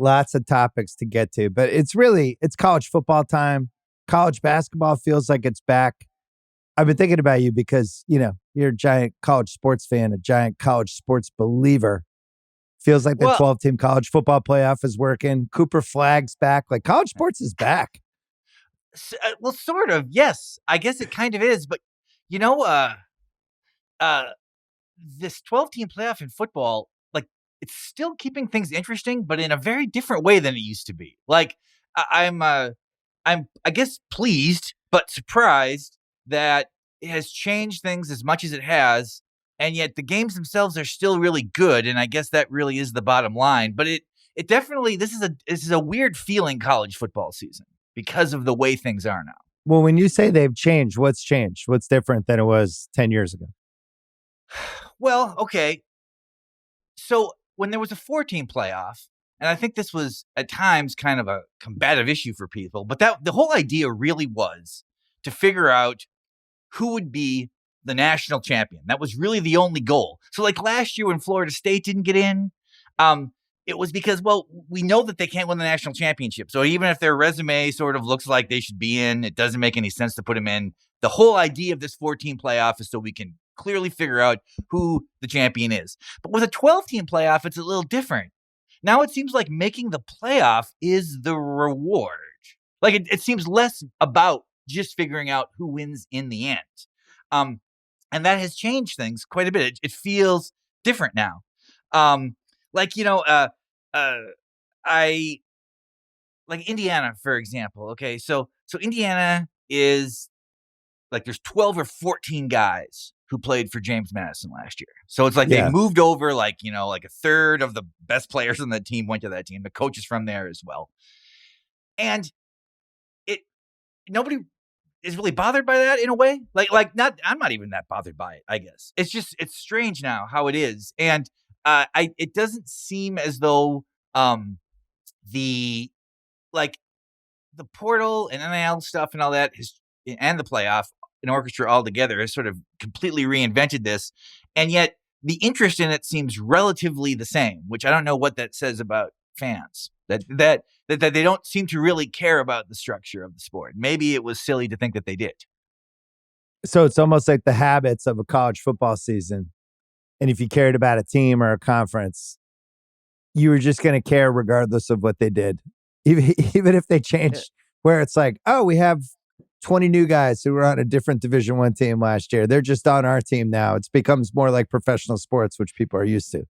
Lots of topics to get to, but it's college football time. College basketball feels like it's back. I've been thinking about you because, you're a giant college sports fan, a giant college sports believer. Feels like the 12-team college football playoff is working. Cooper Flagg's back. Like, college sports is back. Well, sort of. Yes, I guess it kind of is. But, this 12-team playoff in football, like, it's still keeping things interesting, but in a very different way than it used to be. Like, I'm, I guess, pleased, but surprised that it has changed things as much as it has. And yet the games themselves are still really good. And I guess that really is the bottom line. But it definitely, this is a weird feeling college football season because of the way things are now. Well, when you say they've changed, what's changed? What's different than it was 10 years ago? Well, okay. So when there was a 4-team playoff, and I think this was at times kind of a combative issue for people, but the whole idea really was to figure out who would be the national champion. That was really the only goal. So like last year when Florida State didn't get in, it was because, we know that they can't win the national championship. So even if their resume sort of looks like they should be in, it doesn't make any sense to put them in. The whole idea of this 4-team playoff is so we can clearly figure out who the champion is. But with a 12-team playoff, it's a little different. Now it seems like making the playoff is the reward. Like it seems less about just figuring out who wins in the end. And that has changed things quite a bit. It feels different now. I like Indiana, for example. Okay, so Indiana is like there's 12 or 14 guys who played for James Madison last year. So it's like they moved over, like a third of the best players on that team went to that team. The coach is from there as well, and nobody is really bothered by that in a way. I'm not even that bothered by it, I guess. It's strange now how it is. And it doesn't seem as though the portal and NIL stuff and all that and the playoff and orchestra all together has sort of completely reinvented this. And yet the interest in it seems relatively the same, which I don't know what that says about fans. That they don't seem to really care about the structure of the sport. Maybe it was silly to think that they did. So it's almost like the habits of a college football season. And if you cared about a team or a conference, you were just going to care regardless of what they did. Even if they changed, where it's like, oh, we have 20 new guys who were on a different Division I team last year. They're just on our team now. It becomes more like professional sports, which people are used to.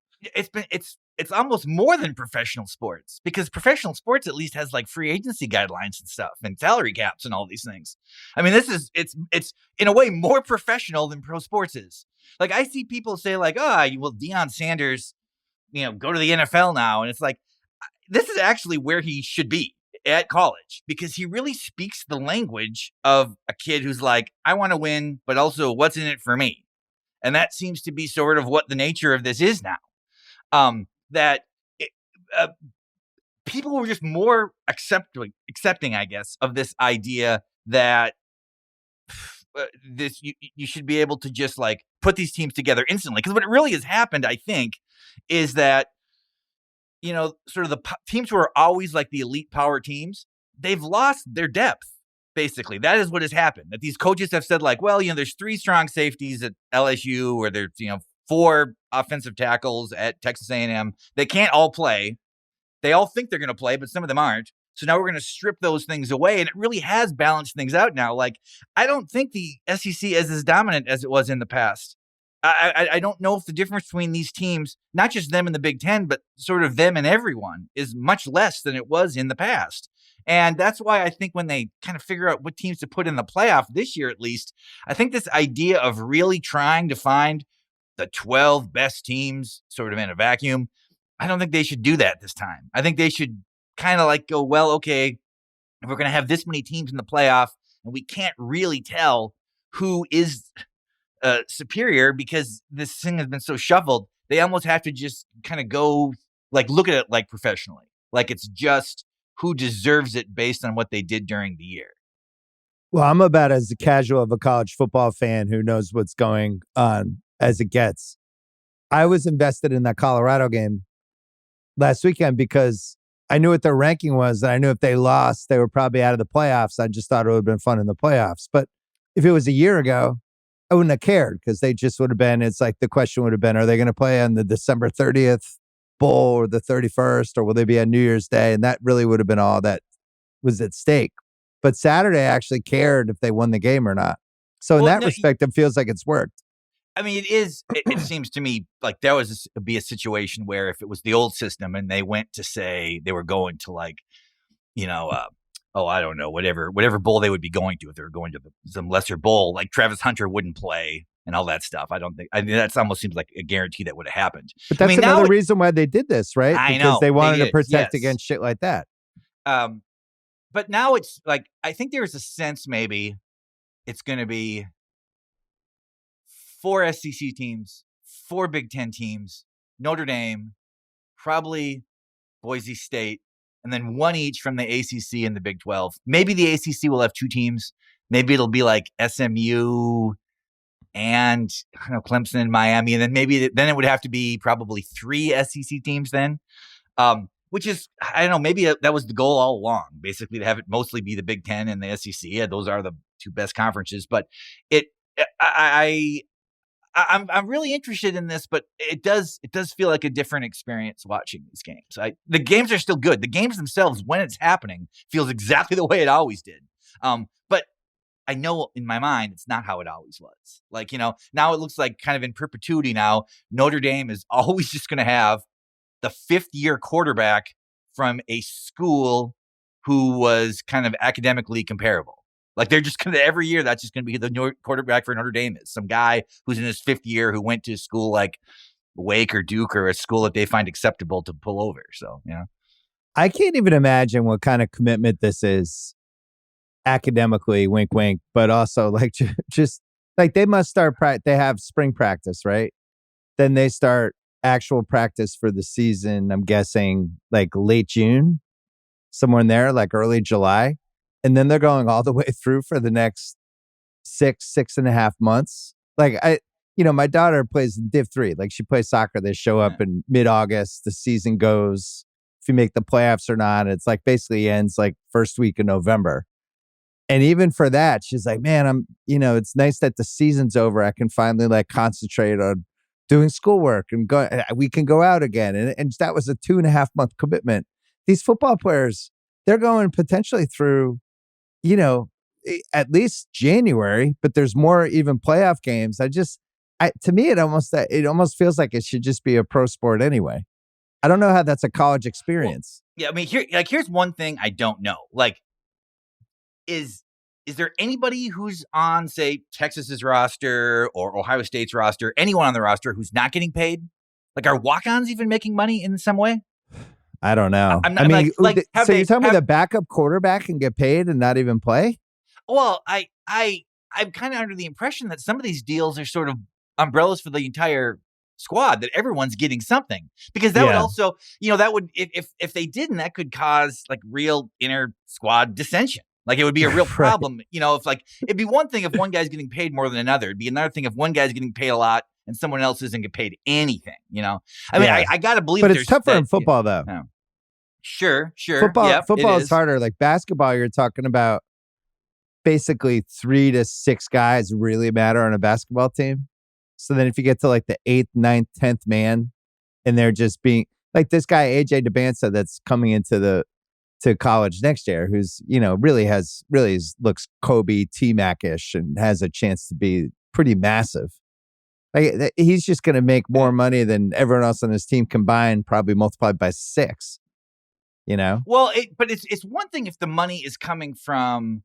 It's almost more than professional sports, because professional sports at least has like free agency guidelines and stuff and salary caps and all these things. I mean, it's in a way more professional than pro sports is. Like I see people say like, Deion Sanders, go to the NFL now. And it's like, this is actually where he should be at college, because he really speaks the language of a kid who's like, I want to win, but also what's in it for me. And that seems to be sort of what the nature of this is now. People were just more accepting, I guess, of this idea that you should be able to just like put these teams together instantly. Because what really has happened, I think, is that, sort of the teams who are always like the elite power teams, they've lost their depth. Basically, that is what has happened. That these coaches have said like, there's 3 strong safeties at LSU, or there's, 4 offensive tackles at Texas A&M. They can't all play. They all think they're going to play, but some of them aren't. So now we're going to strip those things away. And it really has balanced things out now. Like, I don't think the SEC is as dominant as it was in the past. I don't know if the difference between these teams, not just them and the Big Ten, but sort of them and everyone, is much less than it was in the past. And that's why I think when they kind of figure out what teams to put in the playoff this year, at least, I think this idea of really trying to find the 12 best teams sort of in a vacuum, I don't think they should do that this time. I think they should kind of like go, okay, if we're going to have this many teams in the playoff and we can't really tell who is superior because this thing has been so shuffled, they almost have to just kind of go like look at it like professionally, like it's just who deserves it based on what they did during the year. Well, I'm about as casual of a college football fan who knows what's going on as it gets. I was invested in that Colorado game last weekend because I knew what their ranking was, and I knew if they lost, they were probably out of the playoffs. I just thought it would have been fun in the playoffs. But if it was a year ago, I wouldn't have cared because they just would have been, it's like the question would have been, are they going to play on the December 30th bowl or the 31st, or will they be on New Year's Day? And that really would have been all that was at stake. But Saturday, I actually cared if they won the game or not. So in that respect, it feels like it's worked. I mean, it seems to me like there was be a situation where if it was the old system and they went to say they were going to like, I don't know, whatever bowl they would be going to, if they were going to some lesser bowl, like Travis Hunter wouldn't play and all that stuff. I mean, that almost seems like a guarantee that would have happened. But that's another reason why they did this, right? I because know, they wanted to protect against shit like that. But now it's like, I think there's a sense maybe it's going to be 4 SEC teams, 4 Big Ten teams, Notre Dame, probably Boise State, and then 1 each from the ACC and the Big 12. Maybe the ACC will have 2 teams. Maybe it'll be like SMU and Clemson and Miami, and then then it would have to be probably 3 SEC teams then. Which is, I don't know, maybe that was the goal all along, basically to have it mostly be the Big Ten and the SEC. Yeah, those are the 2 best conferences. But I'm really interested in this, but it does feel like a different experience watching these games. The games are still good. The games themselves, when it's happening, feels exactly the way it always did. But I know in my mind it's not how it always was. Like, now it looks like kind of in perpetuity now, Notre Dame is always just going to have the 5th-year quarterback from a school who was kind of academically comparable. Like, they're just going to, every year, that's just going to be the quarterback for Notre Dame is some guy who's in his 5th year who went to a school like Wake or Duke or a school that they find acceptable to pull over. So, I can't even imagine what kind of commitment this is academically, wink, wink, but also like just like they must start, they have spring practice, right? Then they start actual practice for the season, I'm guessing like late June, somewhere in there, like early July. And then they're going all the way through for the next 6.5 months. Like my daughter plays in Div 3. Like she plays soccer. They show up in mid-August. The season goes, if you make the playoffs or not, it's like basically ends like first week of November. And even for that, she's like, man, it's nice that the season's over. I can finally like concentrate on doing schoolwork and we can go out again. And that was a 2.5 month commitment. These football players, they're going potentially through, at least January, but there's more even playoff games. To me, it almost feels like it should just be a pro sport anyway. I don't know how that's a college experience. Well, I mean, here's one thing I don't know. Like, is there anybody who's on, say, Texas's roster or Ohio State's roster, anyone on the roster who's not getting paid? Like, are walk-ons even making money in some way? I don't know. I mean, so you're telling me the backup quarterback can get paid and not even play? Well, I'm kind of under the impression that some of these deals are sort of umbrellas for the entire squad, that everyone's getting something, because that would also, that would, if they didn't, that could cause like real inter squad dissension. Like it would be a real problem, if like, it'd be one thing if one guy's getting paid more than another. It'd be another thing if one guy's getting paid a lot and someone else isn't getting paid anything, I mean, I got to believe but it's tougher in football though. Sure. Football is harder. Like basketball, you're talking about basically 3 to 6 guys really matter on a basketball team. So then if you get to like the 8th, 9th, 10th man, and they're just being like this guy, AJ DeBansa, that's coming into to college next year, who's, looks Kobe T-Mac-ish and has a chance to be pretty massive. Like he's just going to make more money than everyone else on his team combined, probably multiplied by 6. Well, but it's one thing if the money is coming from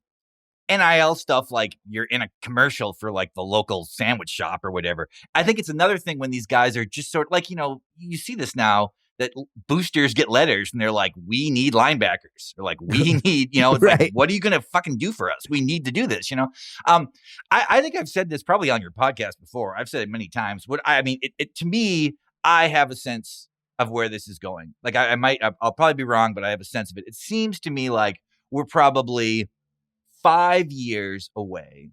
NIL stuff, like you're in a commercial for like the local sandwich shop or whatever. I think it's another thing when these guys are just sort of like, you see this now that boosters get letters and they're like, we need linebackers, or like, we need, it's right. Like, what are you going to fucking do for us? We need to do this, I think I've said this probably on your podcast before. I've said it many times. To me, I have a sense of where this is going. Like I'll probably be wrong, but I have a sense of it. It seems to me like we're probably 5 years away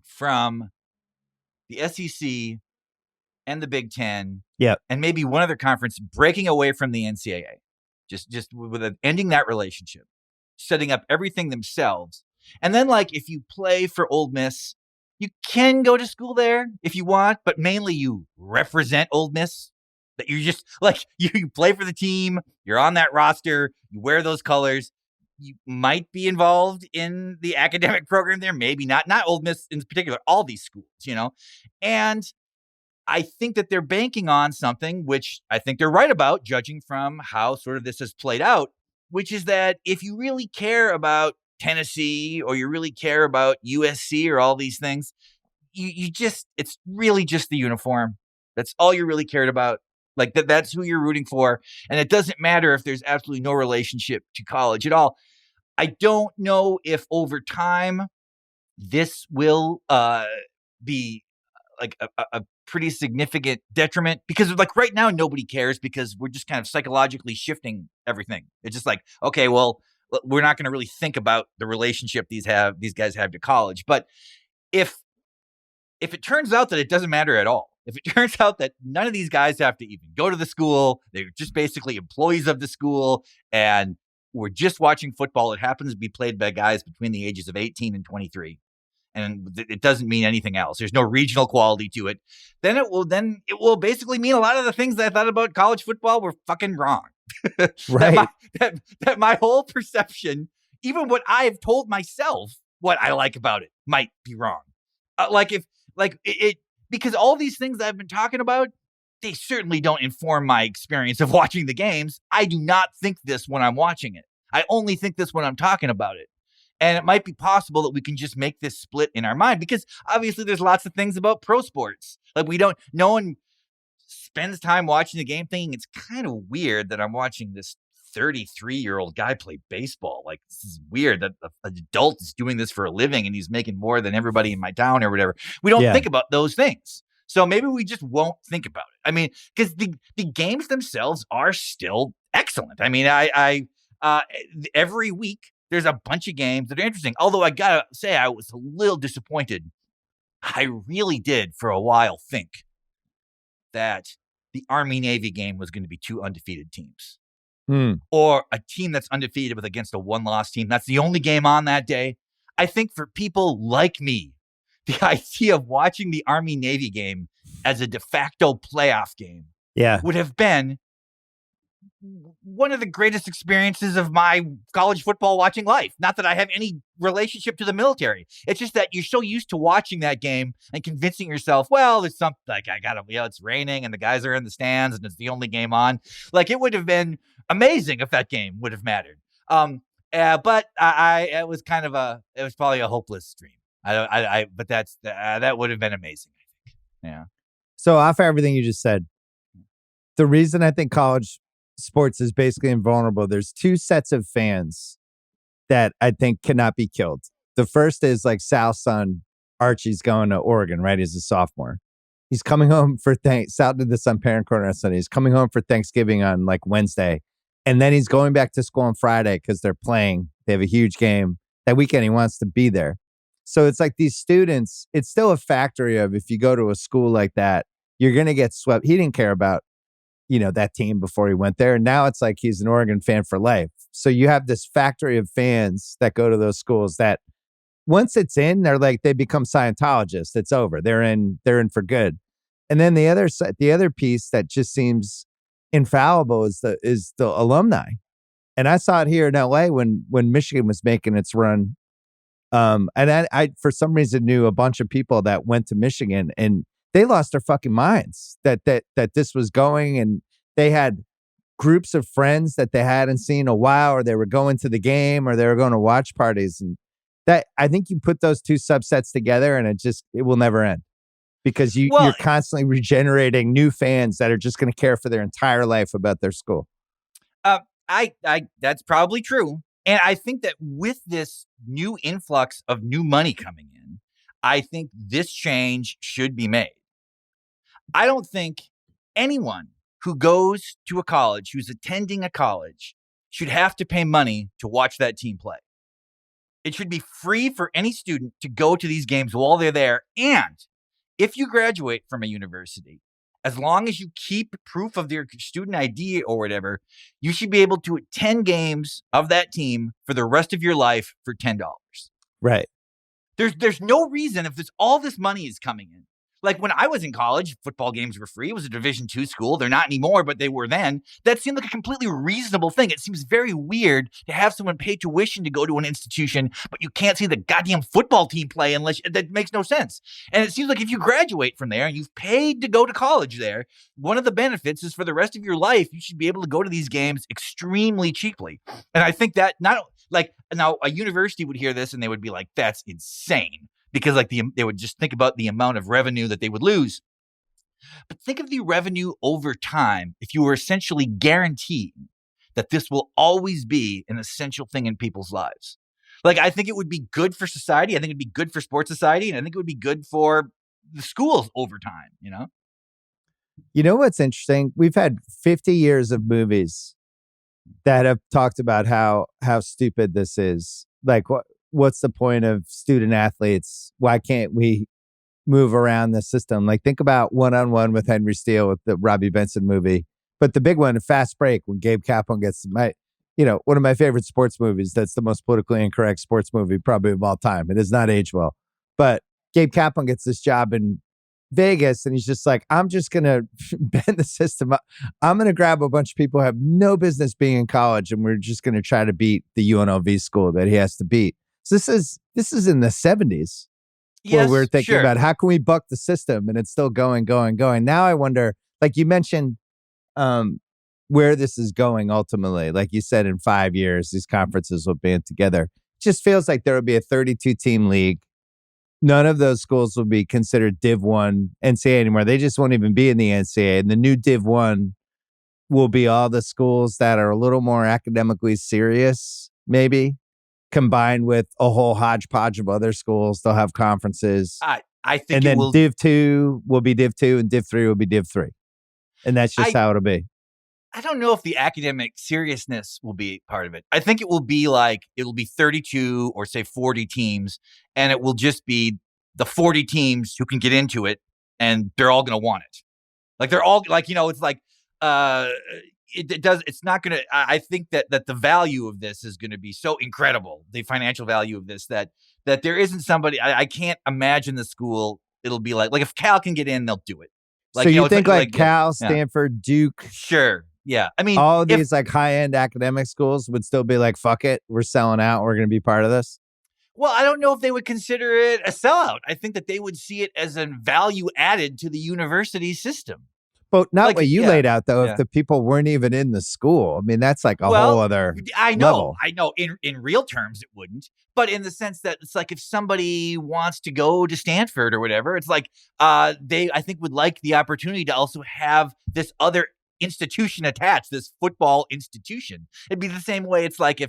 from the SEC and the Big Ten, and maybe one other conference breaking away from the NCAA. just with ending that relationship, setting up everything themselves. And then, like, if you play for Ole Miss, you can go to school there if you want, but mainly you represent Ole Miss. That you're just like, you play for the team, you're on that roster, you wear those colors. You might be involved in the academic program there, maybe not Ole Miss in particular, all these schools, and I think that they're banking on something, which I think they're right about, judging from how sort of this has played out, which is that if you really care about Tennessee or you really care about USC or all these things, it's really just the uniform. That's all you really cared about. Like that's who you're rooting for. And it doesn't matter if there's absolutely no relationship to college at all. I don't know if over time this will be like a pretty significant detriment, because like right now nobody cares because we're just kind of psychologically shifting everything. It's just like, okay, well, we're not going to really think about the relationship these guys have to college. But if it turns out that it doesn't matter at all, if it turns out that none of these guys have to even go to the school, they're just basically employees of the school, and we're just watching football, it happens to be played by guys between the ages of 18 and 23, and it doesn't mean anything else, there's no regional quality to it, then it will basically mean a lot of the things that I thought about college football were fucking wrong. Right. that my whole perception, even what I've told myself what I like about it, might be wrong. Because all these things that I've been talking about, they certainly don't inform my experience of watching the games. I do not think this when I'm watching it. I only think this when I'm talking about it. And it might be possible that we can just make this split in our mind, because obviously there's lots of things about pro sports. Like no one spends time watching the game thinking it's kind of weird that I'm watching this 33-year-old guy play baseball. Like, this is weird that an adult is doing this for a living and he's making more than everybody in my town or whatever. We don't think about those things. So maybe we just won't think about it. I mean, because the games themselves are still excellent. I mean, I every week there's a bunch of games that are interesting. Although I gotta say, I was a little disappointed. I really did for a while think that the Army-Navy game was going to be two undefeated teams. Or a team that's undefeated with against a one-loss team. That's the only game on that day. I think for people like me, the idea of watching the Army-Navy game as a de facto playoff game would have been one of the greatest experiences of my college football watching life. Not that I have any relationship to the military. It's just that you're so used to watching that game and convincing yourself, well, there's something like it's raining and the guys are in the stands and it's the only game on. Like, it would have been amazing if that game would have mattered. But it was probably a hopeless dream. But that would have been amazing, I think. Yeah. So off everything you just said, the reason I think college sports is basically invulnerable, there's two sets of fans that I think cannot be killed. The first is like Sal's son, Archie's going to Oregon, right? He's a sophomore. He's coming home for Sal did this on Parent Corner on Sunday. He's coming home for Thanksgiving on like Wednesday. And then he's going back to school on Friday because they're playing. They have a huge game. That weekend, he wants to be there. So it's like these students, it's still a factory of, if you go to a school like that, you're going to get swept. He didn't care about, that team before he went there. And now it's like he's an Oregon fan for life. So you have this factory of fans that go to those schools that once it's in, they become Scientologists. It's over. They're in for good. And then the other piece that just seems infallible is the alumni. And I saw it here in LA when Michigan was making its run. And I for some reason knew a bunch of people that went to Michigan, and they lost their fucking minds that this was going, and they had groups of friends that they hadn't seen in a while, or they were going to the game, or they were going to watch parties. And that, I think you put those two subsets together and it will never end, because you're constantly regenerating new fans that are just going to care for their entire life about their school. That's probably true. And I think that with this new influx of new money coming in, I think this change should be made. I don't think anyone who goes to a college, who's attending a college, should have to pay money to watch that team play. It should be free for any student to go to these games while they're there. And if you graduate from a university as long as you keep proof of their student ID or whatever, you should be able to attend games of that team for the rest of your life for $10. Right. There's no reason if all this money is coming in. Like when I was in college, football games were free. It was a Division II school. They're not anymore, but they were then. That seemed like a completely reasonable thing. It seems very weird to have someone pay tuition to go to an institution, but you can't see the goddamn football team play unless that makes no sense. And it seems like if you graduate from there and you've paid to go to college there, one of the benefits is for the rest of your life, you should be able to go to these games extremely cheaply. And I think that not like now a university would hear this and they would be like, that's insane. Because like they would just think about the amount of revenue that they would lose. But think of the revenue over time if you were essentially guaranteed that this will always be an essential thing in people's lives. Like, I think it would be good for society. I think it'd be good for sports society. And I think it would be good for the schools over time, you know? You know what's interesting? We've had 50 years of movies that have talked about how stupid this is. Like, what's the point of student athletes? Why can't we move around the system? Like, think about One-on-One with Henry Steele with the Robbie Benson movie. But the big one, Fast Break, when Gabe Kaplan gets one of my favorite sports movies. That's the most politically incorrect sports movie probably of all time. It does not age well. But Gabe Kaplan gets this job in Vegas and he's just like, I'm just going to bend the system up. I'm going to grab a bunch of people who have no business being in college and we're just going to try to beat the UNLV school that he has to beat. So this is in the 70s where we're thinking about how can we buck the system, and it's still going. Now I wonder, like you mentioned, where this is going ultimately. Like you said, in 5 years, these conferences will band together. It just feels like there will be a 32-team league. None of those schools will be considered Div 1 NCAA anymore. They just won't even be in the NCAA. And the new Div 1 will be all the schools that are a little more academically serious, maybe, combined with a whole hodgepodge of other schools. They'll have conferences. I think and then Div 2 will be Div 2 and Div 3 will be Div 3. And that's just how it'll be. I don't know if the academic seriousness will be part of it. I think it'll be 32 or say 40 teams, and it will just be the 40 teams who can get into it, and they're all going to want it. Like they're all it's like it's not going to, I think that the value of this is going to be so incredible, the financial value of this, that there isn't somebody, I can't imagine the school, it'll be like if Cal can get in, they'll do it. Like, so you think like Cal, Stanford, Duke. Sure. Yeah. I mean, all of these like high-end academic schools would still be like, fuck it, we're selling out. We're going to be part of this. Well, I don't know if they would consider it a sellout. I think that they would see it as a value added to the university system. But not what you laid out, though. If the people weren't even in the school, I mean, that's like a whole other level. I know. In real terms, it wouldn't. But in the sense that it's like if somebody wants to go to Stanford or whatever, it's like they, I think, would like the opportunity to also have this other institution attached, this football institution. It'd be the same way. It's like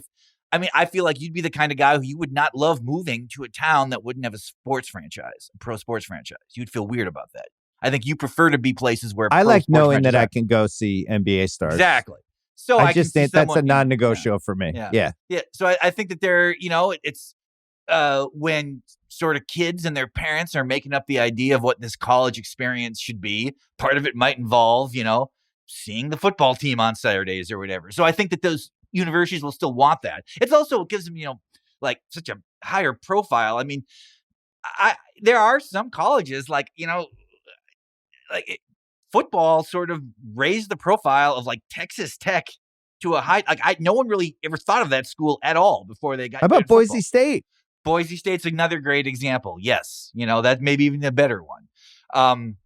I feel like you'd be the kind of guy who you would not love moving to a town that wouldn't have a sports franchise, a pro sports franchise. You'd feel weird about that. I think you prefer to be places where I like knowing that I can go see NBA stars. Exactly. So I just think that's a non-negotiable for me. Yeah. So I think that it's when sort of kids and their parents are making up the idea of what this college experience should be. Part of it might involve, seeing the football team on Saturdays or whatever. So I think that those universities will still want that. It's also, it gives them, such a higher profile. I mean, there are some colleges football sort of raised the profile of like Texas Tech to a high. No one really ever thought of that school at all before they got. How about Boise State? Boise State's another great example. Yes, that may be even a better one.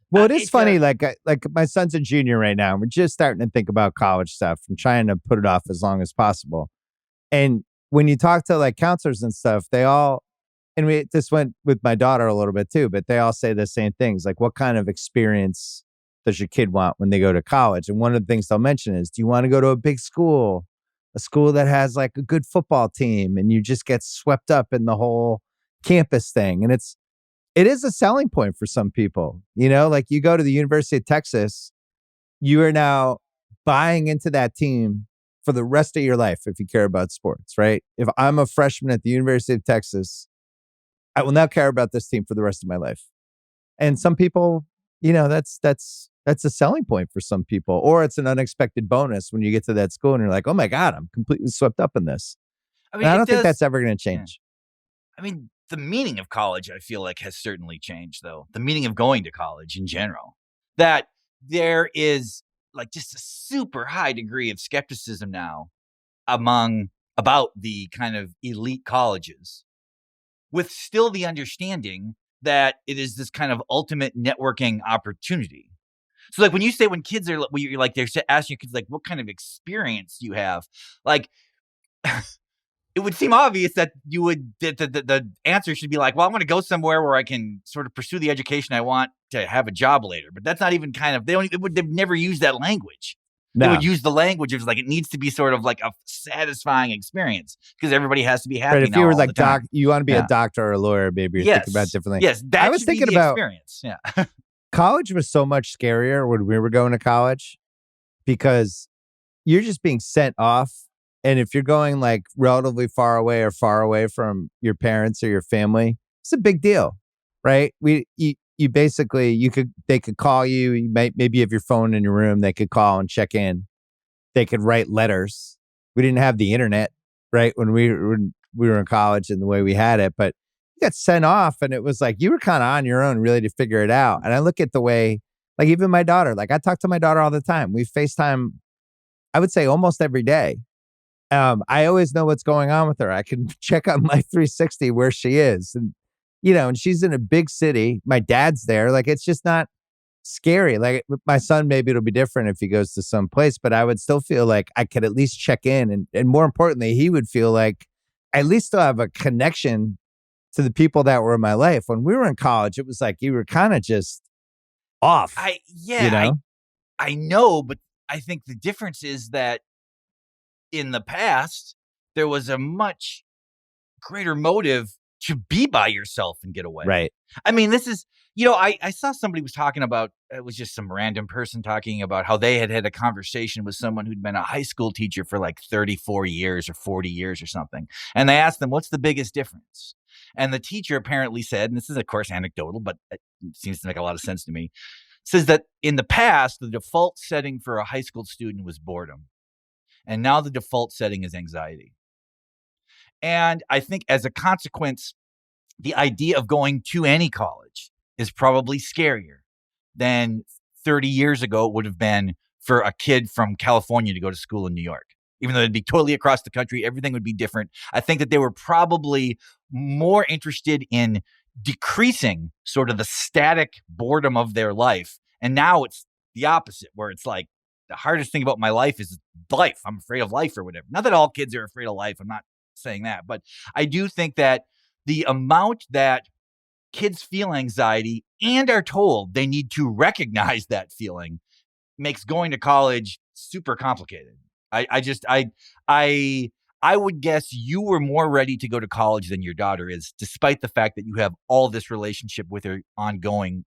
Well, it is funny. Like my son's a junior right now. We're just starting to think about college stuff and trying to put it off as long as possible. And when you talk to like counselors and stuff, they all. And this went with my daughter a little bit too, but they all say the same things. Like, what kind of experience does your kid want when they go to college? And one of the things they'll mention is, do you want to go to a big school, a school that has like a good football team and you just get swept up in the whole campus thing? And it is a selling point for some people. Like you go to the University of Texas, you are now buying into that team for the rest of your life if you care about sports, right? If I'm a freshman at the University of Texas, I will now care about this team for the rest of my life. And some people that's a selling point for some people, or it's an unexpected bonus when you get to that school and you're like, oh my God, I'm completely swept up in this. I And mean, I it don't think does. that's ever going to Yeah. change. I mean, the meaning of college, I feel like, has certainly changed, though. The meaning of going to college in general. That there is like just a super high degree of skepticism now about the kind of elite colleges, with still the understanding that it is this kind of ultimate networking opportunity. So, like, when kids are, when you're like, they're asking your kids, like, what kind of experience do you have? Like, it would seem obvious that the answer should be like, well, I'm going to go somewhere where I can sort of pursue the education I want to have a job later. But that's not even kind of, they've never used that language. They would use the language of like, it needs to be sort of like a satisfying experience because everybody has to be happy. But if now you were all like, the time. you want to be a doctor or a lawyer, maybe you're thinking about differently. Yes, that I was should be thinking the about experience. Yeah. college was so much scarier when we were going to college because you're just being sent off. And if you're going like relatively far away from your parents or your family, it's a big deal, right? You basically, they could call you. You maybe have your phone in your room. They could call and check in. They could write letters. We didn't have the internet, right? When we were in college and the way we had it, but you got sent off and it was like, you were kind of on your own really to figure it out. And I look at the way, like even my daughter, like I talk to my daughter all the time. We FaceTime, I would say almost every day. I always know what's going on with her. I can check on my 360 where she is. And, and she's in a big city. My dad's there. Like, it's just not scary. Like with my son, maybe it'll be different if he goes to some place, but I would still feel like I could at least check in. And more importantly, he would feel like I at least still have a connection to the people that were in my life. When we were in college, it was like you were kind of just off. I know, but I think the difference is that in the past, there was a much greater motive to be by yourself and get away. Right. I mean, this is, I saw somebody was talking about, it was just some random person talking about how they had a conversation with someone who'd been a high school teacher for like 34 years or 40 years or something. And they asked them, what's the biggest difference? And the teacher apparently said, and this is of course anecdotal, but it seems to make a lot of sense to me, says that in the past, the default setting for a high school student was boredom. And now the default setting is anxiety. And I think as a consequence, the idea of going to any college is probably scarier than 30 years ago it would have been for a kid from California to go to school in New York. Even though it'd be totally across the country, everything would be different. I think that they were probably more interested in decreasing sort of the static boredom of their life. And now it's the opposite, where it's like, the hardest thing about my life is life. I'm afraid of life or whatever. Not that all kids are afraid of life. I'm not saying that, but I do think that the amount that kids feel anxiety and are told they need to recognize that feeling makes going to college super complicated. I would guess you were more ready to go to college than your daughter is, despite the fact that you have all this relationship with her ongoing,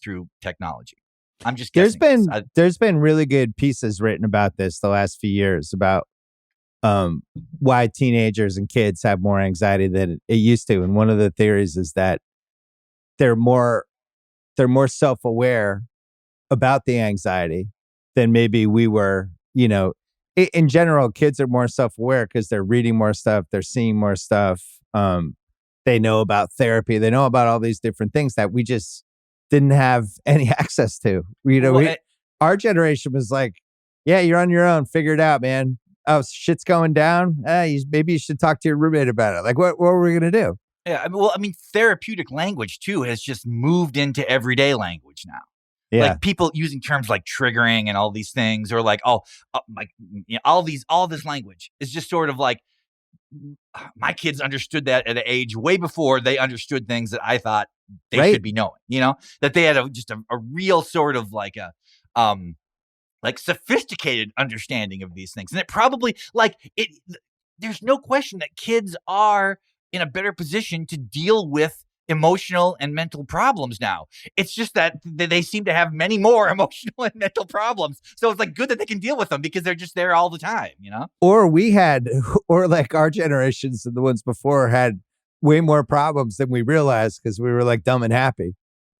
through technology. I'm just guessing. There's been really good pieces written about this the last few years about why teenagers and kids have more anxiety than it used to. And one of the theories is that they're more self-aware about the anxiety than maybe we were. In general, kids are more self-aware because they're reading more stuff, they're seeing more stuff. They know about therapy, they know about all these different things that we just didn't have any access to. Our generation was like, yeah, you're on your own, figure it out, man. Oh, shit's going down. Maybe you should talk to your roommate about it. Like, what were we going to do? Yeah. Therapeutic language too has just moved into everyday language now. Yeah. Like people using terms like triggering and all these things, or like, all this language is just sort of like, my kids understood that at an age way before they understood things that I thought they should be knowing, that they had a real sort of like like sophisticated understanding of these things. And it probably there's no question that kids are in a better position to deal with emotional and mental problems now. It's just that they seem to have many more emotional and mental problems. So it's like good that they can deal with them because they're just there all the time, Or like our generations and the ones before had way more problems than we realized because we were like dumb and happy.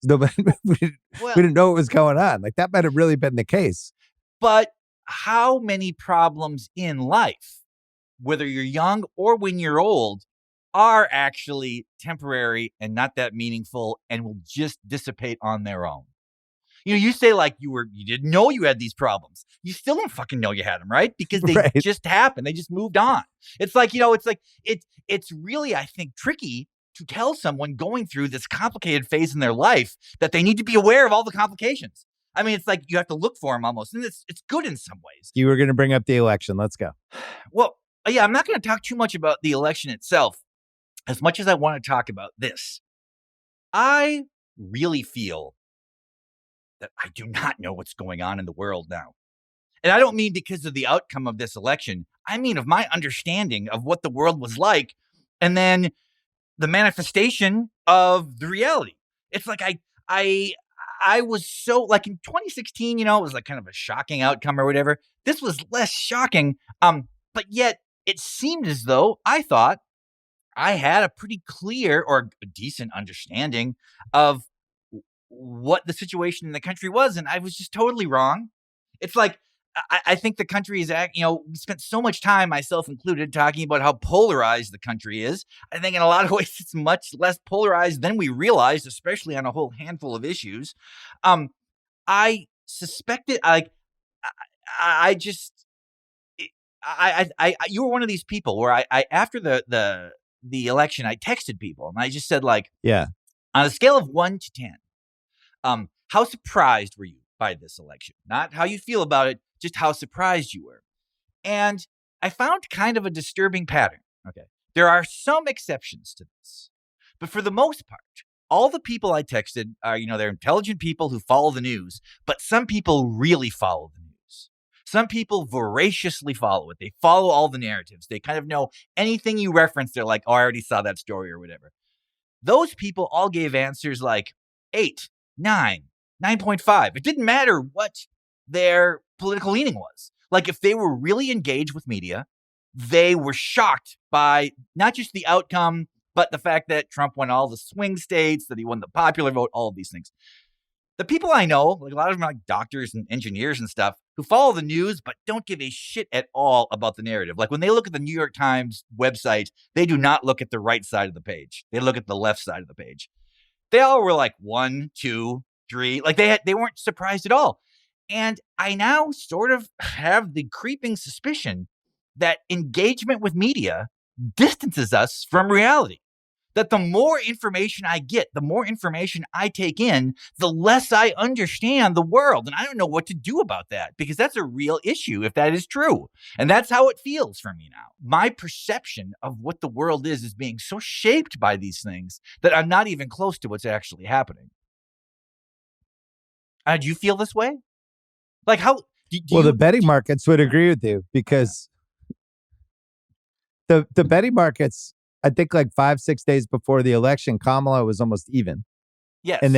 Nobody, we Well, didn't know what was going on. Like that might have really been the case. but how many problems in life, whether you're young or when you're old, are actually temporary and not that meaningful and will just dissipate on their own? You know, you say like you didn't know you had these problems. You still don't fucking know you had them, right? Because they Right. just happened. They just moved on. It's like, it's really, I think, tricky to tell someone going through this complicated phase in their life that they need to be aware of all the complications. I mean, it's like you have to look for them almost. And it's good in some ways. You were going to bring up the election. Let's go. Well, yeah, I'm not going to talk too much about the election itself as much as I want to talk about this. I really feel that I do not know what's going on in the world now. And I don't mean because of the outcome of this election. I mean of my understanding of what the world was like and then the manifestation of the reality. It's like I was so like in 2016, it was like kind of a shocking outcome or whatever. This was less shocking. But yet it seemed as though I thought I had a pretty clear or a decent understanding of what the situation in the country was, and I was just totally wrong. It's like I think the country is we spent so much time, myself included, talking about how polarized the country is. I think in a lot of ways it's much less polarized than we realized, especially on a whole handful of issues. I suspected you were one of these people where I after the election, I texted people and I just said like, yeah, on a scale of 1 to 10, how surprised were you by this election? Not how you feel about it, just how surprised you were. And I found kind of a disturbing pattern. Okay. There are some exceptions to this, but for the most part, all the people I texted are, they're intelligent people who follow the news, but some people really follow the news. Some people voraciously follow it. They follow all the narratives. They kind of know anything you reference. They're like, oh, I already saw that story or whatever. Those people all gave answers like 8, 9, 9.5. It didn't matter what their political leaning was. Like if they were really engaged with media, they were shocked by not just the outcome, but the fact that Trump won all the swing states, that he won the popular vote, all of these things. The people I know, like a lot of them are like doctors and engineers and stuff, who follow the news but don't give a shit at all about the narrative. Like when they look at the New York Times website, they do not look at the right side of the page. They look at the left side of the page. They all were like 1, 2, 3. Like they weren't surprised at all. And I now sort of have the creeping suspicion that engagement with media distances us from reality. That the more information I get, the more information I take in, the less I understand the world. And I don't know what to do about that because that's a real issue if that is true. And that's how it feels for me now. My perception of what the world is being so shaped by these things that I'm not even close to what's actually happening. Do you feel this way? Like how? The betting markets would agree with you because the betting markets, I think like 5-6 days before the election, Kamala was almost even. Yes. And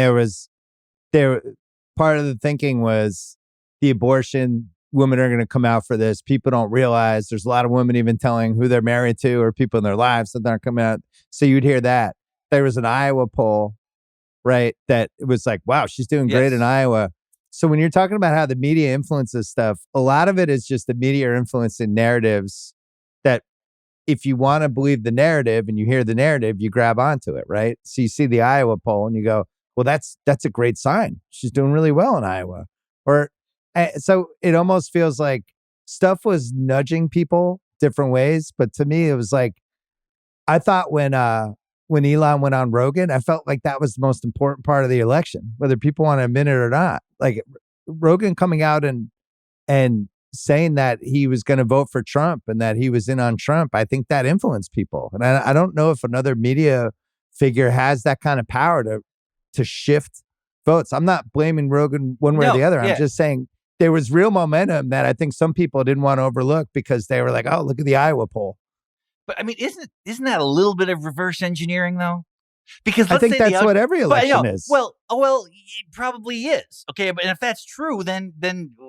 part of the thinking was the abortion, women are going to come out for this. People don't realize there's a lot of women even telling who they're married to or people in their lives that aren't coming out. So you'd hear that. There was an Iowa poll, right? That it was like, wow, she's doing great in Iowa. So when you're talking about how the media influences stuff, a lot of it is just the media are influencing narratives that if you want to believe the narrative and you hear the narrative, you grab onto it, right? So you see the Iowa poll and you go, well, that's a great sign. She's doing really well in Iowa. So it almost feels like stuff was nudging people different ways. But to me, it was like, I thought when Elon went on Rogan, I felt like that was the most important part of the election, whether people want to admit it or not. Like Rogan coming out and saying that he was going to vote for Trump and that he was in on Trump, I think that influenced people. And I don't know if another media figure has that kind of power to shift votes. I'm not blaming Rogan one way or the other. I'm just saying there was real momentum that I think some people didn't want to overlook because they were like, oh, look at the Iowa poll. But I mean, isn't that a little bit of reverse engineering though? Because I think that's what every election is. Well, it probably is. Okay, but if that's true, then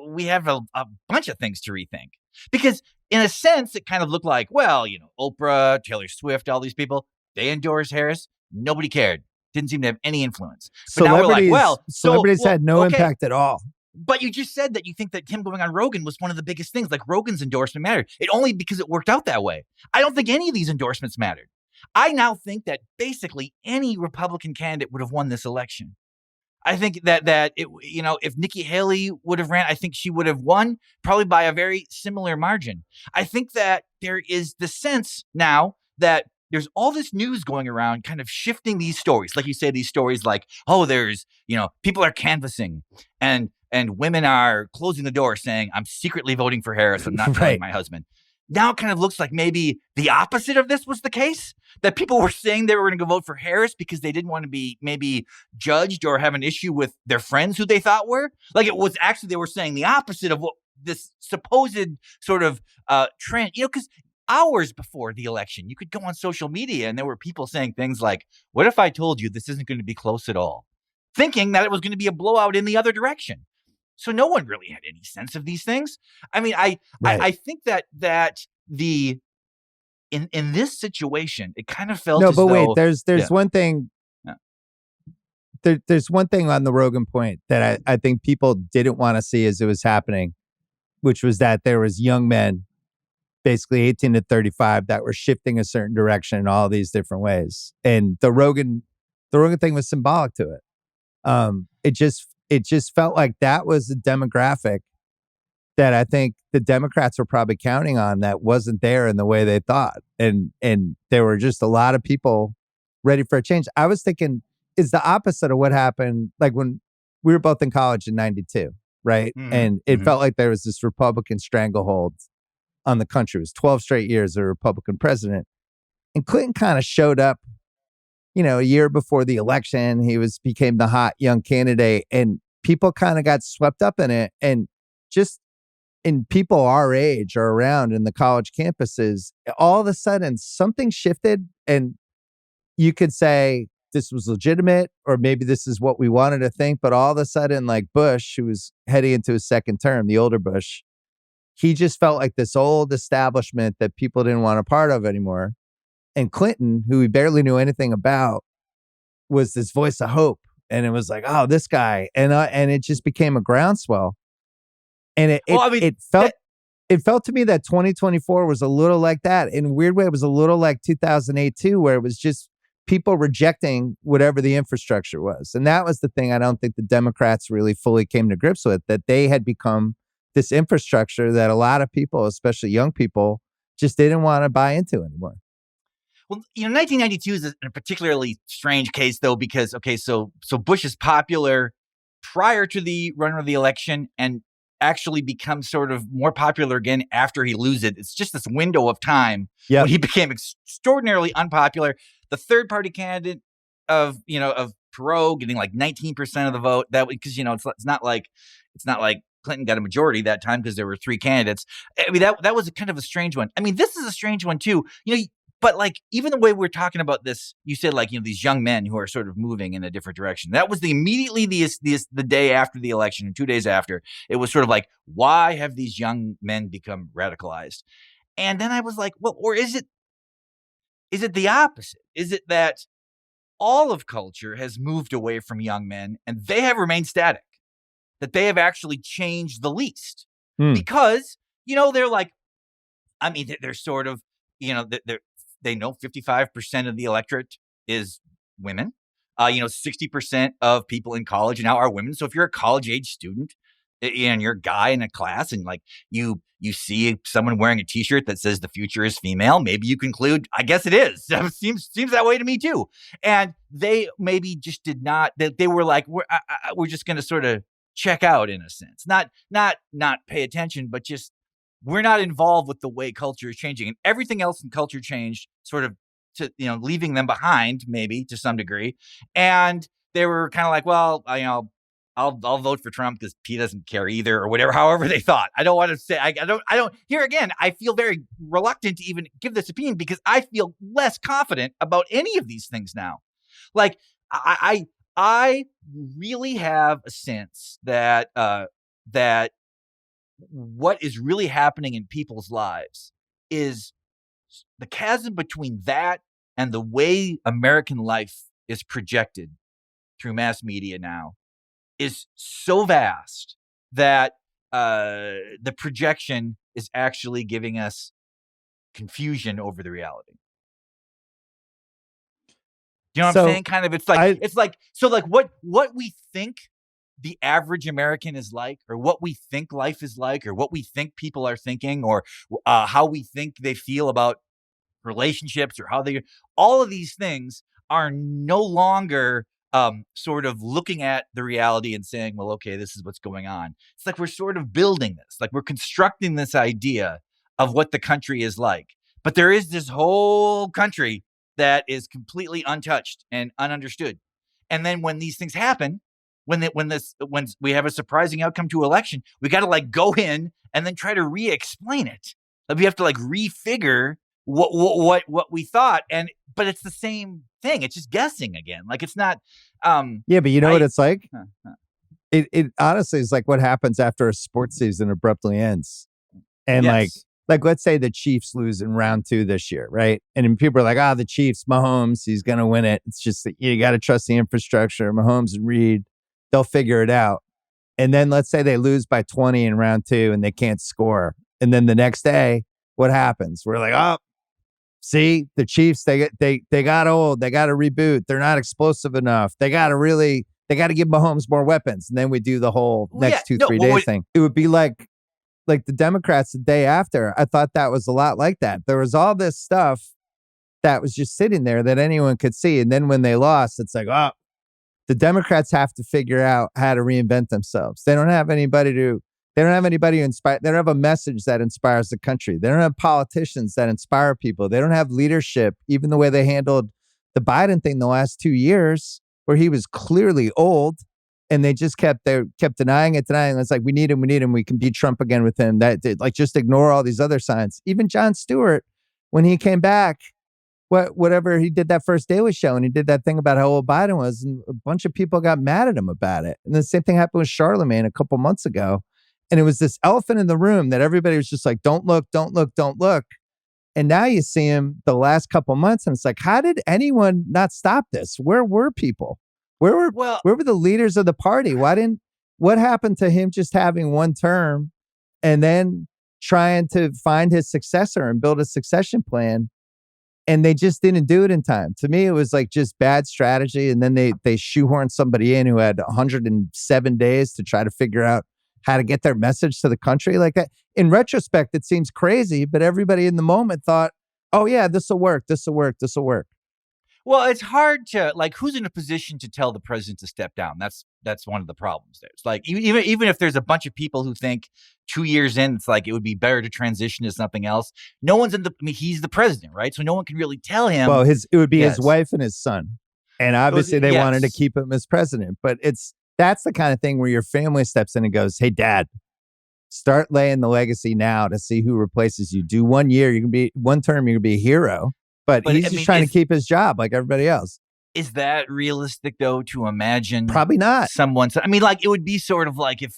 we have a bunch of things to rethink. Because in a sense, it kind of looked like, well, Oprah, Taylor Swift, all these people, they endorsed Harris. Nobody cared. didn't seem to have any influence. But now we're like, celebrities had no impact at all. But you just said that you think that him going on Rogan was one of the biggest things. Like Rogan's endorsement mattered. It only because it worked out that way. I don't think any of these endorsements mattered. I now think that basically any Republican candidate would have won this election. I think that it, if Nikki Haley would have ran, I think she would have won probably by a very similar margin. I think that there is the sense now that there's all this news going around kind of shifting these stories. Like you say, these stories like, oh, there's, people are canvassing and women are closing the door saying, I'm secretly voting for Harris. I'm not telling my husband. Now it kind of looks like maybe the opposite of this was the case, that people were saying they were going to go vote for Harris because they didn't want to be maybe judged or have an issue with their friends who they thought were. Like it was actually, they were saying the opposite of what this supposed sort of trend, because hours before the election, you could go on social media and there were people saying things like, what if I told you this isn't going to be close at all? Thinking that it was going to be a blowout in the other direction. So no one really had any sense of these things. I mean, I think that in this situation, it kind of felt there's one thing. There's one thing on the Rogan point that I think people didn't want to see as it was happening, which was that there was young men, basically 18 to 35, that were shifting a certain direction in all these different ways. And the Rogan thing was symbolic to it. It just felt like that was a demographic that I think the Democrats were probably counting on that wasn't there in the way they thought. And there were just a lot of people ready for a change. I was thinking is the opposite of what happened like when we were both in college in 92, right? Mm-hmm. And it felt like there was this Republican stranglehold on the country. It was 12 straight years of a Republican president. And Clinton kind of showed up, a year before the election. He became the hot young candidate, and people kind of got swept up in it. And just in people our age or around in the college campuses, all of a sudden something shifted, and you could say this was legitimate, or maybe this is what we wanted to think. But all of a sudden, like Bush, who was heading into his second term, the older Bush, he just felt like this old establishment that people didn't want a part of anymore. And Clinton, who we barely knew anything about, was this voice of hope. And it was like, oh, this guy. And it just became a groundswell. And it felt to me that 2024 was a little like that. In a weird way, it was a little like 2008 too, where it was just people rejecting whatever the infrastructure was. And that was the thing I don't think the Democrats really fully came to grips with, that they had become this infrastructure that a lot of people, especially young people, just didn't want to buy into anymore. Well, 1992 is a particularly strange case, though, because, so Bush is popular prior to the run of the election and actually becomes sort of more popular again after he loses it. It's just this window of time when he became extraordinarily unpopular. The third party candidate of Perot getting like 19% of the vote. That because it's not like Clinton got a majority that time because there were three candidates. I mean, that was a kind of a strange one. I mean, this is a strange one too. But like even the way we're talking about this, you said like these young men who are sort of moving in a different direction. That was immediately the day after the election and 2 days after. It was sort of like, why have these young men become radicalized? And then I was like, well, or is it the opposite? Is it that all of culture has moved away from young men and they have remained static? That they have actually changed the least because they're like, I mean, they're sort of they know 55% of the electorate is women. 60% of people in college now are women. So if you're a college age student and you're a guy in a class and like you see someone wearing a t-shirt that says the future is female, maybe you conclude, I guess it is. Seems that way to me too. And they maybe just did not, they were like, we're just going to sort of check out in a sense, not pay attention, but just we're not involved with the way culture is changing, and everything else in culture changed sort of to, leaving them behind maybe to some degree. And they were kind of like, well, I'll vote for Trump because he doesn't care either or whatever, however they thought. I don't want to say, I don't here again, I feel very reluctant to even give this opinion because I feel less confident about any of these things now. Like I really have a sense that what is really happening in people's lives is the chasm between that and the way American life is projected through mass media now is so vast that the projection is actually giving us confusion over the reality. You know what I'm saying? Kind of, what we think the average American is like, or what we think life is like, or what we think people are thinking, or how we think they feel about relationships, or all of these things are no longer sort of looking at the reality and saying, well, okay, this is what's going on. It's like we're sort of building this, like we're constructing this idea of what the country is like. But there is this whole country that is completely untouched and ununderstood. And then when these things happen, when we have a surprising outcome to election, we got to like go in and then try to re-explain it. Like we have to like refigure what we thought, but it's the same thing. It's just guessing again. Like it's not. Yeah, but you know what it's like? It honestly is like what happens after a sports season abruptly ends, and Yes. like let's say the Chiefs lose in round 2 this year, right? And then people are like, the Chiefs, Mahomes, he's gonna win it. It's just that you got to trust the infrastructure. Mahomes and Reed, they'll figure it out. And then let's say they lose by 20 in round 2 and they can't score, and then the next day, what happens? We're like, see, the Chiefs, they got old. They got to reboot. They're not explosive enough. They got to give Mahomes more weapons. And then we do the whole next 3 days thing. It would be like the Democrats the day after. I thought that was a lot like that. There was all this stuff that was just sitting there that anyone could see. And then when they lost, it's like, the Democrats have to figure out how to reinvent themselves. They don't have anybody to inspire. They don't have a message that inspires the country. They don't have politicians that inspire people. They don't have leadership, even the way they handled the Biden thing the last 2 years, where he was clearly old and they just kept denying it. It's like, we need him. We can beat Trump again with him. Just ignore all these other signs. Even Jon Stewart, when he came back, whatever, he did that first Daily Show and he did that thing about how old Biden was, and a bunch of people got mad at him about it. And the same thing happened with Charlemagne a couple months ago. And it was this elephant in the room that everybody was just like, don't look. And now you see him the last couple months and it's like, how did anyone not stop this? Where were people? Where were the leaders of the party? What happened to him just having one term and then trying to find his successor and build a succession plan? And they just didn't do it in time. To me, it was like just bad strategy. And then they shoehorned somebody in who had 107 days to try to figure out how to get their message to the country like that. In retrospect, it seems crazy, but everybody in the moment thought, oh yeah, this will work. Well, it's hard to, like, who's in a position to tell the president to step down? That's one of the problems there. It's like, even if there's a bunch of people who think 2 years in, it's like, it would be better to transition to something else. No one's he's the president, right? So no one can really tell him. Well, it would be his wife and his son. And obviously they wanted to keep him as president, but that's the kind of thing where your family steps in and goes, hey, Dad, start laying the legacy now to see who replaces you. Do 1 year, you can be 1 term, you can be a hero. But he's just trying to keep his job like everybody else. Is that realistic though to imagine? Probably not. It would be sort of like if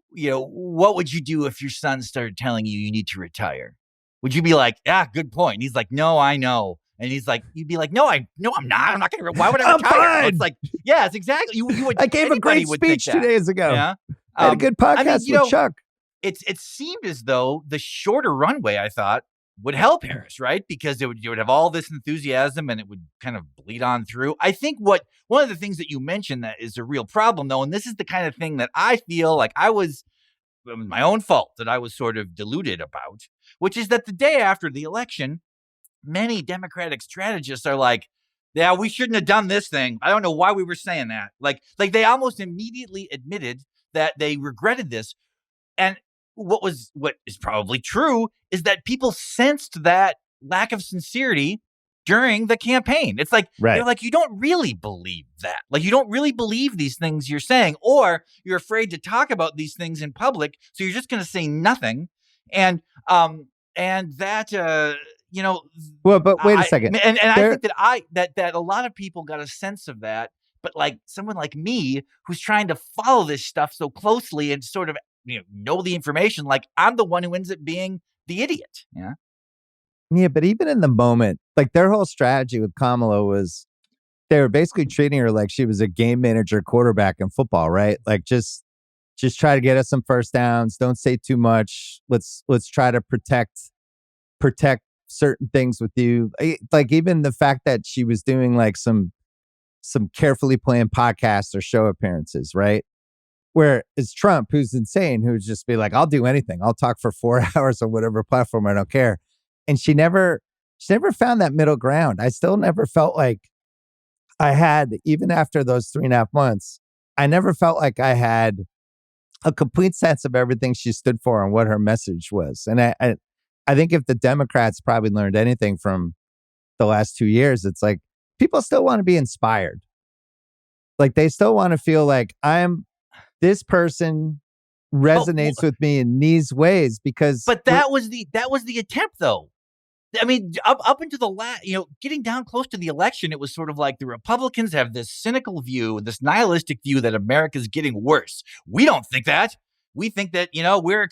what would you do if your son started telling you need to retire? Would you be like, good point? And he's like, no, I know. And he's like, you'd be like, no, I'm not. I'm not going to. Why would I retire? Fine. It's like, yes, exactly. You would. I gave a great speech 2 days ago. Yeah, I had a good podcast with Chuck. It seemed as though the shorter runway, I thought, would help Harris, right? Because you would have all this enthusiasm and it would kind of bleed on through. I think one of the things that you mentioned that is a real problem though, and this is the kind of thing that I feel like it was my own fault that I was sort of deluded about, which is that the day after the election, many Democratic strategists are like, yeah, we shouldn't have done this thing. I don't know why we were saying that. Like they almost immediately admitted that they regretted this. And what is probably true is that people sensed that lack of sincerity during the campaign. It's like, they're like, you don't really believe that. Like, you don't really believe these things you're saying, or you're afraid to talk about these things in public. So you're just going to say nothing. And that, well, but wait a second. And I think that a lot of people got a sense of that, but like someone like me who's trying to follow this stuff so closely and sort of know the information, like I'm the one who ends up being the idiot. Yeah. Yeah, but even in the moment, like their whole strategy with Kamala was they were basically treating her like she was a game manager quarterback in football, right? Like just try to get us some first downs. Don't say too much. Let's try to protect certain things with you. Like even the fact that she was doing like some carefully planned podcasts or show appearances, right? Where it's Trump, who's insane, who'd just be like, I'll do anything. I'll talk for 4 hours on whatever platform. I don't care. And she never found that middle ground. I still never felt like I had, even after those 3.5 months, I never felt like I had a complete sense of everything she stood for and what her message was. And I think if the Democrats probably learned anything from the last 2 years, it's like people still want to be inspired. Like they still want to feel like this person resonates with me in these ways because. But that was the attempt, though. I mean, up into the getting down close to the election, it was sort of like the Republicans have this cynical view, this nihilistic view that America's getting worse. We don't think that. We think that we're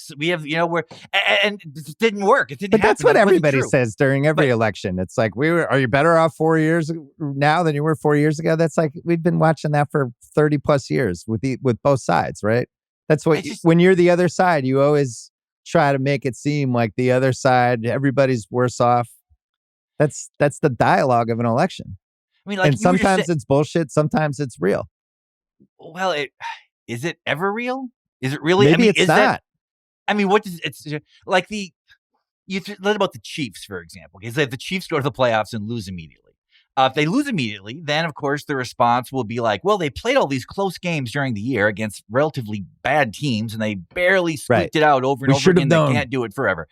and it didn't work. It didn't. But that's happen. what everybody says during every election. It's like are you better off 4 years now than you were 4 years ago? That's like we've been watching that for 30 plus years with both sides, right? That's what when you're the other side, you always try to make it seem like the other side, everybody's worse off. That's the dialogue of an election. I mean, like, and sometimes it's bullshit, sometimes it's real. Well, is it ever real? Is it really? Maybe it's not. What does it's like you learn about the Chiefs, for example, because if the Chiefs go to the playoffs and lose immediately. If they lose immediately, then, of course, the response will be like, well, they played all these close games during the year against relatively bad teams, and they barely squeaked it out over and over again. They can't do it forever.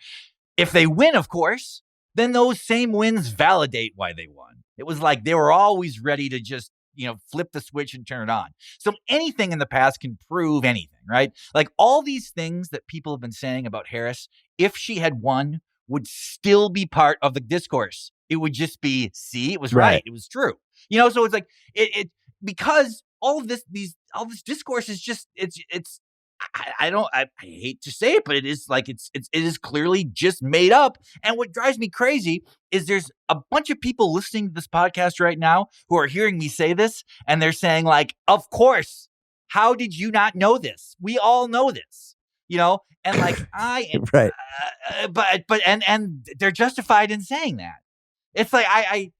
If they win, of course, then those same wins validate why they won. It was like they were always ready to just, flip the switch and turn it on. So anything in the past can prove anything, right? Like all these things that people have been saying about Harris, if she had won, would still be part of the discourse. It would just be, see, it was right. It was true. So it's like it because all this discourse is just I hate to say it, but it is like it is clearly just made up. And what drives me crazy is there's a bunch of people listening to this podcast right now who are hearing me say this, and they're saying like, "Of course, how did you not know this? We all know this." And like right. But they're justified in saying that. It's like I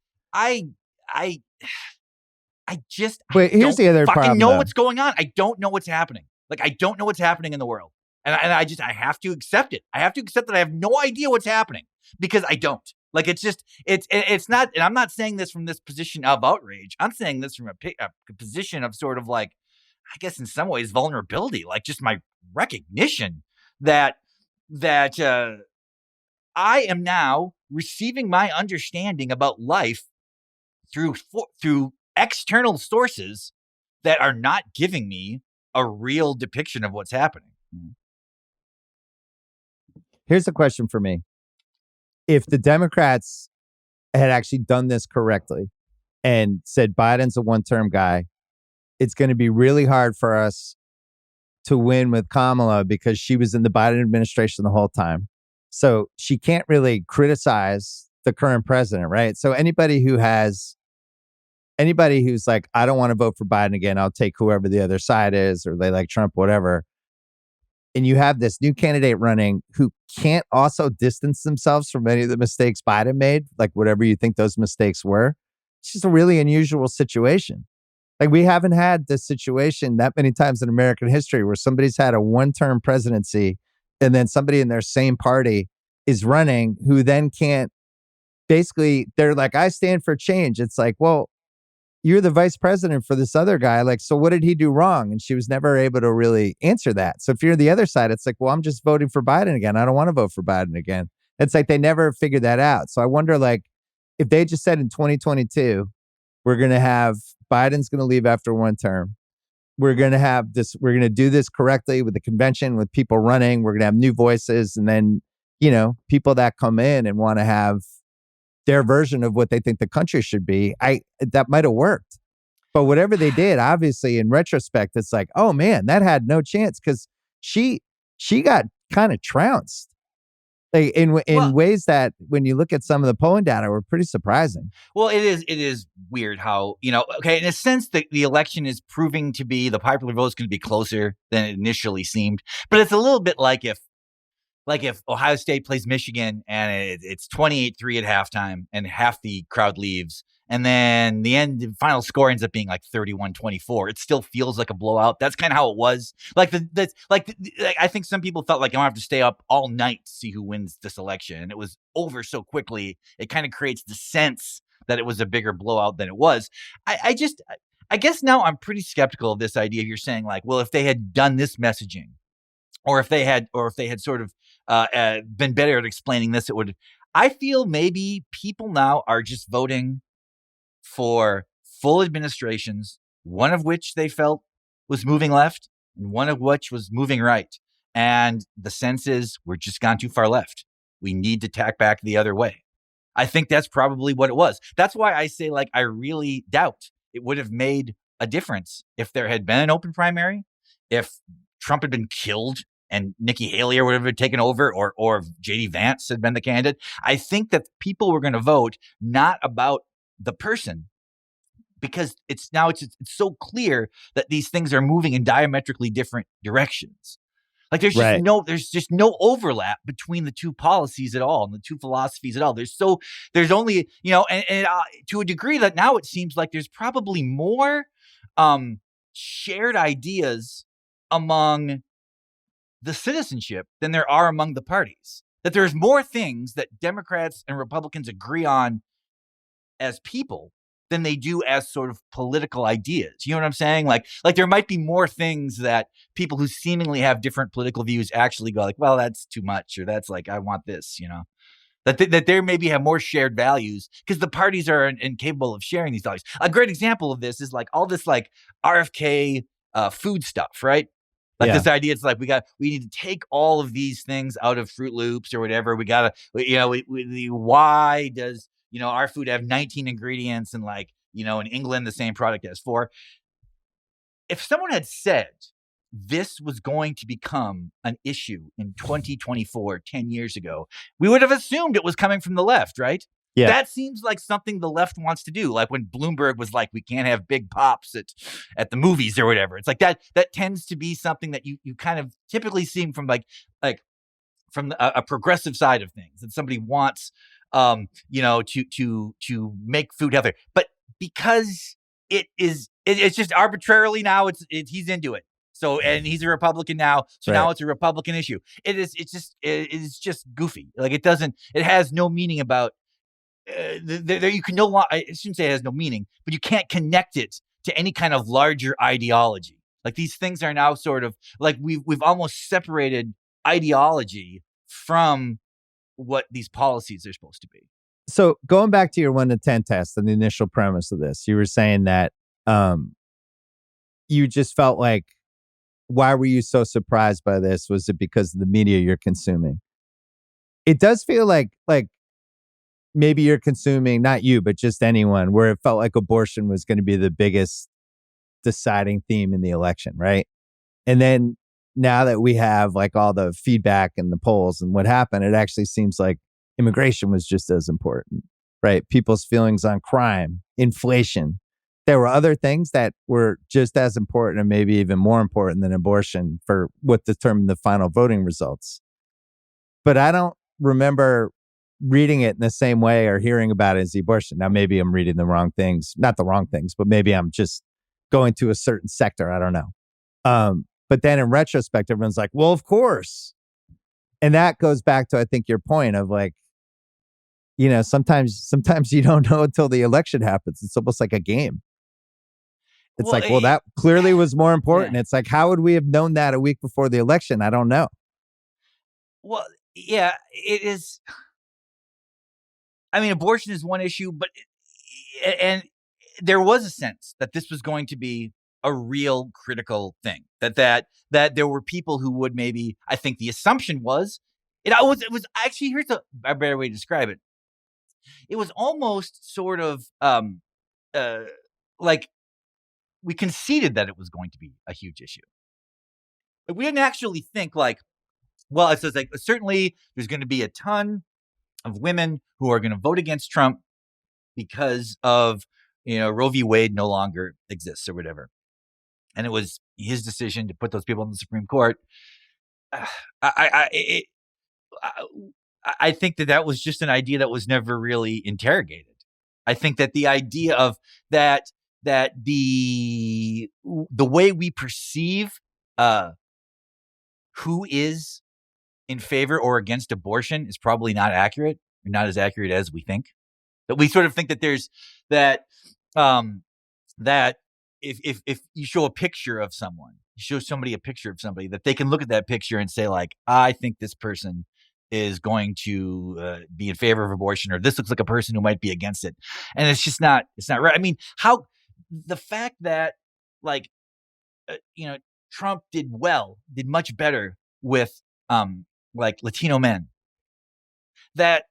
just here's the other fucking problem, know though. what's going on. I don't know what's happening. Like I don't know what's happening in the world, and I have to accept it. I have to accept that I have no idea what's happening because I don't. Like it's not. And I'm not saying this from this position of outrage. I'm saying this from a position of sort of like, I guess in some ways vulnerability, like just my recognition that I am now receiving my understanding about life through external sources that are not giving me a real depiction of what's happening. Here's the question for me. If the Democrats had actually done this correctly and said Biden's a one-term guy, it's going to be really hard for us to win with Kamala because she was in the Biden administration the whole time. So she can't really criticize the current president, right? So anybody who's like, I don't want to vote for Biden again, I'll take whoever the other side is, or they like Trump, whatever. And you have this new candidate running who can't also distance themselves from any of the mistakes Biden made, like whatever you think those mistakes were. It's just a really unusual situation. Like we haven't had this situation that many times in American history where somebody's had a one-term presidency and then somebody in their same party is running who then can't, basically, they're like, I stand for change. It's like, well, you're the vice president for this other guy. Like, so what did he do wrong? And she was never able to really answer that. So if you're the other side, it's like, well, I'm just voting for Biden again. I don't want to vote for Biden again. It's like they never figured that out. So I wonder, like, if they just said in 2022, we're going to have Biden's going to leave after one term. We're going to have this, we're going to do this correctly with the convention, with people running. We're going to have new voices. And then, people that come in and want to have their version of what they think the country should be, that might have worked. But whatever they did, obviously, in retrospect, it's like, oh man, that had no chance because she got kind of trounced. like in Well, ways that when you look at some of the polling data were pretty surprising. Well, it is weird how, okay, in a sense the election is proving to be the popular vote is going to be closer than it initially seemed. But it's a little bit like if Ohio State plays Michigan and it's 28-3 at halftime and half the crowd leaves, and then the final score ends up being like 31-24. It still feels like a blowout. That's kind of how it was. I think some people felt like I don't have to stay up all night to see who wins this election, and it was over so quickly. It kind of creates the sense that it was a bigger blowout than it was. I guess now I'm pretty skeptical of this idea. You're saying like, well, if they had done this messaging, or if they had sort of been better at explaining this, it would. I feel maybe people now are just voting for full administrations, one of which they felt was moving left and one of which was moving right. And the sense is we're just gone too far left. We need to tack back the other way. I think that's probably what it was. That's why I say, like, I really doubt it would have made a difference if there had been an open primary, if Trump had been killed and Nikki Haley or whatever had taken over, or if JD Vance had been the candidate. I think that people were going to vote not about the person, because it's so clear that these things are moving in diametrically different directions. Like there's Right. just no overlap between the two policies at all and the two philosophies at all. There's only, and to a degree that now it seems like there's probably more shared ideas among the citizenship than there are among the parties. That there's more things that Democrats and Republicans agree on as people than they do as sort of political ideas. You know what I'm saying? Like there might be more things that people who seemingly have different political views actually go like, well, that's too much, or that's like, I want this, that there maybe have more shared values because the parties are incapable of sharing these values. A great example of this is like all this like RFK food stuff, right? Like Yeah. this idea, it's like we need to take all of these things out of Fruit Loops or whatever. We gotta, why does our food have 19 ingredients and like in England the same product has 4? If someone had said this was going to become an issue in 2024, 10 years ago, we would have assumed it was coming from the left, right? Yeah. That seems like something the left wants to do. Like when Bloomberg was like, we can't have big pops at the movies or whatever. It's like that tends to be something that you kind of typically see from like from a progressive side of things, that somebody wants to make food healthier. But because it's just arbitrarily now he's into it. So, and he's a Republican now. So Right. now it's a Republican issue. It's just goofy. Like it has no meaning about, there you can no longer, I shouldn't say it has no meaning, but you can't connect it to any kind of larger ideology. Like these things are now sort of like we've almost separated ideology from what these policies are supposed to be. So going back to your 1 to 10 test and the initial premise of this, you were saying that you just felt like, why were you so surprised by this? Was it because of the media you're consuming? It does feel like maybe you're consuming, not you, but just anyone, where it felt like abortion was going to be the biggest deciding theme in the election, right? And then now that we have like all the feedback and the polls and what happened, it actually seems like immigration was just as important, right? People's feelings on crime, inflation. There were other things that were just as important and maybe even more important than abortion for what determined the final voting results. But I don't remember reading it in the same way or hearing about it as the abortion. Now, maybe I'm reading the wrong things, not the wrong things, but maybe I'm just going to a certain sector. I don't know. But then in retrospect, everyone's like, well, of course. And that goes back to, I think, your point of like, sometimes you don't know until the election happens. It's almost like a game. It's like, well, that clearly was more important. Yeah. It's like, how would we have known that a week before the election? I don't know. Well, yeah, it is. I mean, abortion is one issue, and there was a sense that this was going to be a real critical thing. That there were people who would maybe. I think the assumption was it was actually, here's a better way to describe it. It was almost sort of like we conceded that it was going to be a huge issue. But we didn't actually think like Well, it's like certainly there's going to be a ton of women who are going to vote against Trump because of, Roe v. Wade no longer exists or whatever. And it was his decision to put those people in the Supreme Court. I think that was just an idea that was never really interrogated. I think that the idea of that the way we perceive who is in favor or against abortion is probably not accurate, or not as accurate as we think. That we sort of think that there's that if you show a picture of someone, you show somebody a picture of somebody, that they can look at that picture and say, like, I think this person is going to be in favor of abortion, or this looks like a person who might be against it. And it's not right. I mean, the fact that, like, Trump did much better with like Latino men, that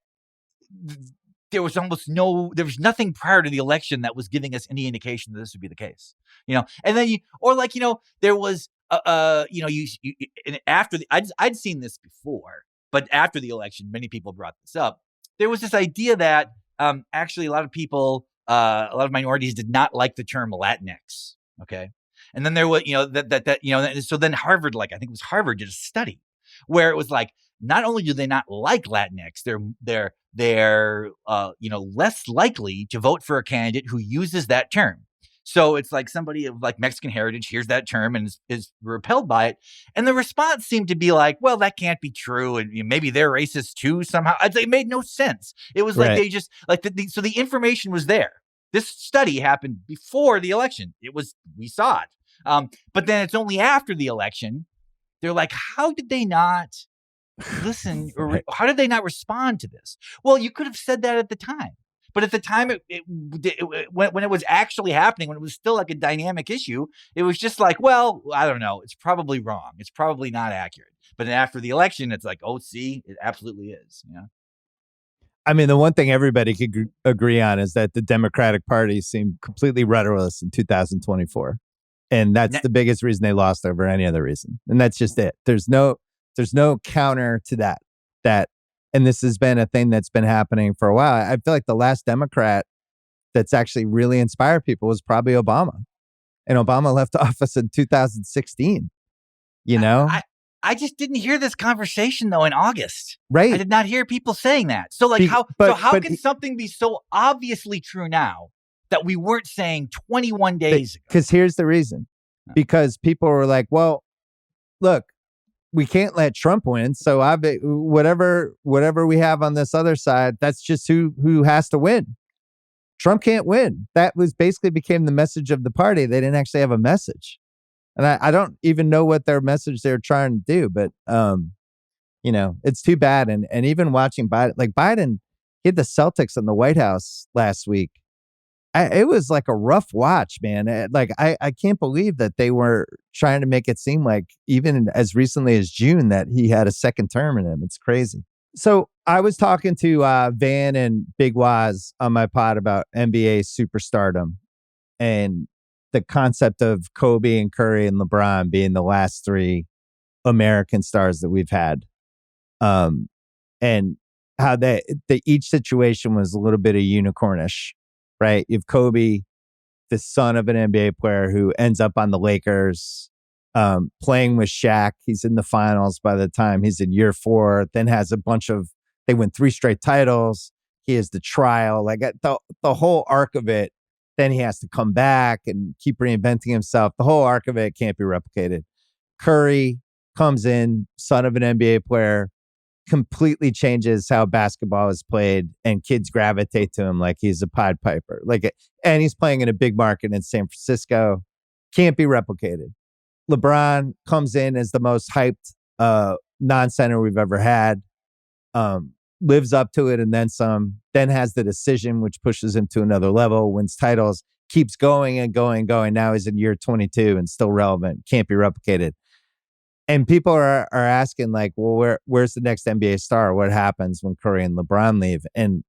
there was nothing prior to the election that was giving us any indication that this would be the case, and then there was, after I'd seen this before, but after the election, many people brought this up. There was this idea that actually a lot of minorities did not like the term Latinx. Okay. And then there was, so then Harvard, I think it was Harvard, did a study where it was like, not only do they not like Latinx, they're less likely to vote for a candidate who uses that term. So it's like somebody of like Mexican heritage hears that term and is repelled by it. And the response seemed to be like, well, that can't be true. And maybe they're racist too somehow. It made no sense. It was like, they just so the information was there. This study happened before the election. We saw it. But then it's only after the election, they're like, how did they not listen, or how did they not respond to this? Well, you could have said that at the time. But at the time, when it was actually happening, when it was still like a dynamic issue, it was just like, well, I don't know. It's probably wrong. It's probably not accurate. But then after the election, it's like, oh, see, it absolutely is. I mean, the one thing everybody could agree on is that the Democratic Party seemed completely rudderless in 2024. And that's the biggest reason they lost over any other reason. And that's just it. There's no counter to that. And this has been a thing that's been happening for a while. I feel like the last Democrat that's actually really inspired people was probably Obama. And Obama left office in 2016, I just didn't hear this conversation though in August. Right. I did not hear people saying that. So how can something be so obviously true now that we weren't saying 21 days ago? Because here's the reason. Because people were like, well, look, we can't let Trump win. So whatever we have on this other side, that's just who has to win. Trump can't win. That was basically became the message of the party. They didn't actually have a message. And I don't even know what their message they're trying to do, but it's too bad. And even watching Biden, he had the Celtics in the White House last week. It was like a rough watch, man. I can't believe that they were trying to make it seem like even as recently as June that he had a second term in him. It's crazy. So I was talking to Van and Big Waz on my pod about NBA superstardom and the concept of Kobe and Curry and LeBron being the last three American stars that we've had. And how each situation was a little bit of unicornish. Right. You have Kobe, the son of an NBA player who ends up on the Lakers, playing with Shaq. He's in the finals by the time he's in year 4, then has they win 3 straight titles. He has the trial, the whole arc of it. Then he has to come back and keep reinventing himself. The whole arc of it can't be replicated. Curry comes in, son of an NBA player, completely changes how basketball is played, and kids gravitate to him like he's a Pied Piper. And he's playing in a big market in San Francisco. Can't be replicated. LeBron comes in as the most hyped non-center we've ever had. Lives up to it and then some. Then has the decision, which pushes him to another level, wins titles, keeps going and going and going. Now he's in year 22 and still relevant. Can't be replicated. And people are asking well, where's the next NBA star? What happens when Curry and LeBron leave? And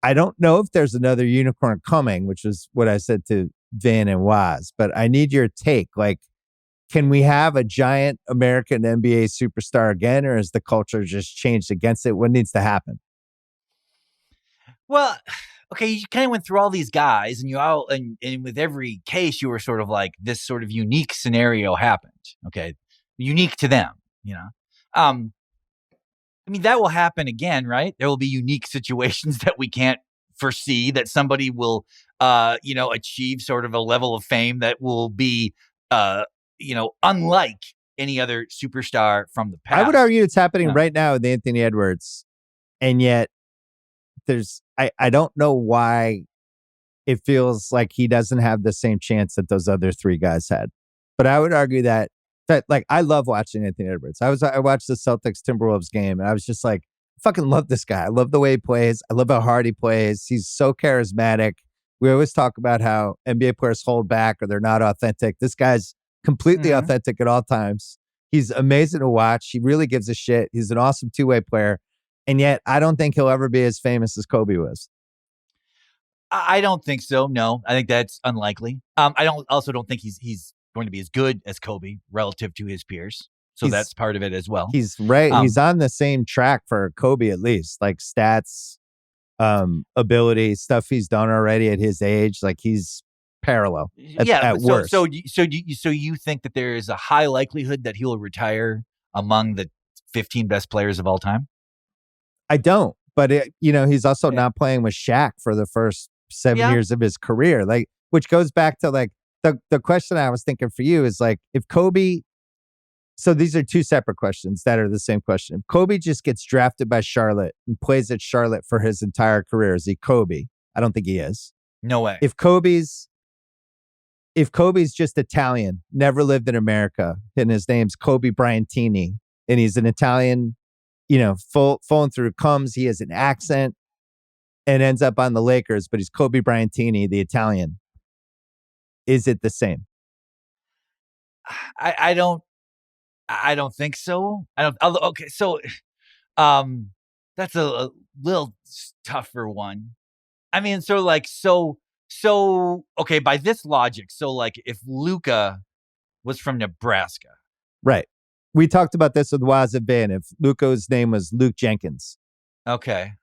I don't know if there's another unicorn coming, which is what I said to Van and Waz, but I need your take. can we have a giant American NBA superstar again, or has the culture just changed against it? What needs to happen? Well, okay, you kind of went through all these guys, and and with every case, you were sort of like this sort of unique scenario happened. Okay, unique to them, you know. I mean, that will happen again, right? There will be unique situations that we can't foresee that somebody will, achieve sort of a level of fame that will be, unlike any other superstar from the past. I would argue it's happening right now with Anthony Edwards, and yet I don't know why it feels like he doesn't have the same chance that those other three guys had. But I would argue that like I love watching Anthony Edwards. I watched the Celtics Timberwolves game, and I was just like, I fucking love this guy. I love the way he plays. I love how hard he plays. He's so charismatic. We always talk about how NBA players hold back or they're not authentic. This guy's completely authentic at all times. He's amazing to watch. He really gives a shit. He's an awesome two-way player. And yet I don't think he'll ever be as famous as Kobe was. I don't think so. No, I think that's unlikely. I don't think he's going to be as good as Kobe relative to his peers. So that's part of it as well. He's right. He's on the same track for Kobe, at least, like stats, ability, stuff he's done already at his age. Like he's parallel at worst. So you think that there is a high likelihood that he will retire among the 15 best players of all time? I don't, but he's also not playing with Shaq for the first 7 years of his career. Like, which goes back to like the question I was thinking for you is like, if Kobe, so these are two separate questions that are the same question. If Kobe just gets drafted by Charlotte and plays at Charlotte for his entire career, is he Kobe? I don't think he is. No way. If Kobe's just Italian, never lived in America, and his name's Kobe Bryantini, and he's an Italian, falling through, he has an accent and ends up on the Lakers, but he's Kobe Bryantini, the Italian. Is it the same? I don't think so. Okay. So, that's a little tougher one. I mean, okay, by this logic, so like if Luka was from Nebraska. Right. We talked about this with Wazib Ban. If Luka's name was Luke Jenkins. Okay.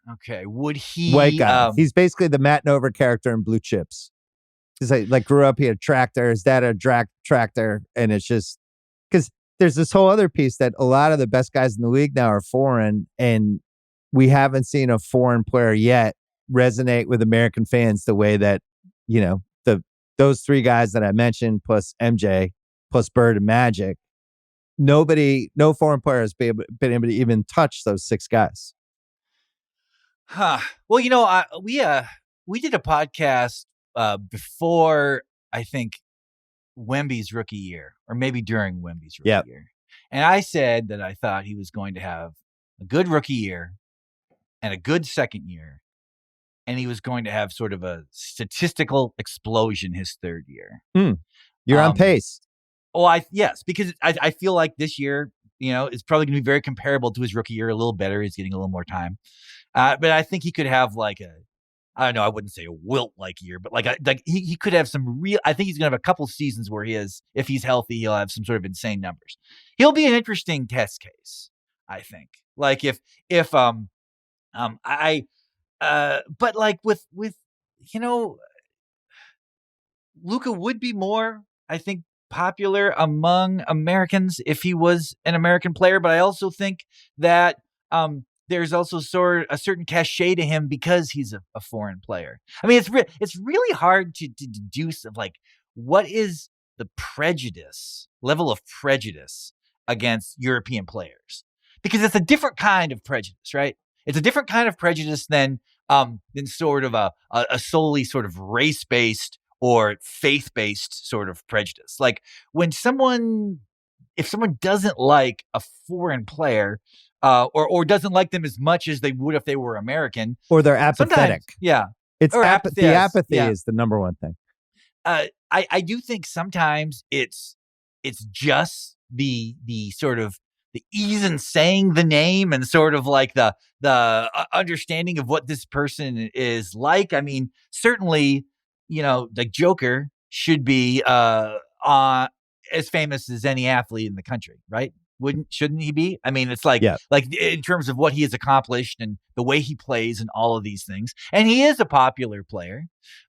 Would he... White guy. He's basically the Matt Nover character in Blue Chips. He's like grew up, he had a tractor, his dad had a tractor, and it's just... Because there's this whole other piece that a lot of the best guys in the league now are foreign, and we haven't seen a foreign player yet resonate with American fans the way that, those three guys that I mentioned, plus MJ, plus Bird and Magic, no foreign player has been able to even touch those six guys. Huh. Well, we did a podcast before, I think, Wemby's rookie year, or maybe during Wemby's rookie year. And I said that I thought he was going to have a good rookie year and a good second year. And he was going to have sort of a statistical explosion his third year. You're on pace. Yes, because I feel like this year, is probably going to be very comparable to his rookie year, a little better. He's getting a little more time. But I think he could have like I don't know, I wouldn't say a Wilt-like year, but like he could have some real, I think he's going to have a couple seasons where if he's healthy, he'll have some sort of insane numbers. He'll be an interesting test case, I think. Like but like with Luka would be more, I think, popular among Americans if he was an American player. But I also think that there's also sort of a certain cachet to him because he's a foreign player. I mean, it's really hard to deduce of like what is the level of prejudice against European players, because it's a different kind of prejudice, right? It's a different kind of prejudice than sort of a solely sort of race-based or faith-based sort of prejudice. Like if someone doesn't like a foreign player, or doesn't like them as much as they would if they were American, or they're apathetic. It's the apathy is the number one thing. I do think sometimes it's just the sort of the ease in saying the name and sort of like the understanding of what this person is like. I mean, certainly, like Joker should be as famous as any athlete in the country, right? Shouldn't he be? I mean, it's like Yeah. in terms of what he has accomplished and the way he plays and all of these things. And he is a popular player.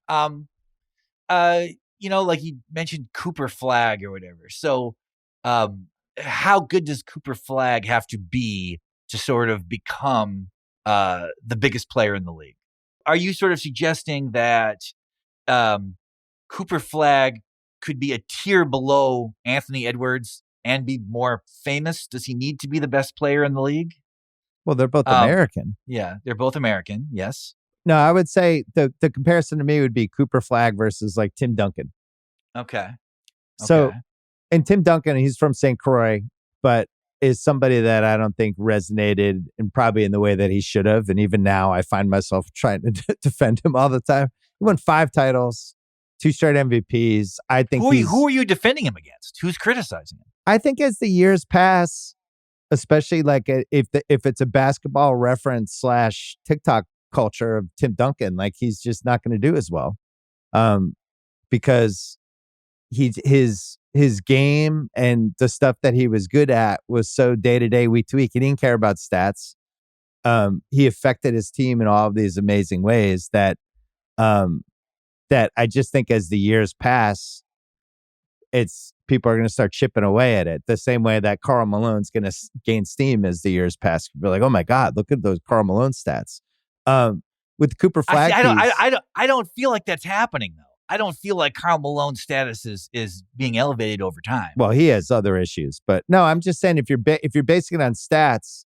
Like you mentioned Cooper Flag or whatever. So, how good does Cooper Flag have to be to sort of become the biggest player in the league? Are you sort of suggesting that Cooper Flag could be a tier below Anthony Edwards and be more famous? Does he need to be the best player in the league? Well, they're both American. Yeah, they're both American. Yes. No, I would say the comparison to me would be Cooper Flag versus like Tim Duncan. Okay. So, and Tim Duncan, he's from St. Croix, but is somebody that I don't think resonated and probably in the way that he should have. And even now, I find myself trying to defend him all the time. He won 5 titles, 2 straight MVPs. I think who are you defending him against? Who's criticizing him? I think as the years pass, especially like if it's a basketball reference / TikTok culture of Tim Duncan, like he's just not going to do as well, because his game and the stuff that he was good at was so day to day, week to week. He didn't care about stats. He affected his team in all of these amazing ways that I just think as the years pass, people are going to start chipping away at it. The same way that Karl Malone's going to gain steam as the years pass. You're like, oh my God, look at those Karl Malone stats. With Cooper Flag, I don't feel like that's happening though. I don't feel like Karl Malone's status is being elevated over time. Well, he has other issues, but no, I'm just saying if you're basing it on stats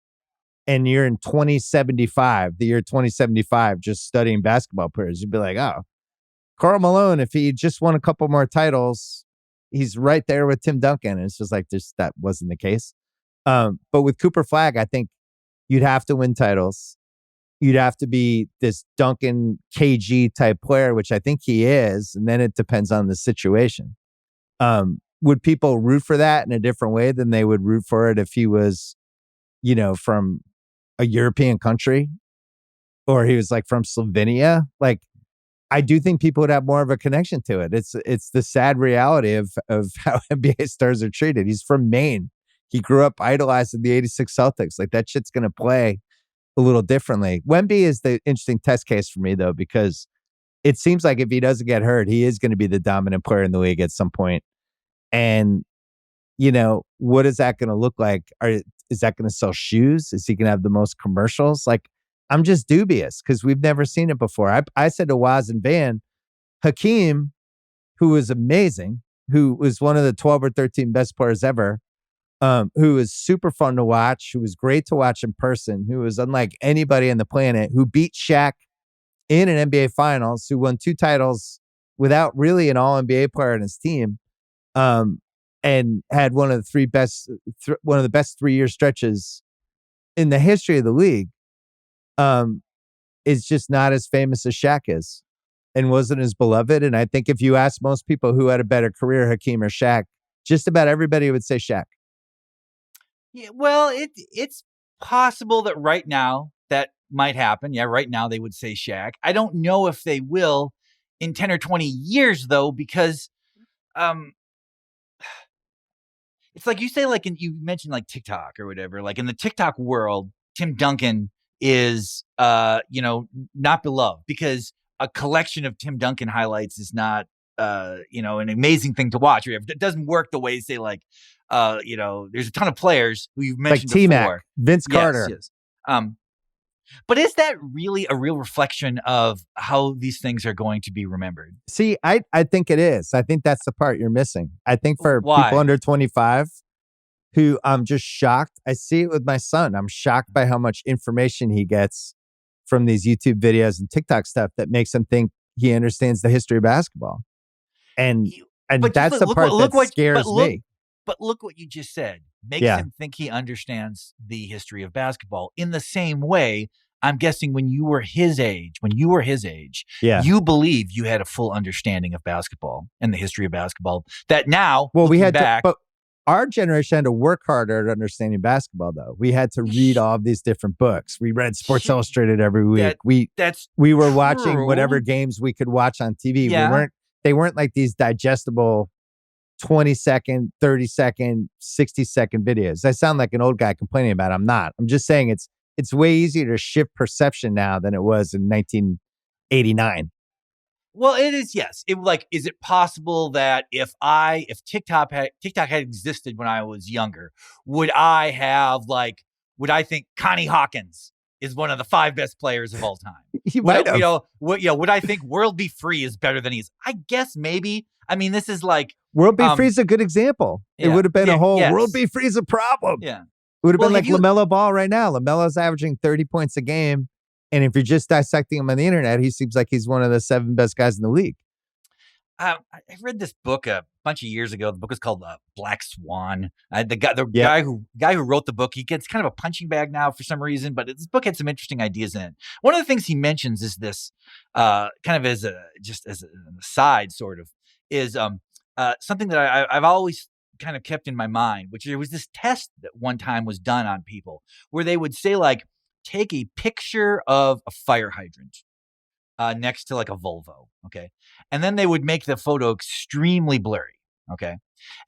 and you're in 2075, the year 2075, just studying basketball players, you'd be like, oh, Karl Malone, if he just won a couple more titles, he's right there with Tim Duncan. And it's just like that wasn't the case. But with Cooper Flag, I think you'd have to win titles. You'd have to be this Duncan KG type player, which I think he is. And then it depends on the situation. Would people root for that in a different way than they would root for it if he was, from a European country or he was like from Slovenia? Like, I do think people would have more of a connection to it. It's the sad reality of how NBA stars are treated. He's from Maine. He grew up idolizing the '86 Celtics. Like that shit's going to play a little differently. Wemby is the interesting test case for me, though, because it seems like if he doesn't get hurt, he is going to be the dominant player in the league at some point. And, what is that going to look like? Is that going to sell shoes? Is he going to have the most commercials? Like, I'm just dubious because we've never seen it before. I said to Waz and Van, Hakeem, who was amazing, who was one of the 12 or 13 best players ever, who was super fun to watch, who was great to watch in person, who was unlike anybody on the planet, who beat Shaq in an NBA Finals, who won 2 titles without really an All-NBA player on his team, and had one of the best 3-year stretches in the history of the league, is just not as famous as Shaq is and wasn't as beloved. And I think if you ask most people who had a better career, Hakeem or Shaq, just about everybody would say Shaq. Yeah, well, it's possible that right now that might happen. Yeah, right now they would say Shaq. I don't know if they will in 10 or 20 years, though, because it's like you say, like you mentioned like TikTok or whatever. Like in the TikTok world, Tim Duncan is, not beloved because a collection of Tim Duncan highlights is not, an amazing thing to watch. It doesn't work the way, say, like, there's a ton of players who you've mentioned like T-Mac, before. Vince Carter. Yes. But is that really a real reflection of how these things are going to be remembered? See, I think it is. I think that's the part you're missing. I think for Why? people under 25 who I'm just shocked. I see it with my son. I'm shocked by how much information he gets from these YouTube videos and TikTok stuff that makes him think he understands the history of basketball. And that's the part that scares me. But look what you just said. Makes him think he understands the history of basketball. In the same way, I'm guessing when you were his age, you believe you had a full understanding of basketball and the history of basketball. That now, we had back, but our generation had to work harder at understanding basketball, though. We had to read all of these different books. We read Sports Illustrated every week. We were watching whatever games we could watch on TV. Yeah. They weren't like these digestible 20-second, 30-second, 60-second videos. I sound like an old guy complaining about it. I'm not. I'm just saying it's way easier to shift perception now than it was in 1989. Well, it is, yes. Is it possible that if TikTok had existed when I was younger, would I think Connie Hawkins is one of the 5 best players of all time? Would I think World Be Free is better than he is? I guess maybe. I mean, this is like World Be Free is a good example. Yeah, it would have been a whole yes. World Be Free is a problem. Yeah. It would have been like if you- LaMelo Ball right now. LaMelo's averaging 30 points a game. And if you're just dissecting him on the internet, he seems like he's one of the 7 best guys in the league. I read this book a bunch of years ago. The book is called Black Swan. Guy who wrote the book, he gets kind of a punching bag now for some reason, but this book had some interesting ideas in it. One of the things he mentions is this, kind of as an aside, sort of, is something that I've always kind of kept in my mind, which there was this test that one time was done on people where they would say, like, take a picture of a fire hydrant next to like a Volvo, okay? And then they would make the photo extremely blurry, okay?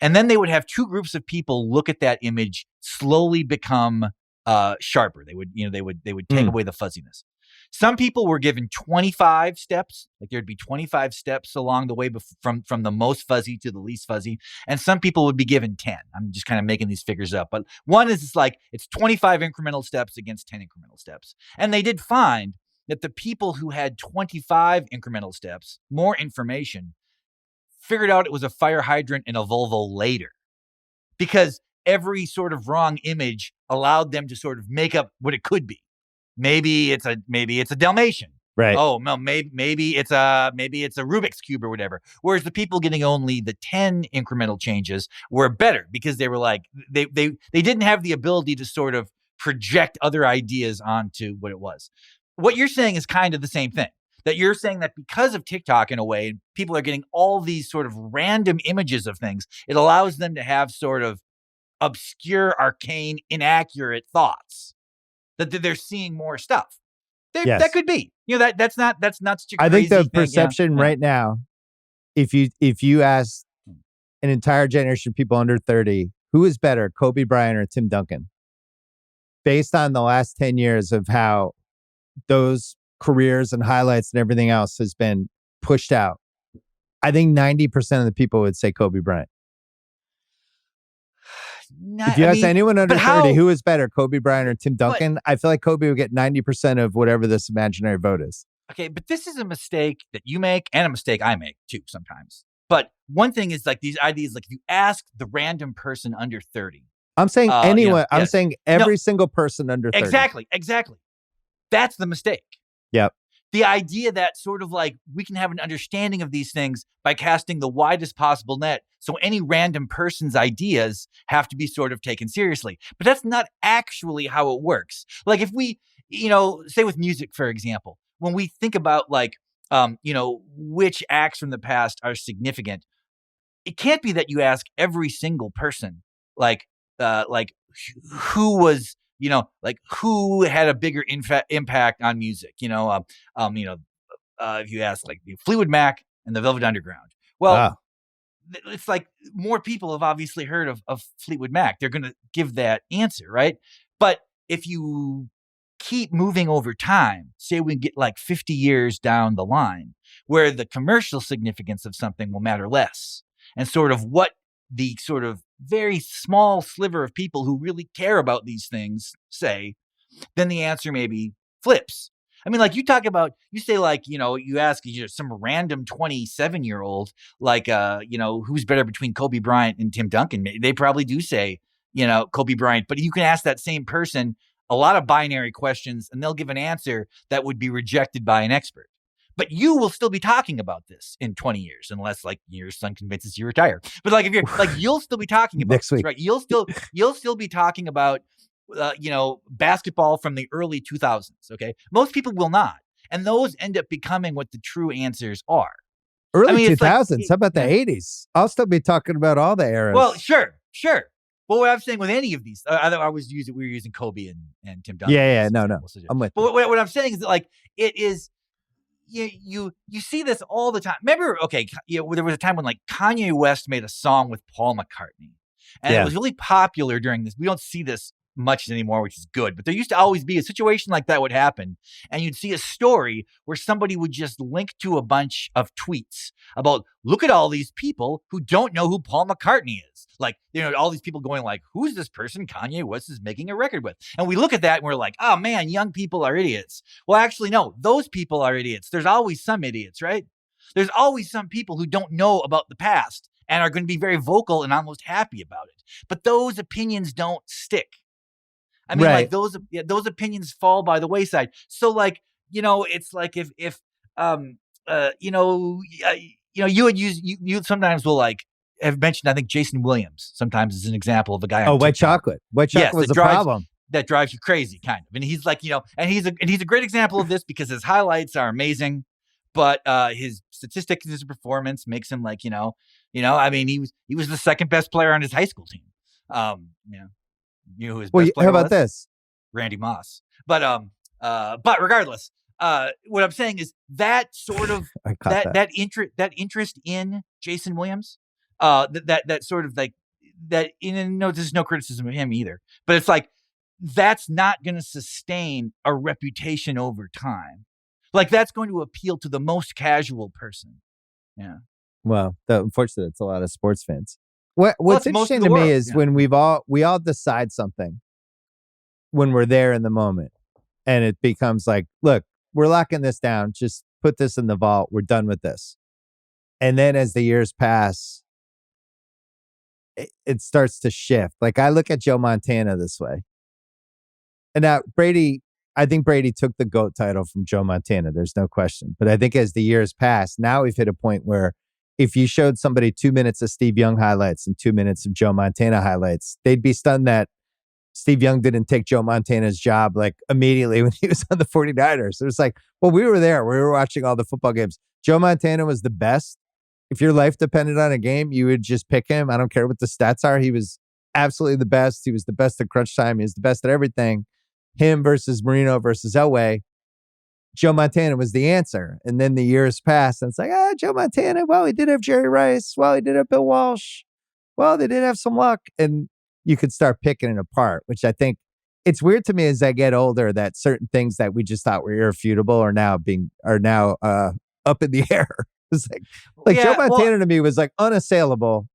And then they would have 2 groups of people look at that image slowly become sharper. They would take away the fuzziness. Some people were given 25 steps, like there'd be 25 steps along the way from the most fuzzy to the least fuzzy. And some people would be given 10. I'm just kind of making these figures up. But one is it's 25 incremental steps against 10 incremental steps. And they did find that the people who had 25 incremental steps, more information, figured out it was a fire hydrant in a Volvo later. Because every sort of wrong image allowed them to sort of make up what it could be. Maybe it's a Dalmatian. Right. Oh, no, maybe it's a Rubik's Cube or whatever. Whereas the people getting only the 10 incremental changes were better because they were like, they didn't have the ability to sort of project other ideas onto what it was. What you're saying is kind of the same thing. That you're saying that because of TikTok, in a way, people are getting all these sort of random images of things. It allows them to have sort of obscure, arcane, inaccurate thoughts. That they're seeing more stuff. Yes. That could be. That's not such a crazy I think the thing. perception right now, if you ask an entire generation of people under 30, who is better, Kobe Bryant or Tim Duncan? Based on the last 10 years of how those careers and highlights and everything else has been pushed out, I think 90% of the people would say Kobe Bryant. If you ask anyone under 30 who is better, Kobe Bryant or Tim Duncan, I feel like Kobe would get 90% of whatever this imaginary vote is. Okay, but this is a mistake that you make and a mistake I make too sometimes. But one thing is like these ideas, like if you ask the random person under 30. I'm saying anyone. I'm saying every single person under 30. Exactly. That's the mistake. Yep. The idea that sort of like we can have an understanding of these things by casting the widest possible net. So any random person's ideas have to be sort of taken seriously. But that's not actually how it works. Like if we, say with music, for example, when we think about like, which acts from the past are significant, it can't be that you ask every single person, like who was, who had a bigger impact on music, if you ask like Fleetwood Mac and the Velvet Underground. Well, it's like more people have obviously heard of Fleetwood Mac. They're going to give that answer, right? But if you keep moving over time, say we get like 50 years down the line, where the commercial significance of something will matter less, and sort of what the sort of very small sliver of people who really care about these things say, then the answer maybe flips. I mean, like you say like, you ask some random 27-year-old, like, who's better between Kobe Bryant and Tim Duncan? They probably do say, Kobe Bryant, but you can ask that same person a lot of binary questions and they'll give an answer that would be rejected by an expert. But you will still be talking about this in 20 years, unless like your son convinces you to retire. But like if you're like, you'll still be talking about next week, right? You'll still be talking about, basketball from the early 2000s. Okay, most people will not, and those end up becoming what the true answers are. Early 2000s. How about the 80s? I'll still be talking about all the eras. Well, sure. But what I'm saying with any of these, we were using Kobe and Tim Duncan. Yeah. No. I'm with. But what I'm saying is that like it is. you see this all the time. Remember, okay, there was a time when like Kanye West made a song with Paul McCartney, and it was really popular during this. We don't see this much anymore, which is good. But there used to always be a situation like that would happen, and you'd see a story where somebody would just link to a bunch of tweets about, look at all these people who don't know who Paul McCartney is. Like, all these people going like, who's this person Kanye West is making a record with? And we look at that and we're like, oh man, young people are idiots. Well, actually, no, those people are idiots. There's always some idiots, right? There's always some people who don't know about the past and are going to be very vocal and almost happy about it. But those opinions don't stick. I mean, like those opinions fall by the wayside. So like, it's like if you would use, you sometimes will like have mentioned, I think Jason Williams sometimes is an example of a guy. White chocolate. White chocolate was a problem. That drives you crazy, kind of. And he's like, and he's a great example of this because his highlights are amazing, but his statistics and his performance makes him like, I mean, he was the second best player on his high school team. You know who his best player how about was? this? Randy Moss. But regardless, what I'm saying is that sort of that interest in Jason Williams, that sort of like that. There's no criticism of him either, but it's like that's not going to sustain a reputation over time. Like that's going to appeal to the most casual person. Yeah. Well, unfortunately, it's a lot of sports fans. What's interesting to me is when we all decide something when we're there in the moment, and it becomes like, look, we're locking this down. Just put this in the vault. We're done with this. And then as the years pass, it starts to shift. Like I look at Joe Montana this way. And now I think Brady took the GOAT title from Joe Montana. There's no question. But I think as the years pass, now we've hit a point where if you showed somebody 2 minutes of Steve Young highlights and 2 minutes of Joe Montana highlights, they'd be stunned that Steve Young didn't take Joe Montana's job like immediately when he was on the 49ers. It was like, well, we were there. We were watching all the football games. Joe Montana was the best. If your life depended on a game, you would just pick him. I don't care what the stats are. He was absolutely the best. He was the best at crunch time. He was the best at everything. Him versus Marino versus Elway. Joe Montana was the answer. And then the years passed and it's like, Joe Montana, well, he did have Jerry Rice. Well, he did have Bill Walsh. Well, they did have some luck. And you could start picking it apart, which I think it's weird to me as I get older that certain things that we just thought were irrefutable are now up in the air. It's like Joe Montana to me was like unassailable.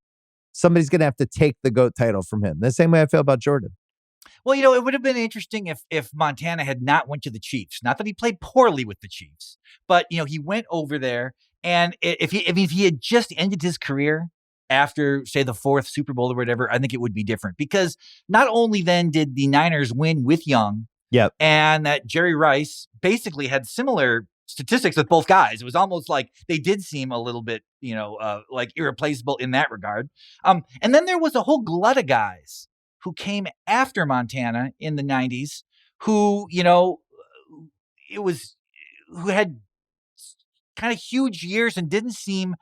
Somebody's going to have to take the GOAT title from him. The same way I feel about Jordan. Well, it would have been interesting if Montana had not went to the Chiefs. Not that he played poorly with the Chiefs, but he went over there, and if he had just ended his career after, say, the fourth Super Bowl or whatever, I think it would be different because not only then did the Niners win with Young, and that Jerry Rice basically had similar statistics with both guys. It was almost like they did seem a little bit, like irreplaceable in that regard. And then there was a whole glut of guys who came after Montana in the 90s, who, who had kind of huge years and didn't seem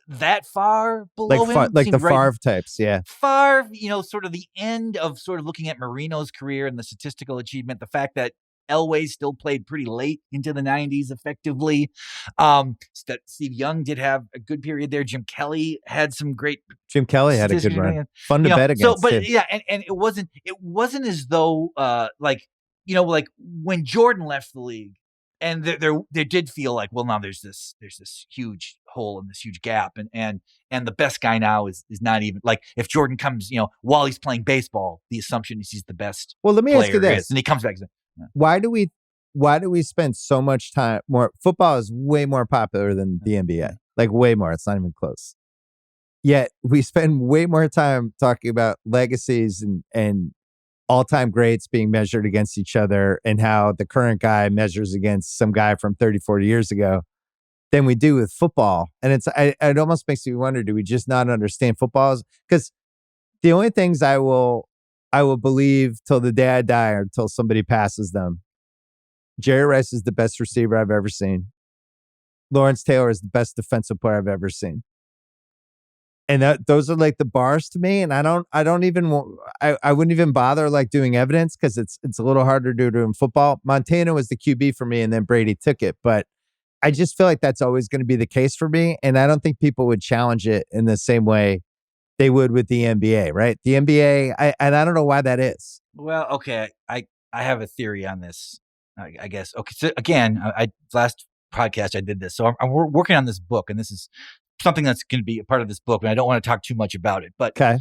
that far below him. Like the Favre types, yeah. Favre, sort of the end of sort of looking at Marino's career and the statistical achievement, the fact that Elway still played pretty late into the 90s effectively. Steve Young did have a good period there. Jim Kelly had some great. Jim Kelly had a good run. Fun to bet against. And it wasn't as though like when Jordan left the league, and there did feel like, well, now there's this huge hole and this huge gap, and the best guy now is not even like if Jordan comes, while he's playing baseball, the assumption is he's the best. Well, let me ask you this, and he comes back. Yeah. Why do we spend so much time football is way more popular than the NBA, like way more. It's not even close. Yet we spend way more time talking about legacies and all-time greats being measured against each other and how the current guy measures against some guy from 30, 40 years ago than we do with football. And it almost makes me wonder, do we just not understand football? Because the only things I will believe till the day I die or until somebody passes them. Jerry Rice is the best receiver I've ever seen. Lawrence Taylor is the best defensive player I've ever seen. And those are like the bars to me. And I don't even, I wouldn't even bother like doing evidence because it's a little harder to do in football. Montana was the QB for me and then Brady took it. But I just feel like that's always going to be the case for me. And I don't think people would challenge it in the same way they would with the NBA, right? The NBA, and I don't know why that is. Well, okay. I have a theory on this, I guess. Okay. So again, last podcast I did this. So we're working on this book, and this is something that's going to be a part of this book, and I don't want to talk too much about it. But okay.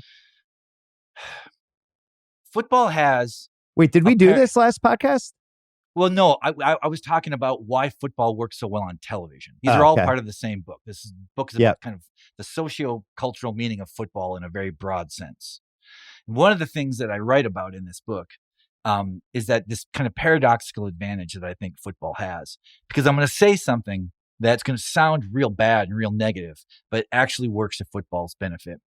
Football has... Wait, did we do this last podcast? Well, no, I was talking about why football works so well on television. These are all part of the same book. This book is about kind of the socio-cultural meaning of football in a very broad sense. And one of the things that I write about in this book is that this kind of paradoxical advantage that I think football has, because I'm going to say something that's going to sound real bad and real negative, but actually works to football's benefit,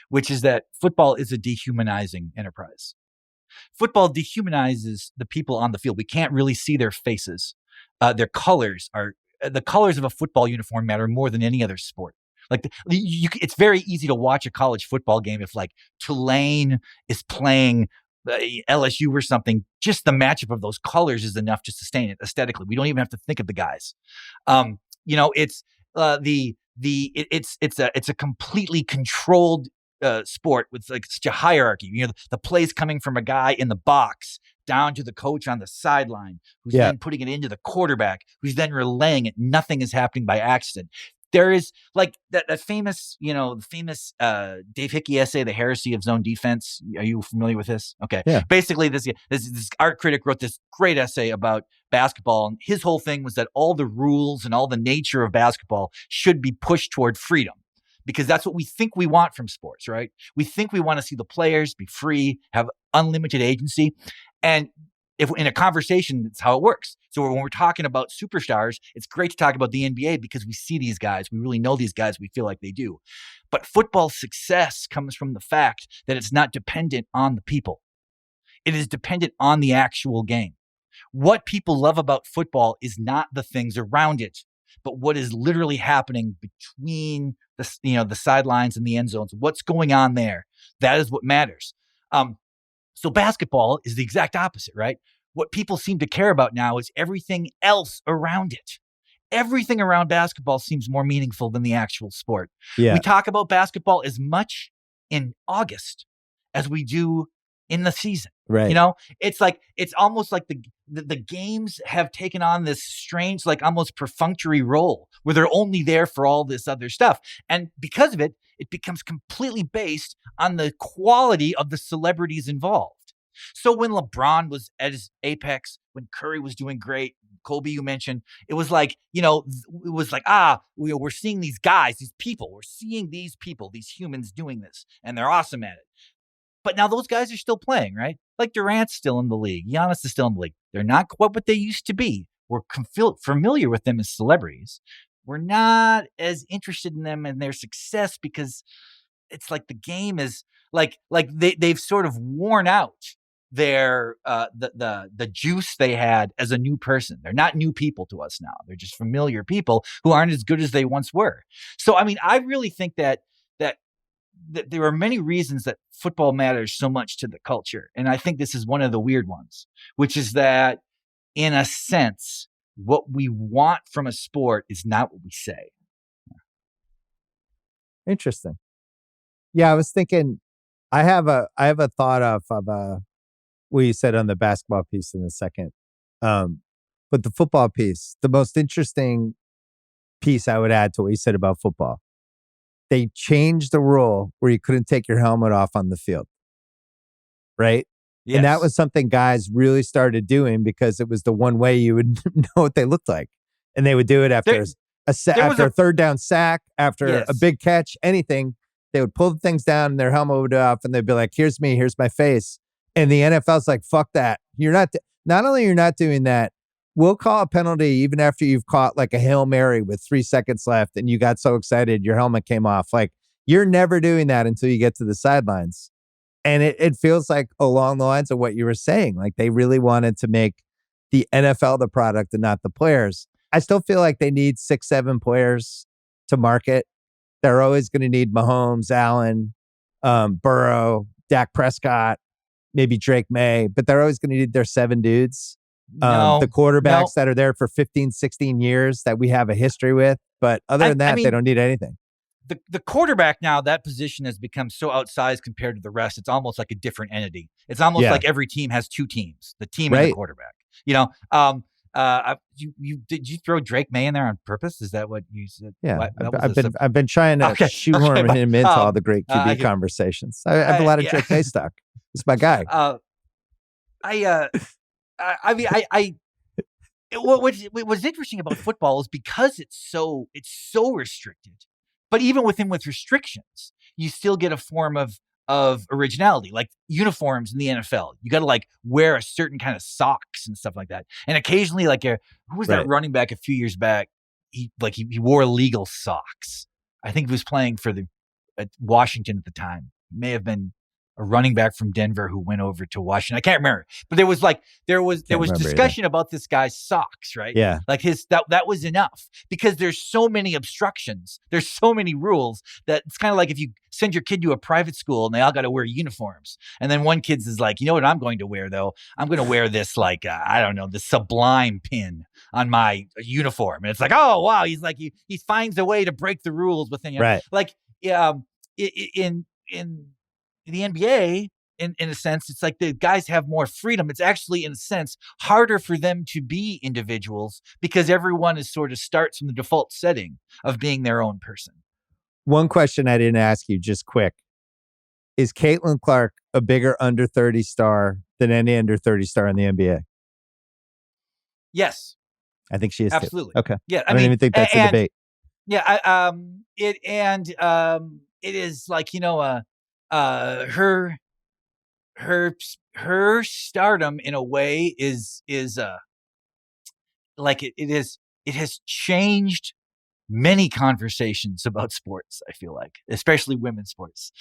which is that football is a dehumanizing enterprise. Football dehumanizes the people on the field. We can't really see their faces. Their colors are the colors of a football uniform matter more than any other sport. Like it's very easy to watch a college football game if like Tulane is playing LSU or something. Just the matchup of those colors is enough to sustain it aesthetically. We don't even have to think of the guys. It's it's a completely controlled sport with like such a hierarchy. The plays coming from a guy in the box down to the coach on the sideline, who's then putting it into the quarterback, who's then relaying it. Nothing is happening by accident. There is like that famous, Dave Hickey essay, The Heresy of Zone Defense. Are you familiar with this? Okay. Yeah. Basically, this art critic wrote this great essay about basketball. And his whole thing was that all the rules and all the nature of basketball should be pushed toward freedom. Because that's what we think we want from sports, right? We think we want to see the players be free, have unlimited agency. And if in a conversation, that's how it works. So when we're talking about superstars, it's great to talk about the NBA because we see these guys. We really know these guys. We feel like they do. But football's success comes from the fact that it's not dependent on the people. It is dependent on the actual game. What people love about football is not the things around it, but what is literally happening between the sidelines and the end zones. What's going on there? That is what matters. So basketball is the exact opposite, right? What people seem to care about now is everything else around it. Everything around basketball seems more meaningful than the actual sport. Yeah. We talk about basketball as much in August as we do in the season. Right. It's almost like the games have taken on this strange, like almost perfunctory role where they're only there for all this other stuff. And because of it, it becomes completely based on the quality of the celebrities involved. So when LeBron was at his apex, when Curry was doing great, Kobe, you mentioned, it was like, we're seeing these guys, these people, we're seeing these people, these humans doing this, and they're awesome at it. But now those guys are still playing, right? Like Durant's still in the league. Giannis is still in the league. They're not quite what they used to be. We're familiar with them as celebrities. We're not as interested in them and their success because it's like the game is like they've sort of worn out their the juice they had as a new person. They're not new people to us now. They're just familiar people who aren't as good as they once were. So I mean, I really think that there are many reasons that football matters so much to the culture. And I think this is one of the weird ones, which is that in a sense, what we want from a sport is not what we say. Interesting. Yeah, I was thinking, I have a thought of what you said on the basketball piece in a second. But the football piece, the most interesting piece I would add to what you said about football. They changed the rule where you couldn't take your helmet off on the field. Right? Yes. And that was something guys really started doing because it was the one way you would know what they looked like. And they would do it after a third down sack, after a big catch, anything. They would pull the things down and their helmet would off and they'd be like, here's me, here's my face. And the NFL's like, fuck that. You're not only you're not doing that, we'll call a penalty even after you've caught like a Hail Mary with 3 seconds left and you got so excited your helmet came off. Like, you're never doing that until you get to the sidelines. And it feels like along the lines of what you were saying. Like, they really wanted to make the NFL the product and not the players. I still feel like they need 6-7 players to market. They're always going to need Mahomes, Allen, Burrow, Dak Prescott, maybe Drake May, but they're always going to need their 7 dudes. The quarterbacks that are there for 15, 16 years that we have a history with. But other than that, they don't need anything. The quarterback now, that position has become so outsized compared to the rest. It's almost like a different entity. It's almost like every team has 2 teams, the team and the quarterback. Did you throw Drake May in there on purpose? Is that what you said? Yeah, I've been trying to shoehorn him into all the great QB conversations. I have a lot of Drake May stock. He's my guy. What's interesting about football is because it's so restricted, but even with restrictions, you still get a form of originality, like uniforms in the NFL. You got to like wear a certain kind of socks and stuff like that. And occasionally, like who was that running back a few years back? He wore legal socks. I think he was playing for Washington at the time. It may have been a running back from Denver who went over to Washington. I can't remember, but there was discussion about this guy's socks, right? Yeah. Like that was enough because there's so many obstructions. There's so many rules that it's kind of like if you send your kid to a private school and they all got to wear uniforms. And then one kid's is like, you know what I'm going to wear though? I'm going to wear this the Sublime pin on my uniform. And it's like, oh wow. He's like, he finds a way to break the rules within you. Right. Like, in the NBA, in a sense, it's like the guys have more freedom. It's actually, in a sense, harder for them to be individuals because everyone is sort of starts from the default setting of being their own person. One question I didn't ask you, just quick. Is Caitlin Clark a bigger under 30 star than any under 30 star in the NBA? Yes. I think she is. Absolutely. Too. Okay. Yeah. I don't even think that's a debate. Yeah. It is like, her stardom in a way is like it has changed many conversations about sports. I feel like, especially women's sports.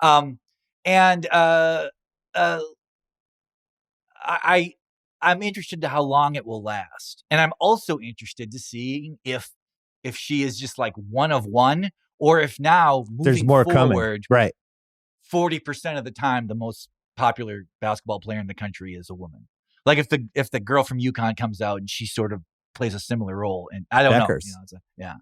I'm interested to how long it will last. And I'm also interested to see if she is just like one of one, or if now there's more forward, coming. Right. 40% of the time, the most popular basketball player in the country is a woman. Like if the girl from UConn comes out and she sort of plays a similar role, and I don't know. Yeah.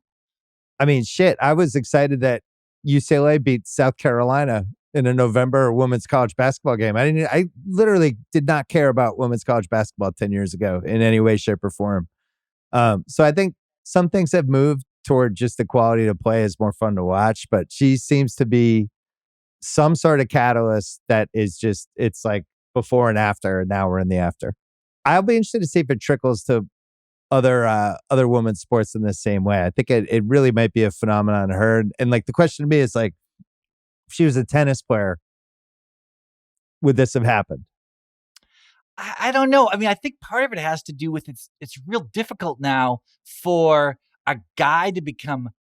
I mean, shit. I was excited that UCLA beat South Carolina in a November women's college basketball game. I literally did not care about women's college basketball 10 years ago in any way, shape, or form. So I think some things have moved toward just the quality to play is more fun to watch, but she seems to be some sort of catalyst that is just, it's like before and after, and now we're in the after. I'll be interested to see if it trickles to other women's sports in the same way. I think it really might be a phenomenon to her. And like the question to me is like, if she was a tennis player, would this have happened? I don't know. I mean, I think part of it has to do with it's real difficult now for a guy to become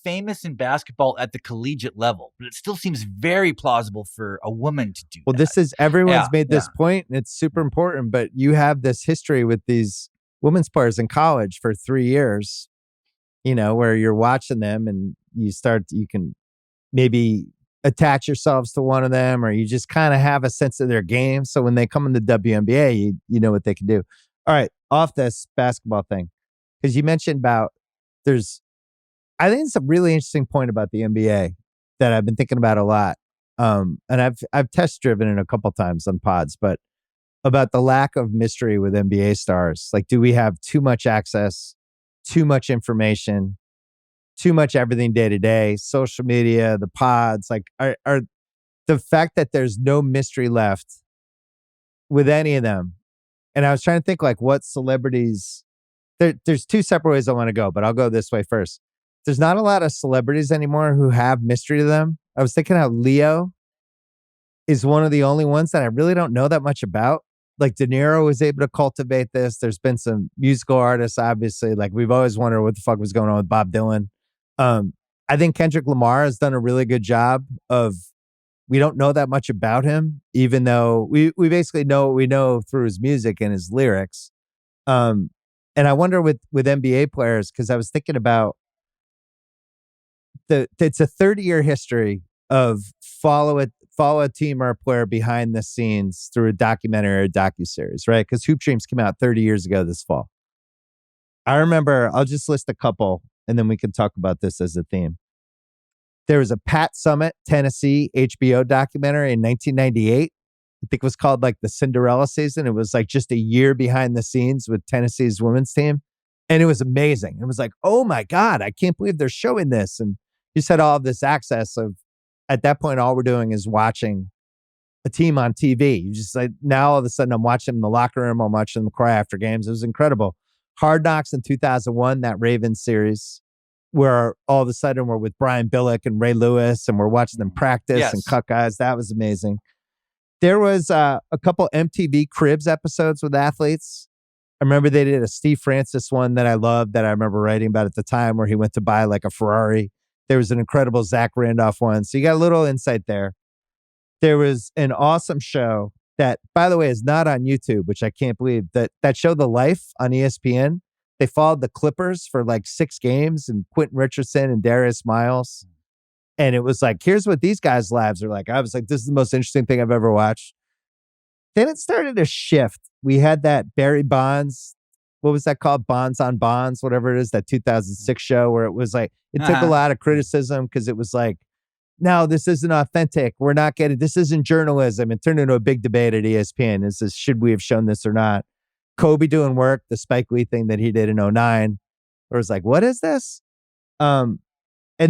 famous in basketball at the collegiate level, but it still seems very plausible for a woman to do that. This is, everyone's made this point, and it's super important, but you have this history with these women's players in college for 3 years, where you're watching them and you can maybe attach yourselves to one of them, or you just kind of have a sense of their game. So when they come in the WNBA, you know what they can do. All right, off this basketball thing, because you mentioned about I think it's a really interesting point about the NBA that I've been thinking about a lot. And I've test driven it a couple times on pods, but about the lack of mystery with NBA stars. Like, do we have too much access, too much information, too much everything day to day, social media, the pods, like are the fact that there's no mystery left with any of them. And I was trying to think like what celebrities, there's 2 separate ways I want to go, but I'll go this way first. There's not a lot of celebrities anymore who have mystery to them. I was thinking how Leo is one of the only ones that I really don't know that much about. Like De Niro was able to cultivate this. There's been some musical artists, obviously. Like we've always wondered what the fuck was going on with Bob Dylan. I think Kendrick Lamar has done a really good job of, we don't know that much about him, even though we basically know what we know through his music and his lyrics. And I wonder with NBA players, because I was thinking about it's a 30-year history of follow a team or a player behind the scenes through a documentary or a docuseries, right? Because Hoop Dreams came out 30 years ago this fall. I remember, I'll just list a couple and then we can talk about this as a theme. There was a Pat Summitt, Tennessee HBO documentary in 1998. I think it was called like the Cinderella season. It was like just a year behind the scenes with Tennessee's women's team. And it was amazing. It was like, oh my God, I can't believe they're showing this. And you just had all of this access of, at that point, all we're doing is watching a team on TV. You just like, now all of a sudden I'm watching them in the locker room. I'm watching them cry after games. It was incredible. Hard Knocks in 2001, that Ravens series, where all of a sudden we're with Brian Billick and Ray Lewis and we're watching them practice and cut guys. That was amazing. There was a couple MTV Cribs episodes with athletes. I remember they did a Steve Francis one that I loved that I remember writing about at the time where he went to buy like a Ferrari. There was an incredible Zach Randolph one. So you got a little insight there. There was an awesome show that, by the way, is not on YouTube, which I can't believe. That show, The Life on ESPN, they followed the Clippers for like 6 games and Quentin Richardson and Darius Miles. And it was like, here's what these guys' lives are like. I was like, this is the most interesting thing I've ever watched. Then it started to shift. We had that Barry Bonds, what was that called? Bonds on Bonds, whatever it is, that 2006 show where it was like, it took a lot of criticism because it was like, no, this isn't authentic. We're not getting, this isn't journalism. It turned into a big debate at ESPN. This is, should we have shown this or not? Kobe doing work, the Spike Lee thing that he did in 2009, where it was like, what is this? And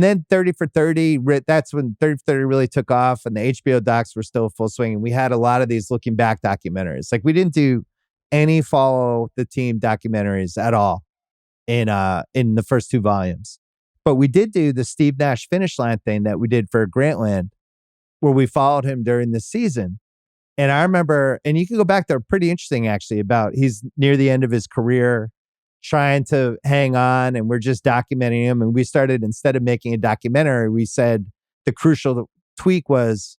then 30 for 30, that's when 30 for 30 really took off and the HBO docs were still full swing. And we had a lot of these looking back documentaries. Like we didn't do any follow the team documentaries at all in the first 2 volumes. But we did do the Steve Nash finish line thing that we did for Grantland, where we followed him during the season. And I remember, and you can go back there, pretty interesting actually, about he's near the end of his career, trying to hang on, and we're just documenting him. And we started, instead of making a documentary, we said the crucial tweak was,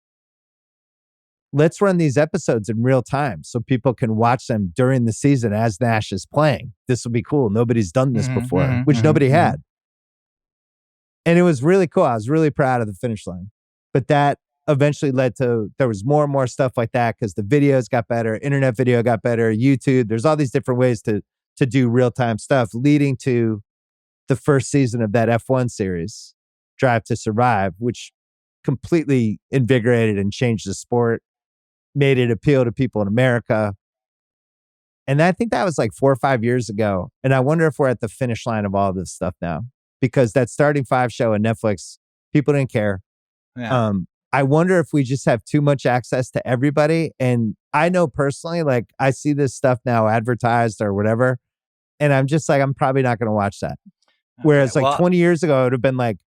let's run these episodes in real time so people can watch them during the season as Nash is playing. This will be cool. Nobody's done this before, which nobody had. And it was really cool. I was really proud of the finish line. But that eventually led to, there was more and more stuff like that because the videos got better, internet video got better, YouTube. There's all these different ways to do real-time stuff, leading to the first season of that F1 series, Drive to Survive, which completely invigorated and changed the sport, made it appeal to people in America. And I think that was like 4 or 5 years ago. And I wonder if we're at the finish line of all this stuff now, because that Starting Five show on Netflix, people didn't care. Yeah. I wonder if we just have too much access to everybody. And I know personally, like I see this stuff now advertised or whatever, and I'm just like, I'm probably not going to watch that. Whereas 20 years ago, it would have been like,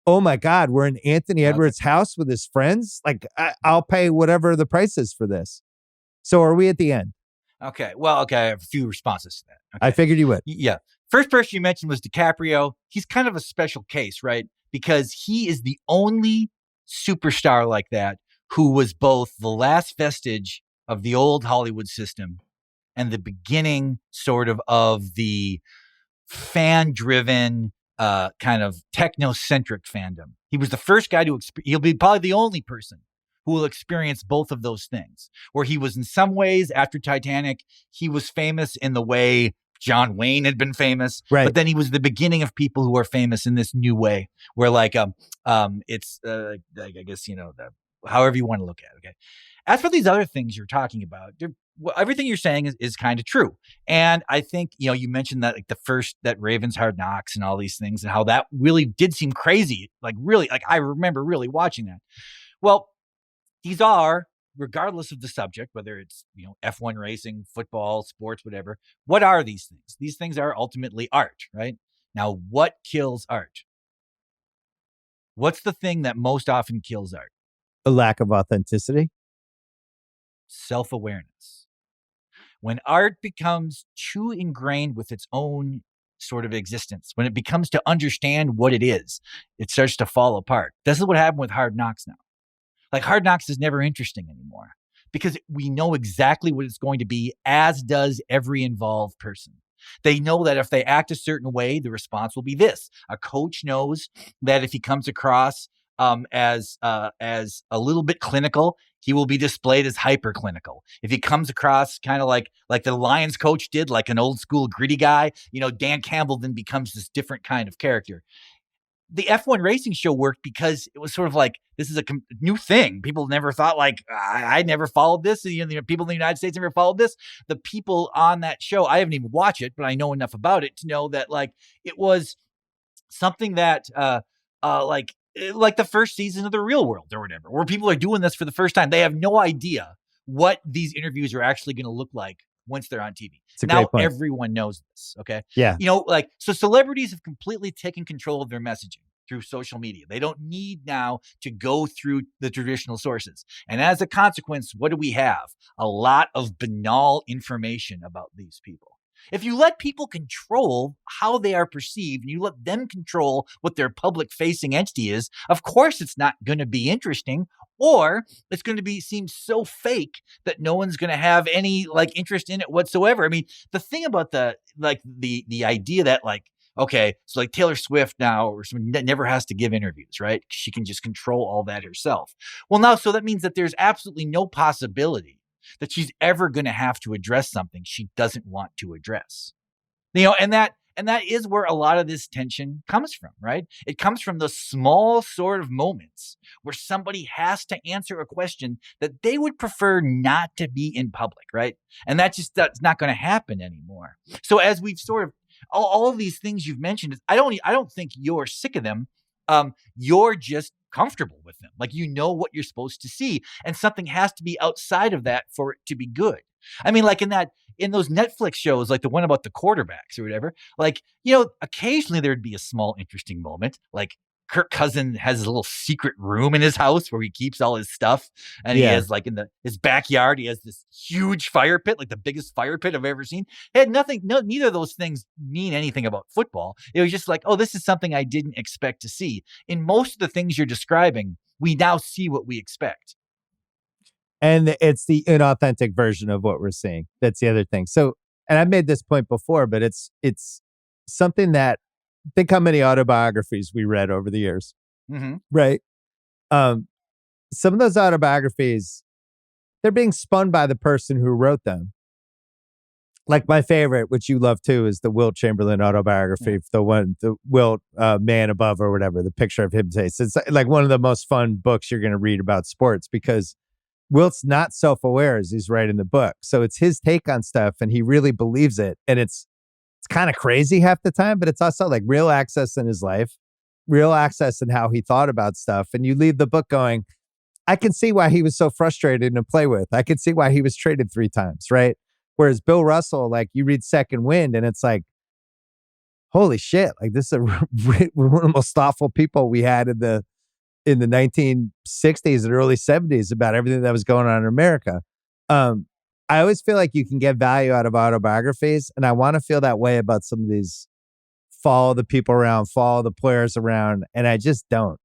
oh my God, we're in Anthony Edwards' house with his friends. Like I'll pay whatever the price is for this. So are we at the end? Okay. Well, okay. I have a few responses to that. Okay. I figured you would. Yeah. First person you mentioned was DiCaprio. He's kind of a special case, right? Because he is the only superstar like that who was both the last vestige of the old Hollywood system and the beginning sort of the fan-driven kind of technocentric fandom. He was the first guy to he'll be probably the only person who will experience both of those things, where he was in some ways, after Titanic, he was famous in the way John Wayne had been famous, right? But then he was the beginning of people who are famous in this new way, where like it's I guess, you know, however you want to look at it. Okay. As for these other things you're talking about, everything you're saying is kind of true. And I think, you know, you mentioned that like that Ravens Hard Knocks and all these things and how that really did seem crazy. Like really, like I remember really watching that. Well, these are, regardless of the subject, whether it's, you know, F1 racing, football, sports, whatever, what are these things? These things are ultimately art, right? Now, what kills art? What's the thing that most often kills art? A lack of authenticity. Self-awareness. When art becomes too ingrained with its own sort of existence, when it becomes to understand what it is, it starts to fall apart. This is what happened with Hard Knocks now. Like Hard Knocks is never interesting anymore because we know exactly what it's going to be, as does every involved person. They know that if they act a certain way, the response will be this. A coach knows that if he comes across as a little bit clinical, he will be displayed as hyperclinical. If he comes across kind of like the Lions coach did, like an old school gritty guy, Dan Campbell then becomes this different kind of character. The F1 racing show worked because it was sort of like, this is a new thing. People never thought, like, I never followed this. People in the United States never followed this. The people on that show, I haven't even watched it, but I know enough about it to know that, like, it was something that, like the first season of The Real World or whatever, where people are doing this for the first time. They have no idea what these interviews are actually going to look like once they're on TV. Now everyone knows this. Okay. Yeah. So celebrities have completely taken control of their messaging through social media. They don't need now to go through the traditional sources. And as a consequence, what do we have? A lot of banal information about these people. If you let people control how they are perceived and you let them control what their public facing entity is, of course, it's not going to be interesting, or it's going to seem so fake that no one's going to have any interest in it whatsoever. I mean, the thing about the idea that okay, so Taylor Swift now or someone never has to give interviews, right? She can just control all that herself. Well, now, so that means that there's absolutely no possibility that she's ever going to have to address something she doesn't want to address. And that is where a lot of this tension comes from, right? It comes from the small sort of moments where somebody has to answer a question that they would prefer not to be in public, right? And that's not going to happen anymore. So as we've sort of all of these things you've mentioned, I don't think you're sick of them. You're just comfortable with them. Like, what you're supposed to see, and something has to be outside of that for it to be good. I mean, like in those Netflix shows, like the one about the quarterbacks or whatever, occasionally there'd be a small interesting moment. Like Kirk Cousins has his little secret room in his house where he keeps all his stuff. And he has his backyard, he has this huge fire pit, like the biggest fire pit I've ever seen. It had neither of those things mean anything about football. It was just like, oh, this is something I didn't expect to see. In most of the things you're describing, we now see what we expect. And it's the inauthentic version of what we're seeing. That's the other thing. So, and I've made this point before, but it's something that, think how many autobiographies we read over the years, right? Some of those autobiographies, they're being spun by the person who wrote them. Like my favorite, which you love too, is the Wilt Chamberlain autobiography, the Wilt Man Above or whatever, the picture of him face. It's like one of the most fun books you're going to read about sports because Wilt's not self-aware as he's writing the book. So it's his take on stuff and he really believes it. And it's kind of crazy half the time, but it's also like real access in his life, real access in how he thought about stuff. And you leave the book going, I can see why he was so frustrated to play with. I can see why he was traded 3 times, right? Whereas Bill Russell, like you read Second Wind and it's like, holy shit, like this is one of the most thoughtful people we had in the 1960s and early 70s about everything that was going on in America. I always feel like you can get value out of autobiographies, and I want to feel that way about some of these follow the people around, follow the players around, and I just don't.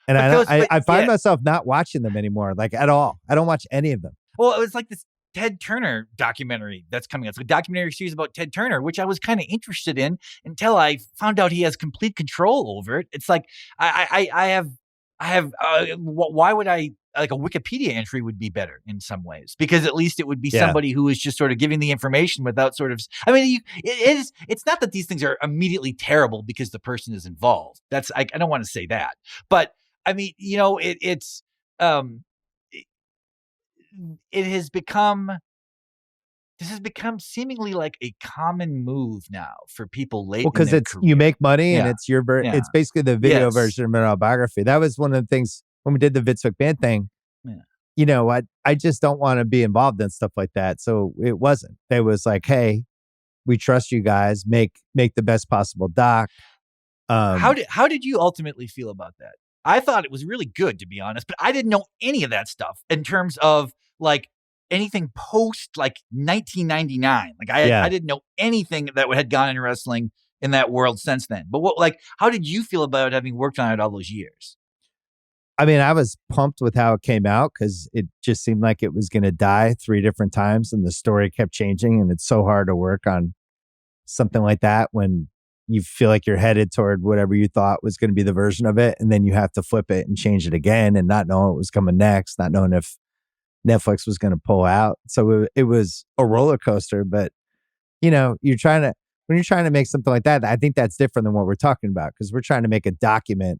And I find myself not watching them anymore, like at all. I don't watch any of them. Well, it was like this Ted Turner documentary that's coming out. It's a documentary series about Ted Turner, which I was kind of interested in until I found out he has complete control over it. It's like, I have why would I, like a Wikipedia entry would be better in some ways, because at least it would be somebody who is just sort of giving the information without sort of, I mean, it's not that these things are immediately terrible because the person is involved. That's, I don't want to say that, but I mean, it has become, this has become seemingly like a common move now for people late. Well, because you make money and it's your it's basically the video version of an autobiography. That was one of the things when we did the Vince McMahon thing. Yeah. I just don't want to be involved in stuff like that. So it wasn't. It was like, hey, we trust you guys. Make the best possible doc. How did you ultimately feel about that? I thought it was really good, to be honest, but I didn't know any of that stuff in terms of like anything post like 1999. Like I didn't know anything that had gone in wrestling in that world since then. But how did you feel about having worked on it all those years? I mean, I was pumped with how it came out because it just seemed like it was going to die 3 different times and the story kept changing, and it's so hard to work on something like that when you feel like you're headed toward whatever you thought was going to be the version of it, and then you have to flip it and change it again, and not knowing what was coming next, not knowing if Netflix was going to pull out. So it was a roller coaster. But when you're trying to make something like that, I think that's different than what we're talking about, because we're trying to make a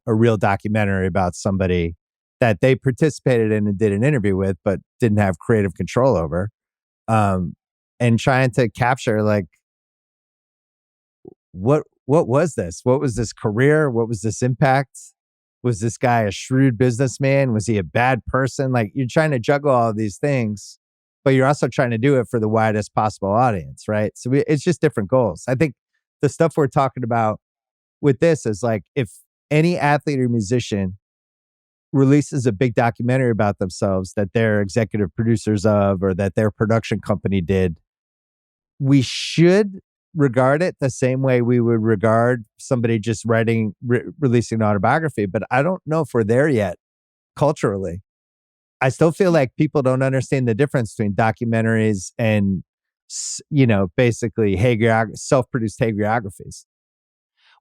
real documentary about somebody that they participated in and did an interview with, but didn't have creative control over, and trying to capture like what was this? What was this career? What was this impact? Was this guy a shrewd businessman? Was he a bad person? Like, you're trying to juggle all of these things, but you're also trying to do it for the widest possible audience, right? So it's just different goals. I think the stuff we're talking about with this is like, if any athlete or musician releases a big documentary about themselves that they're executive producers of, or that their production company did, we should regard it the same way we would regard somebody just releasing an autobiography. But I don't know if we're there yet culturally. I still feel like people don't understand the difference between documentaries and, basically self-produced hagiographies.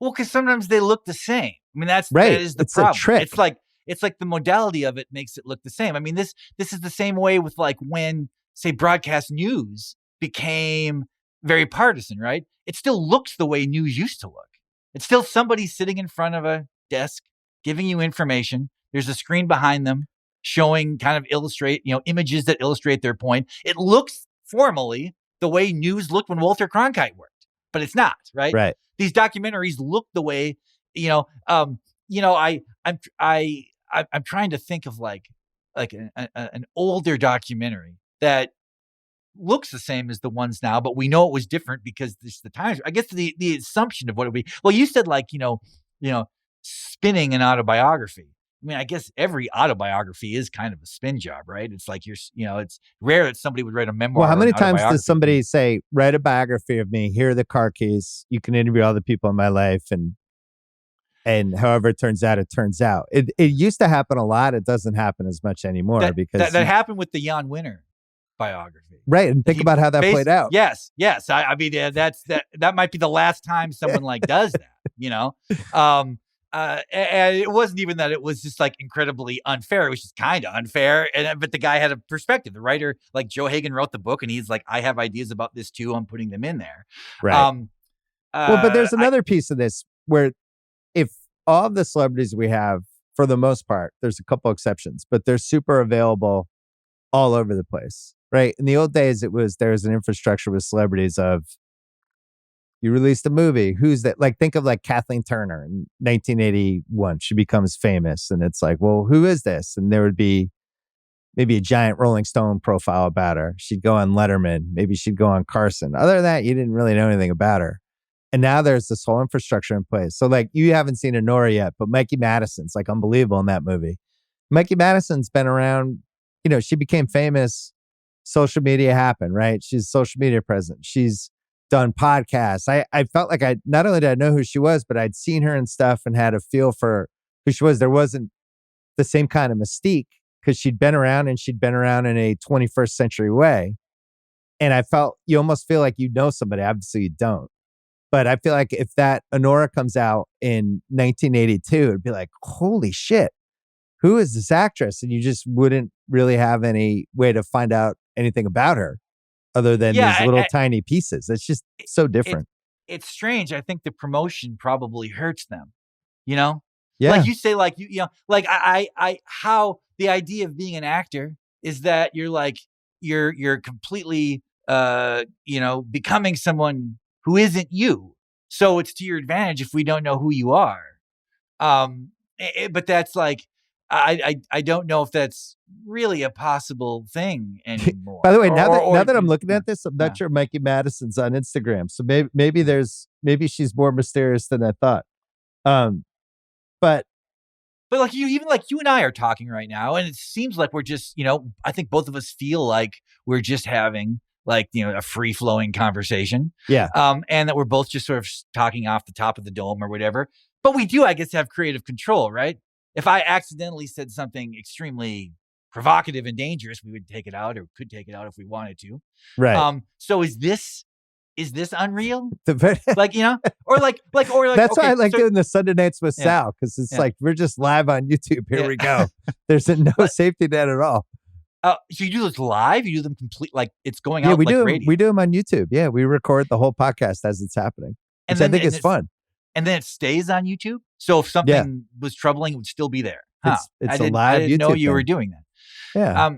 Well, because sometimes they look the same. I mean, that Right. is the It's a problem. trick. It's like the modality of it makes it look the same. I mean, this is the same way with like when, say, broadcast news became very partisan, right? It still looks the way news used to look. It's still somebody sitting in front of a desk giving you information. There's a screen behind them showing images that illustrate their point. It looks formally the way news looked when Walter Cronkite worked, but it's not, right? Right. These documentaries look the way, I'm trying to think of like an older documentary that looks the same as the ones now, but we know it was different because this the times. I guess the assumption of what it would be. Well, you said like spinning an autobiography. I mean, I guess every autobiography is kind of a spin job, right? It's like it's rare that somebody would write a memoir. Well, how many or an times does autobiography. somebody say, write a biography of me? Here are the car keys. You can interview all the people in my life, and however it turns out, it turns out. It used to happen a lot. It doesn't happen as much anymore because that happened with the Jan Winter biography. Right. And think about how that played out. Yes. I mean, that might be the last time someone like does that, and it wasn't even that it was just like incredibly unfair. It was just kind of unfair. But the guy had a perspective. The writer, like Joe Hagan, wrote the book and he's like, I have ideas about this too. I'm putting them in there. Right. But there's another piece of this where if all of the celebrities we have, for the most part, there's a couple exceptions, but they're super available all over the place, right? In the old days, there was an infrastructure with celebrities of, you released a movie, who's that? Like, think of like Kathleen Turner in 1981. She becomes famous, and it's like, well, who is this? And there would be maybe a giant Rolling Stone profile about her. She'd go on Letterman. Maybe she'd go on Carson. Other than that, you didn't really know anything about her. And now there's this whole infrastructure in place. So like, you haven't seen Honora yet, but Mikey Madison's like unbelievable in that movie. Mikey Madison's been around, she became famous. Social media happened, right? She's social media present. She's done podcasts. I felt like not only did I know who she was, but I'd seen her and stuff and had a feel for who she was. There wasn't the same kind of mystique because she'd been around in a 21st century way. And I felt, you almost feel like you know somebody. Obviously you don't. But I feel like if that Honora comes out in 1982, it'd be like, holy shit, who is this actress? And you just wouldn't really have any way to find out anything about her other than these little tiny pieces. It's just so different. It's strange. I think the promotion probably hurts them, Yeah. Like you say, like, like how the idea of being an actor is that you're like, you're completely, becoming someone who isn't you. So it's to your advantage if we don't know who you are. But that's like, I don't know if that's really a possible thing anymore. By the way, now that I'm looking at this, I'm not sure Mikey Madison's on Instagram. So maybe she's more mysterious than I thought. But like you and I are talking right now, and it seems like we're just, I think both of us feel like we're just having like, a free flowing conversation. Yeah. And that we're both just sort of talking off the top of the dome or whatever. But we do, I guess, have creative control, right? If I accidentally said something extremely provocative and dangerous, we would take it out or could take it out if we wanted to. Right. So is this is this unreal? The- Like, or like, That's why okay, I like so, doing the Sunday nights with Yeah. Sal, because it's Yeah. like we're just live on YouTube. Here Yeah. we go. There's no safety net at all. So you do this live? You do them complete, like it's going Yeah, out we like do. radio. We do them on YouTube. Yeah, we record the whole podcast as it's happening, which I think is fun. And then it stays on YouTube. So if something was troubling, it would still be there. Huh. It's I a live didn't know YouTube you were thing. doing that. Yeah.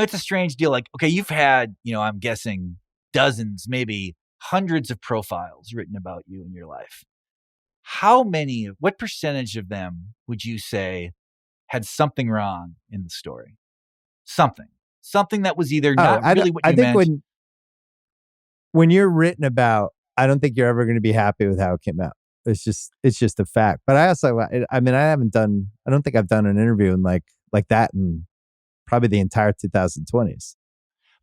It's a strange deal. Like, okay, you've had, I'm guessing dozens, maybe hundreds of profiles written about you in your life. What percentage of them would you say had something wrong in the story? Something that was either not really what you meant. I think when you're written about, I don't think you're ever going to be happy with how it came out. It's just a fact. But I also, I don't think I've done an interview in like that in probably the entire 2020s.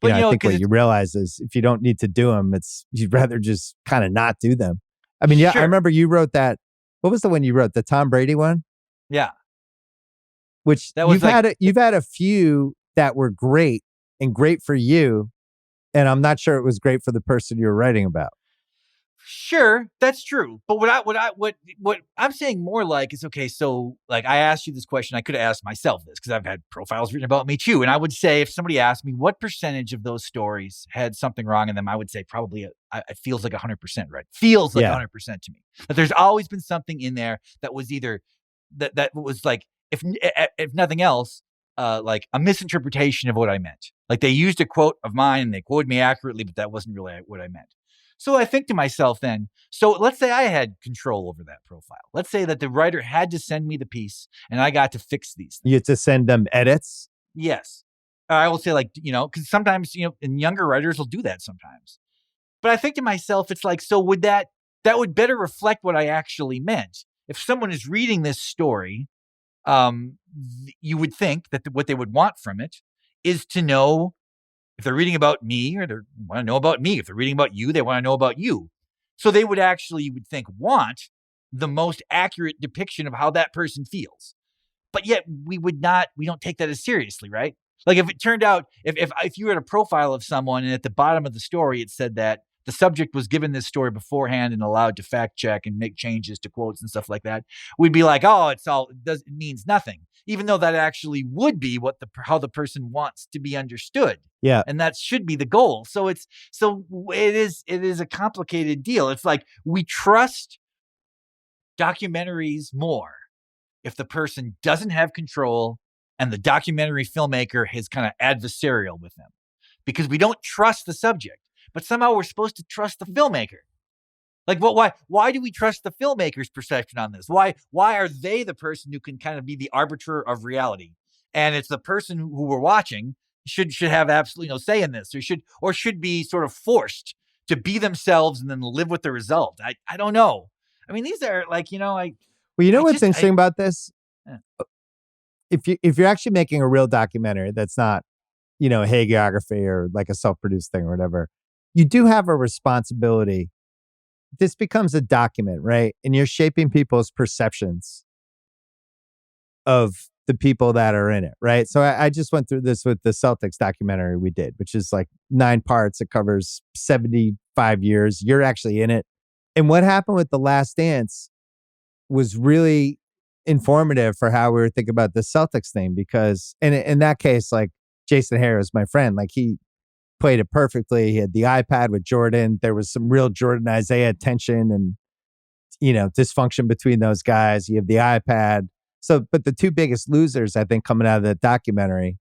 But I think what you realize is if you don't need to do them, you'd rather just kind of not do them. I mean, yeah, Sure. I remember you wrote that. What was the one you wrote? The Tom Brady one? Yeah. Which you've had a few that were great and great for you. And I'm not sure it was great for the person you were writing about. Sure, that's true. But what I'm saying more like is, okay, so like I asked you this question, I could have asked myself this because I've had profiles written about me too. And I would say if somebody asked me what percentage of those stories had something wrong in them, I would say probably it feels like 100%, right? Feels like 100% to me. But there's always been something in there that was either that was like, if nothing else, like a misinterpretation of what I meant. Like they used a quote of mine and they quoted me accurately, but that wasn't really what I meant. So I think to myself then, so let's say I had control over that profile. Let's say that the writer had to send me the piece and I got to fix these things. You had to send them edits? Yes. I will say like, because sometimes, and younger writers will do that sometimes. But I think to myself, it's like, so would that would better reflect what I actually meant. If someone is reading this story, you would think that what they would want from it is to know if they're reading about me or they want to know about me. If they're reading about you, they want to know about you. So they would actually, you would think, want the most accurate depiction of how that person feels. But yet we don't take that as seriously, right? Like if it turned out, if you had a profile of someone and at the bottom of the story, it said that the subject was given this story beforehand and allowed to fact check and make changes to quotes and stuff like that, we'd be like, oh, it means nothing. Even though that actually would be how the person wants to be understood. Yeah. And that should be the goal. So it is a complicated deal. It's like we trust documentaries more if the person doesn't have control and the documentary filmmaker is kind of adversarial with them, because we don't trust the subject, but somehow we're supposed to trust the filmmaker. Like, why do we trust the filmmaker's perception on this? Why are they the person who can kind of be the arbiter of reality? And it's the person who we're watching should have absolutely no say in this, or should be sort of forced to be themselves and then live with the result. I don't know. I mean, these are like, well, you know what's interesting about this? Yeah. If you're actually making a real documentary that's not, a hagiography or like a self-produced thing or whatever, you do have a responsibility. This becomes a document, right? And you're shaping people's perceptions of the people that are in it, right? So I just went through this with the Celtics documentary we did, which is like 9 parts. It covers 75 years. You're actually in it. And what happened with The Last Dance was really informative for how we were thinking about the Celtics thing, because in that case, like Jason Hare was my friend. Like he played it perfectly. He had the iPad with Jordan. There was some real Jordan Isaiah tension and, dysfunction between those guys. You have the iPad. So, but the two biggest losers, I think, coming out of the documentary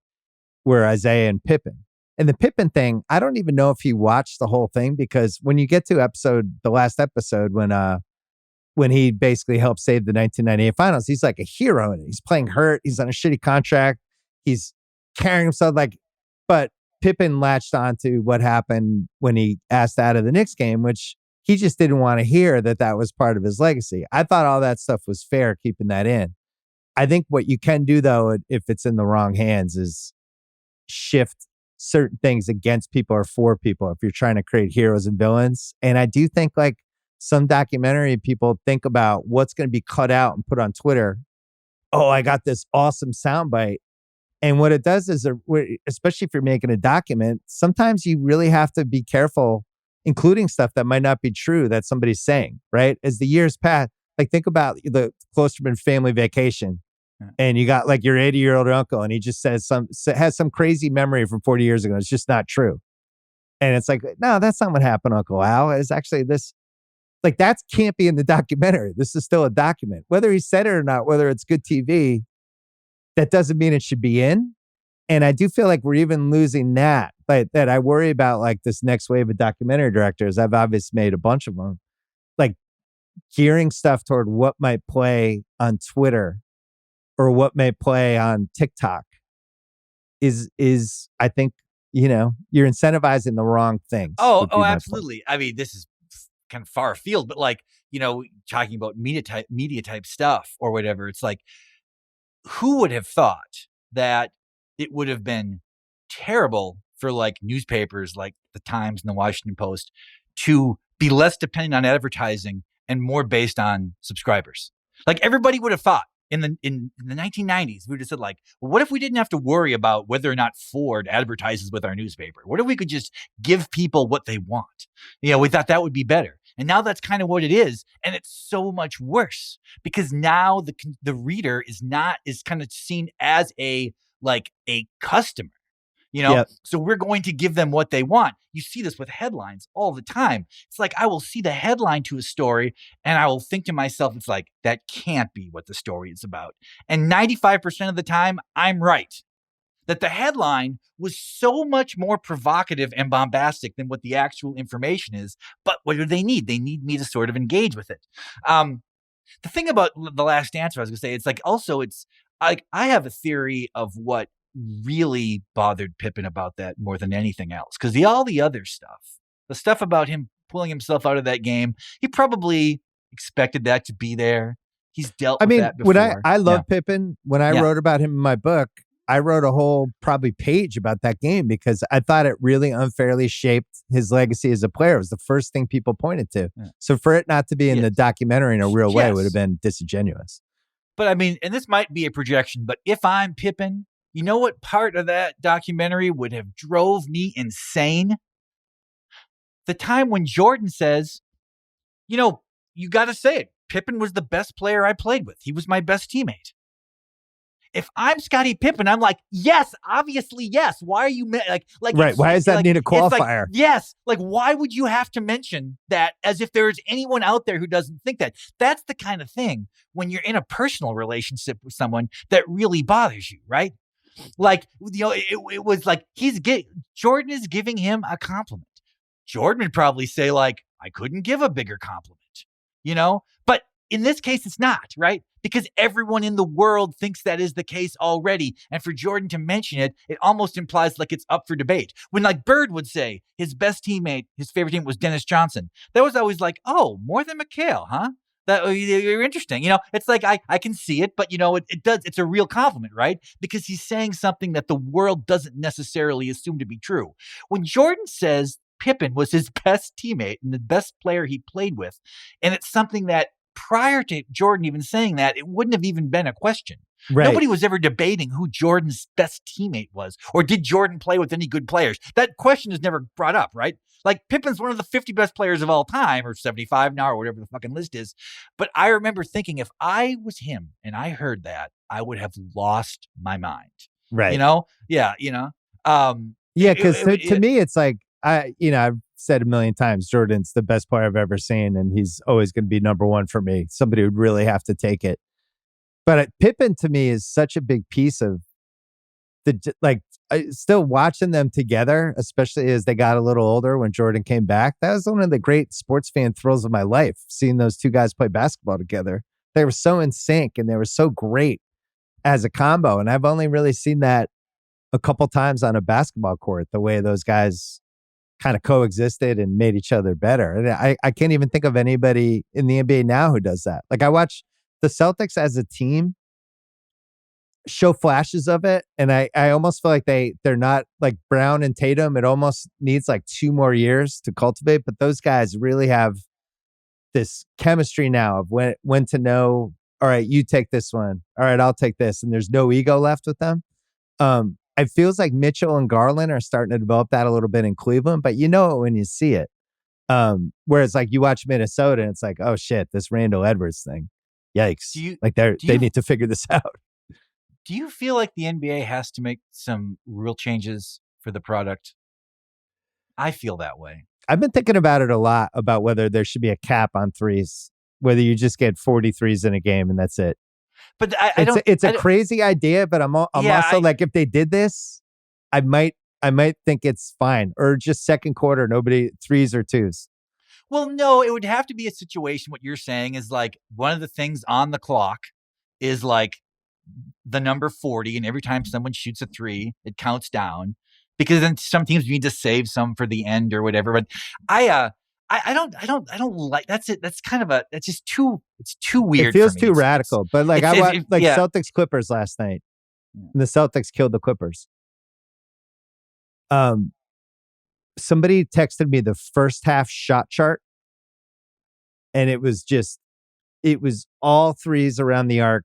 were Isaiah and Pippen. And the Pippen thing, I don't even know if he watched the whole thing, because when you get to the last episode, when he basically helped save the 1998 finals, he's like a hero in it. He's playing hurt. He's on a shitty contract. He's carrying himself but Pippen latched on to what happened when he asked out of the Knicks game, which he just didn't want to hear that was part of his legacy. I thought all that stuff was fair, keeping that in. I think what you can do, though, if it's in the wrong hands, is shift certain things against people or for people if you're trying to create heroes and villains. And I do think like some documentary people think about what's going to be cut out and put on Twitter. Oh, I got this awesome soundbite. And what it does is, especially if you're making a document, sometimes you really have to be careful including stuff that might not be true that somebody's saying, right? As the years pass, like think about the Klosterman family vacation. And you got like your 80-year-old uncle, and he just has some crazy memory from 40 years ago. It's just not true. And it's like, no, that's not what happened, Uncle Al. It's actually this, like, that can't be in the documentary. This is still a document. Whether he said it or not, whether it's good TV, that doesn't mean it should be in. And I do feel like we're even losing that. But that I worry about, like, this next wave of documentary directors. I've obviously made a bunch of them. Like, gearing stuff toward what might play on Twitter or what may play on TikTok is I think, you're incentivizing the wrong things. Oh, absolutely. I mean, this is kind of far afield, but like, talking about media type stuff or whatever, it's like, who would have thought that it would have been terrible for like newspapers like the Times and the Washington Post to be less dependent on advertising and more based on subscribers? Like everybody would have thought in the 1990s, we would have said like, well, what if we didn't have to worry about whether or not Ford advertises with our newspaper? What if we could just give people what they want? We thought that would be better. And now that's kind of what it is. And it's so much worse because now the reader is kind of seen as a customer. Yep. So we're going to give them what they want. You see this with headlines all the time. It's like, I will see the headline to a story and I will think to myself, it's like, that can't be what the story is about. And 95% of the time, I'm right. That the headline was so much more provocative and bombastic than what the actual information is. But what do they need? They need me to sort of engage with it. The thing about The Last Answer, I was going to say, it's like, also, it's like, I have a theory of what really bothered Pippen about that more than anything else. Because all the other stuff, the stuff about him pulling himself out of that game, he probably expected that to be there. He's dealt with that before. When I love Pippen. When I wrote about him in my book, I wrote a whole probably page about that game because I thought it really unfairly shaped his legacy as a player. It was the first thing people pointed to. Yeah. So for it not to be in the documentary in a real way would have been disingenuous. But I mean, and this might be a projection, but if I'm Pippen, you know what part of that documentary would have drove me insane? The time when Jordan says, you got to say it. Pippen was the best player I played with. He was my best teammate. If I'm Scottie Pippen, I'm like, yes, obviously, yes. Why are you right? Why does that need a qualifier? Yes. Like, why would you have to mention that as if there's anyone out there who doesn't think that? That's the kind of thing when you're in a personal relationship with someone that really bothers you, right? Like, it was like Jordan is giving him a compliment. Jordan would probably say like, I couldn't give a bigger compliment, but in this case, it's not, right? Because everyone in the world thinks that is the case already. And for Jordan to mention it, it almost implies like it's up for debate. When like Bird would say his best teammate, his favorite team was Dennis Johnson. That was always like, oh, more than McHale, huh? That you're interesting. It's like, I can see it, but it does. It's a real compliment, right? Because he's saying something that the world doesn't necessarily assume to be true. When Jordan says Pippen was his best teammate and the best player he played with, and it's something that prior to Jordan even saying that, it wouldn't have even been a question. Right. Nobody was ever debating who Jordan's best teammate was, or did Jordan play with any good players? That question is never brought up, right? Like Pippen's one of the 50 best players of all time, or 75 now, or whatever the fucking list is. But I remember thinking, if I was him and I heard that, I would have lost my mind. Right. Yeah. Because to me, it's like, I've said a million times, Jordan's the best player I've ever seen, and he's always going to be number one for me. Somebody would really have to take it. But Pippen to me is such a big piece of still watching them together, especially as they got a little older when Jordan came back. That was one of the great sports fan thrills of my life, seeing those two guys play basketball together. They were so in sync and they were so great as a combo. And I've only really seen that a couple times on a basketball court, the way those guys kind of coexisted and made each other better. And I can't even think of anybody in the NBA now who does that. Like I watch the Celtics as a team show flashes of it, and I almost feel like they're not like Brown and Tatum. It almost needs like 2 more years to cultivate, but those guys really have this chemistry now of when to know, all right, you take this one, all right, I'll take this, and there's no ego left with them. It feels like Mitchell and Garland are starting to develop that a little bit in Cleveland, but you know it when you see it. Whereas like you watch Minnesota and it's like, oh shit, this Randall Edwards thing. Yikes. Like they need to figure this out. Do you feel like the NBA has to make some real changes for the product? I feel that way. I've been thinking about it a lot about whether there should be a cap on threes, whether you just get 40 threes in a game and that's it. But it's a crazy idea, but I'm also like, if they did this, I might think it's fine, or just second quarter, nobody threes or twos. Well, no, it would have to be a situation. What you're saying is like one of the things on the clock is like the number 40, and every time someone shoots a three, it counts down, because then some teams need to save some for the end or whatever. But I don't like that's it. That's kind of that's just too. It's too weird. It feels too radical. But like I watched Celtics Clippers last night, and the Celtics killed the Clippers. Somebody texted me the first half shot chart, and it was all threes around the arc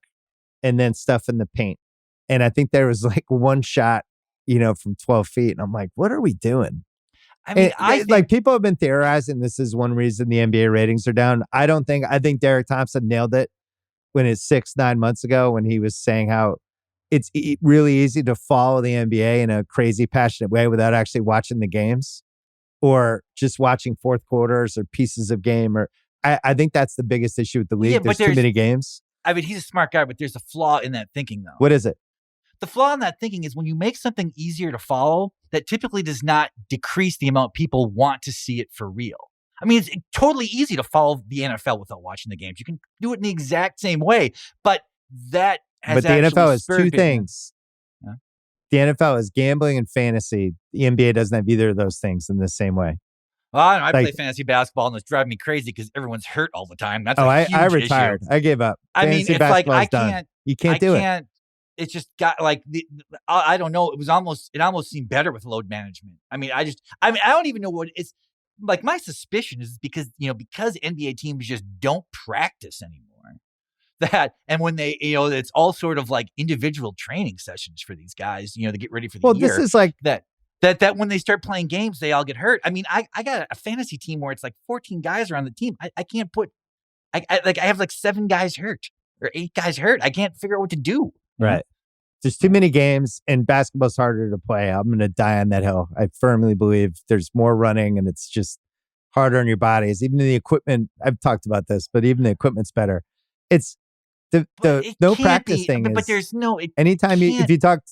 and then stuff in the paint. And I think there was like one shot, from 12 feet. And I'm like, what are we doing? I mean, like people have been theorizing this is one reason the NBA ratings are down. I think Derek Thompson nailed it when it's 6-9 months ago, when he was saying how it's really easy to follow the NBA in a crazy, passionate way without actually watching the games or just watching fourth quarters or pieces of game. Or I think that's the biggest issue with the league. There's too many games. I mean, he's a smart guy, but there's a flaw in that thinking, though. What is it? The flaw in that thinking is when you make something easier to follow, that typically does not decrease the amount people want to see it for real. I mean, it's totally easy to follow the NFL without watching the games. You can do it in the exact same way, but that has the NFL has two things. Yeah. The NFL is gambling and fantasy. The NBA doesn't have either of those things in the same way. Well, I play fantasy basketball, and it's driving me crazy because everyone's hurt all the time. That's I retired. Issue. I gave up. I mean, it's like I can't. You can't do it. It's just got like I don't know. It almost seemed better with load management. I mean, I don't even know what it's like. My suspicion is because NBA teams just don't practice anymore. And when they, it's all sort of like individual training sessions for these guys, to get ready for the year. Well, this is like that when they start playing games, they all get hurt. I mean, I got a fantasy team where it's like 14 guys are on the team. I can't put, I have like 7 guys hurt or 8 guys hurt. I can't figure out what to do. Right. There's too many games, and basketball's harder to play. I'm going to die on that hill. I firmly believe there's more running, and it's just harder on your bodies. Even the equipment, I've talked about this, but even the equipment's better. It's the no practice thing. But there's no. Anytime if you talk.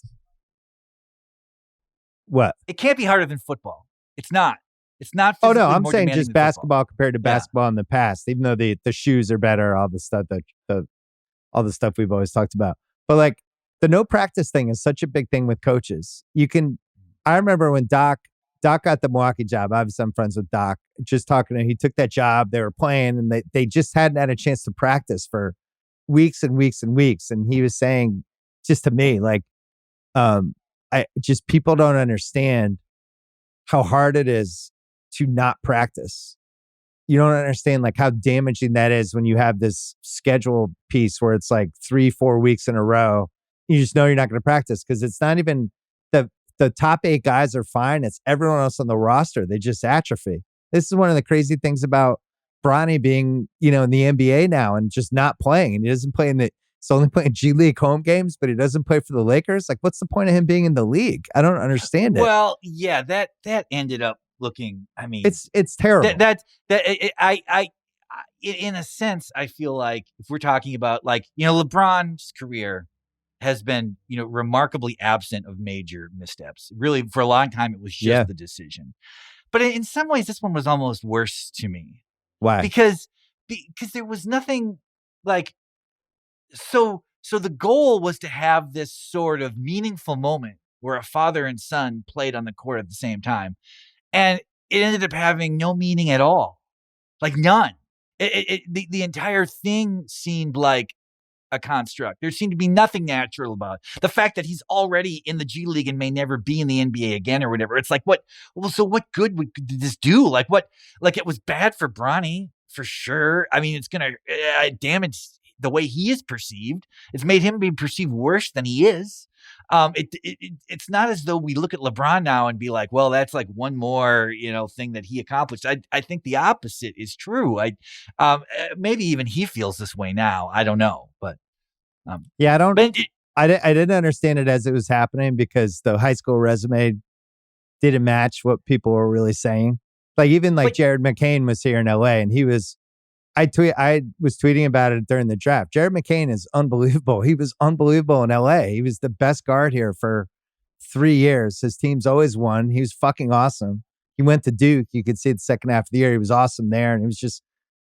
What? It can't be harder than football. It's not. It's not. Oh no, I'm saying just basketball compared to basketball in the past. Even though the shoes are better, all the stuff all the stuff we've always talked about. But like the no practice thing is such a big thing with coaches. I remember when Doc got the Milwaukee job. Obviously, I'm friends with Doc. Just talking to him, he took that job. They were playing, and they just hadn't had a chance to practice for weeks and weeks and weeks. And he was saying, just to me, like, people don't understand how hard it is to not practice. You don't understand like how damaging that is when you have this schedule piece where it's like 3-4 weeks in a row. You just know you're not going to practice because it's not even the top 8 guys are fine. It's everyone else on the roster. They just atrophy. This is one of the crazy things about Bronny being, in the NBA now and just not playing. And he doesn't play he's only playing G League home games, but he doesn't play for the Lakers. Like, what's the point of him being in the league? I don't understand it. Well, yeah, that ended up looking. I mean, it's terrible. In a sense, I feel like if we're talking about like LeBron's career has been remarkably absent of major missteps. Really, for a long time, it was just the decision. But in some ways, this one was almost worse to me. Why? Because there was nothing like. So the goal was to have this sort of meaningful moment where a father and son played on the court at the same time. And it ended up having no meaning at all. Like none. The entire thing seemed like a construct. There seemed to be nothing natural about it. The fact that he's already in the G League and may never be in the NBA again or whatever. It's like, what good did this do? Like it was bad for Bronny for sure. I mean, it's going to damage the way he is perceived. It's made him be perceived worse than he is. It's not as though we look at LeBron now and be like, well, that's like one more, thing that he accomplished. I think the opposite is true. Maybe even he feels this way now. I don't know, but yeah, I don't. But I didn't understand it as it was happening because the high school resume didn't match what people were really saying. Like even like Jared McCain was here in LA and he was, I was tweeting about it during the draft. Jared McCain is unbelievable. He was unbelievable in LA. He was the best guard here for 3 years. His team's always won. He was fucking awesome. He went to Duke. You could see the second half of the year. He was awesome there. And he was just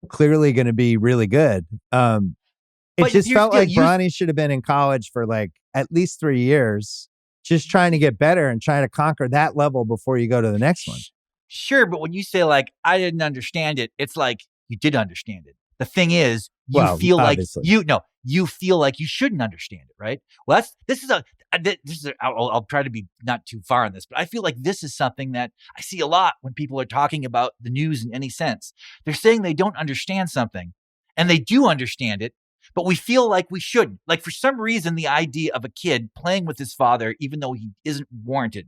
clearly going to be really good. It just felt like Bronny should have been in college for like at least 3 years, just trying to get better and trying to conquer that level before you go to the next one. Sure, but when you say like, I didn't understand it, it's like you did understand it. The thing is, you feel obviously. You feel like you shouldn't understand it, right? Well, I'll try to be not too far on this, but I feel like this is something that I see a lot when people are talking about the news in any sense. They're saying they don't understand something, and they do understand it, but we feel like we shouldn't. Like for some reason, the idea of a kid playing with his father, even though he isn't warranted,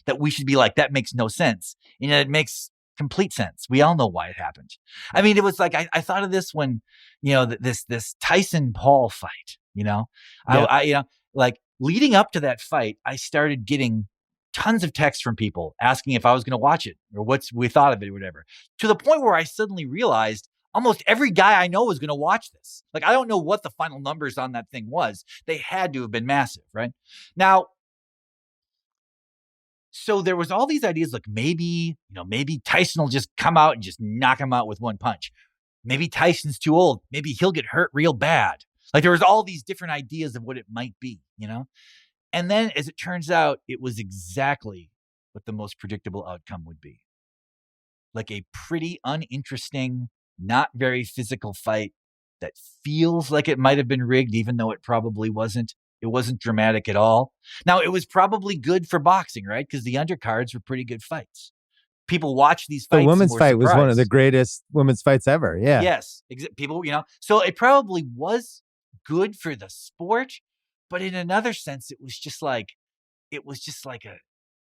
that we should be like, that makes no sense. It makes complete sense. We all know why it happened. I mean, it was like, I thought of this when, this Tyson Paul fight, like leading up to that fight, I started getting tons of texts from people asking if I was going to watch it or what we thought of it or whatever, to the point where I suddenly realized almost every guy I know was going to watch this. Like, I don't know what the final numbers on that thing was. They had to have been massive, right? Now, so there was all these ideas like maybe Tyson will just come out and just knock him out with one punch. Maybe Tyson's too old. Maybe he'll get hurt real bad. Like there was all these different ideas of what it might be, And then as it turns out, it was exactly what the most predictable outcome would be. Like a pretty uninteresting, not very physical fight that feels like it might have been rigged, even though it probably wasn't. It wasn't dramatic at all. Now, it was probably good for boxing, right? Because the undercards were pretty good fights. People watch these fights. The women's fight was one of the greatest women's fights ever. Yeah. Yes. People, so it probably was good for the sport, but in another sense, it was just like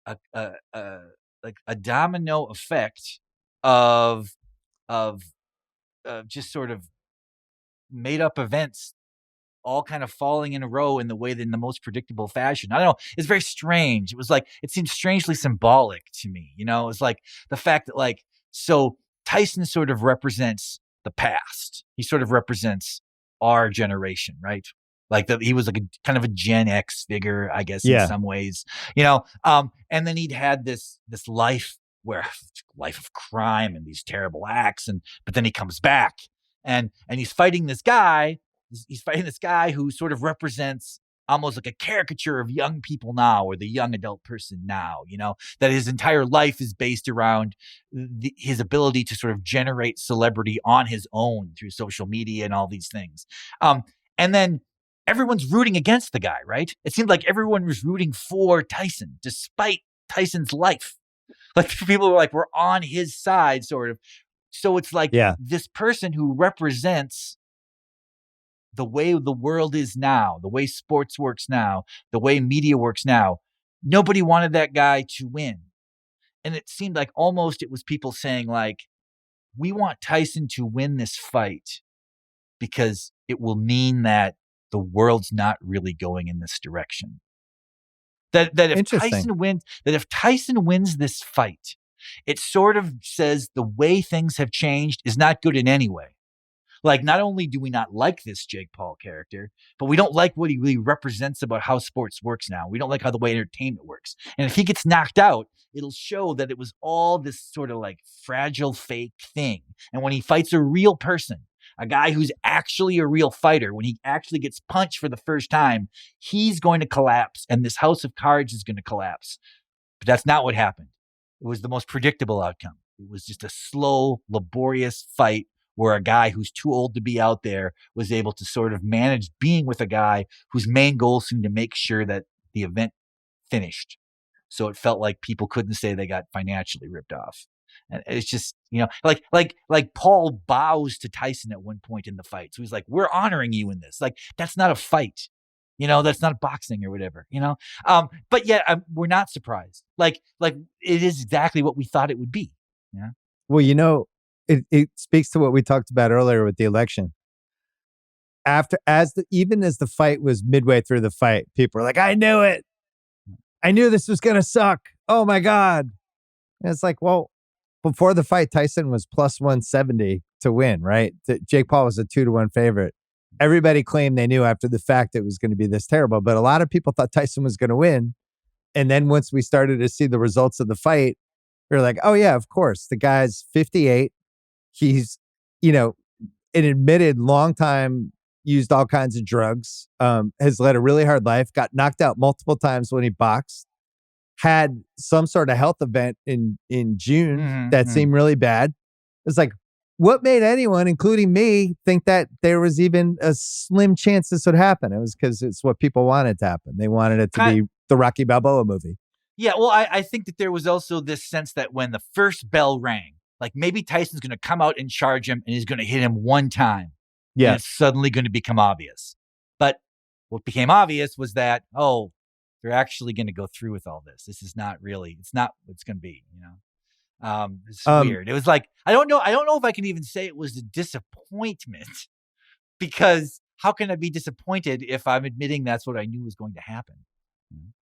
a domino effect of just sort of made up events all kind of falling in a row in the most predictable fashion. I don't know. It's very strange. It was like, it seemed strangely symbolic to me. It was like the fact that so Tyson sort of represents the past. He sort of represents our generation, right? Like he was like a kind of a Gen X figure, I guess, in some ways, and then he'd had this life of crime and these terrible acts. But then he comes back and he's fighting this guy. He's fighting this guy who sort of represents almost like a caricature of young people now, or the young adult person now, that his entire life is based around his ability to sort of generate celebrity on his own through social media and all these things. And then everyone's rooting against the guy, right? It seemed like everyone was rooting for Tyson, despite Tyson's life. Like people were like, we're on his side, sort of. So it's like this person who represents the way the world is now, the way sports works now, the way media works now. Nobody wanted that guy to win. And it seemed like almost it was people saying like, we want Tyson to win this fight because it will mean that the world's not really going in this direction. That if Tyson wins this fight, it sort of says the way things have changed is not good in any way. Like, not only do we not like this Jake Paul character, but we don't like what he really represents about how sports works now. We don't like how the way entertainment works. And if he gets knocked out, it'll show that it was all this sort of like fragile, fake thing. And when he fights a real person, a guy who's actually a real fighter, when he actually gets punched for the first time, he's going to collapse and this house of cards is going to collapse. But that's not what happened. It was the most predictable outcome. It was just a slow, laborious fight where a guy who's too old to be out there was able to sort of manage being with a guy whose main goal seemed to make sure that the event finished. So it felt like people couldn't say they got financially ripped off. And it's just, like Paul bows to Tyson at one point in the fight. So he's like, we're honoring you in this. Like, that's not a fight. That's not boxing or whatever, but yet we're not surprised. Like it is exactly what we thought it would be. Yeah. Well, it speaks to what we talked about earlier with the election. Even as the fight was midway through the fight, people were like, I knew it. I knew this was going to suck. Oh my God. And it's like, well, before the fight, Tyson was plus 170 to win, right? Jake Paul was a 2-1 favorite. Everybody claimed they knew after the fact it was going to be this terrible, but a lot of people thought Tyson was going to win. And then once we started to see the results of the fight, we were like, oh yeah, of course. The guy's 58. He's, an admitted long time, used all kinds of drugs, has led a really hard life, got knocked out multiple times when he boxed, had some sort of health event in June that seemed really bad. It's like, what made anyone, including me, think that there was even a slim chance this would happen? It was because it's what people wanted to happen. They wanted it to be the Rocky Balboa movie. Yeah, well, I think that there was also this sense that when the first bell rang, like maybe Tyson's going to come out and charge him and he's going to hit him one time. Yeah. And it's suddenly going to become obvious. But what became obvious was that, they're actually going to go through with all this. This is not really, it's not what it's going to be, It's weird. It was like, I don't know if I can even say it was a disappointment, because how can I be disappointed if I'm admitting that's what I knew was going to happen?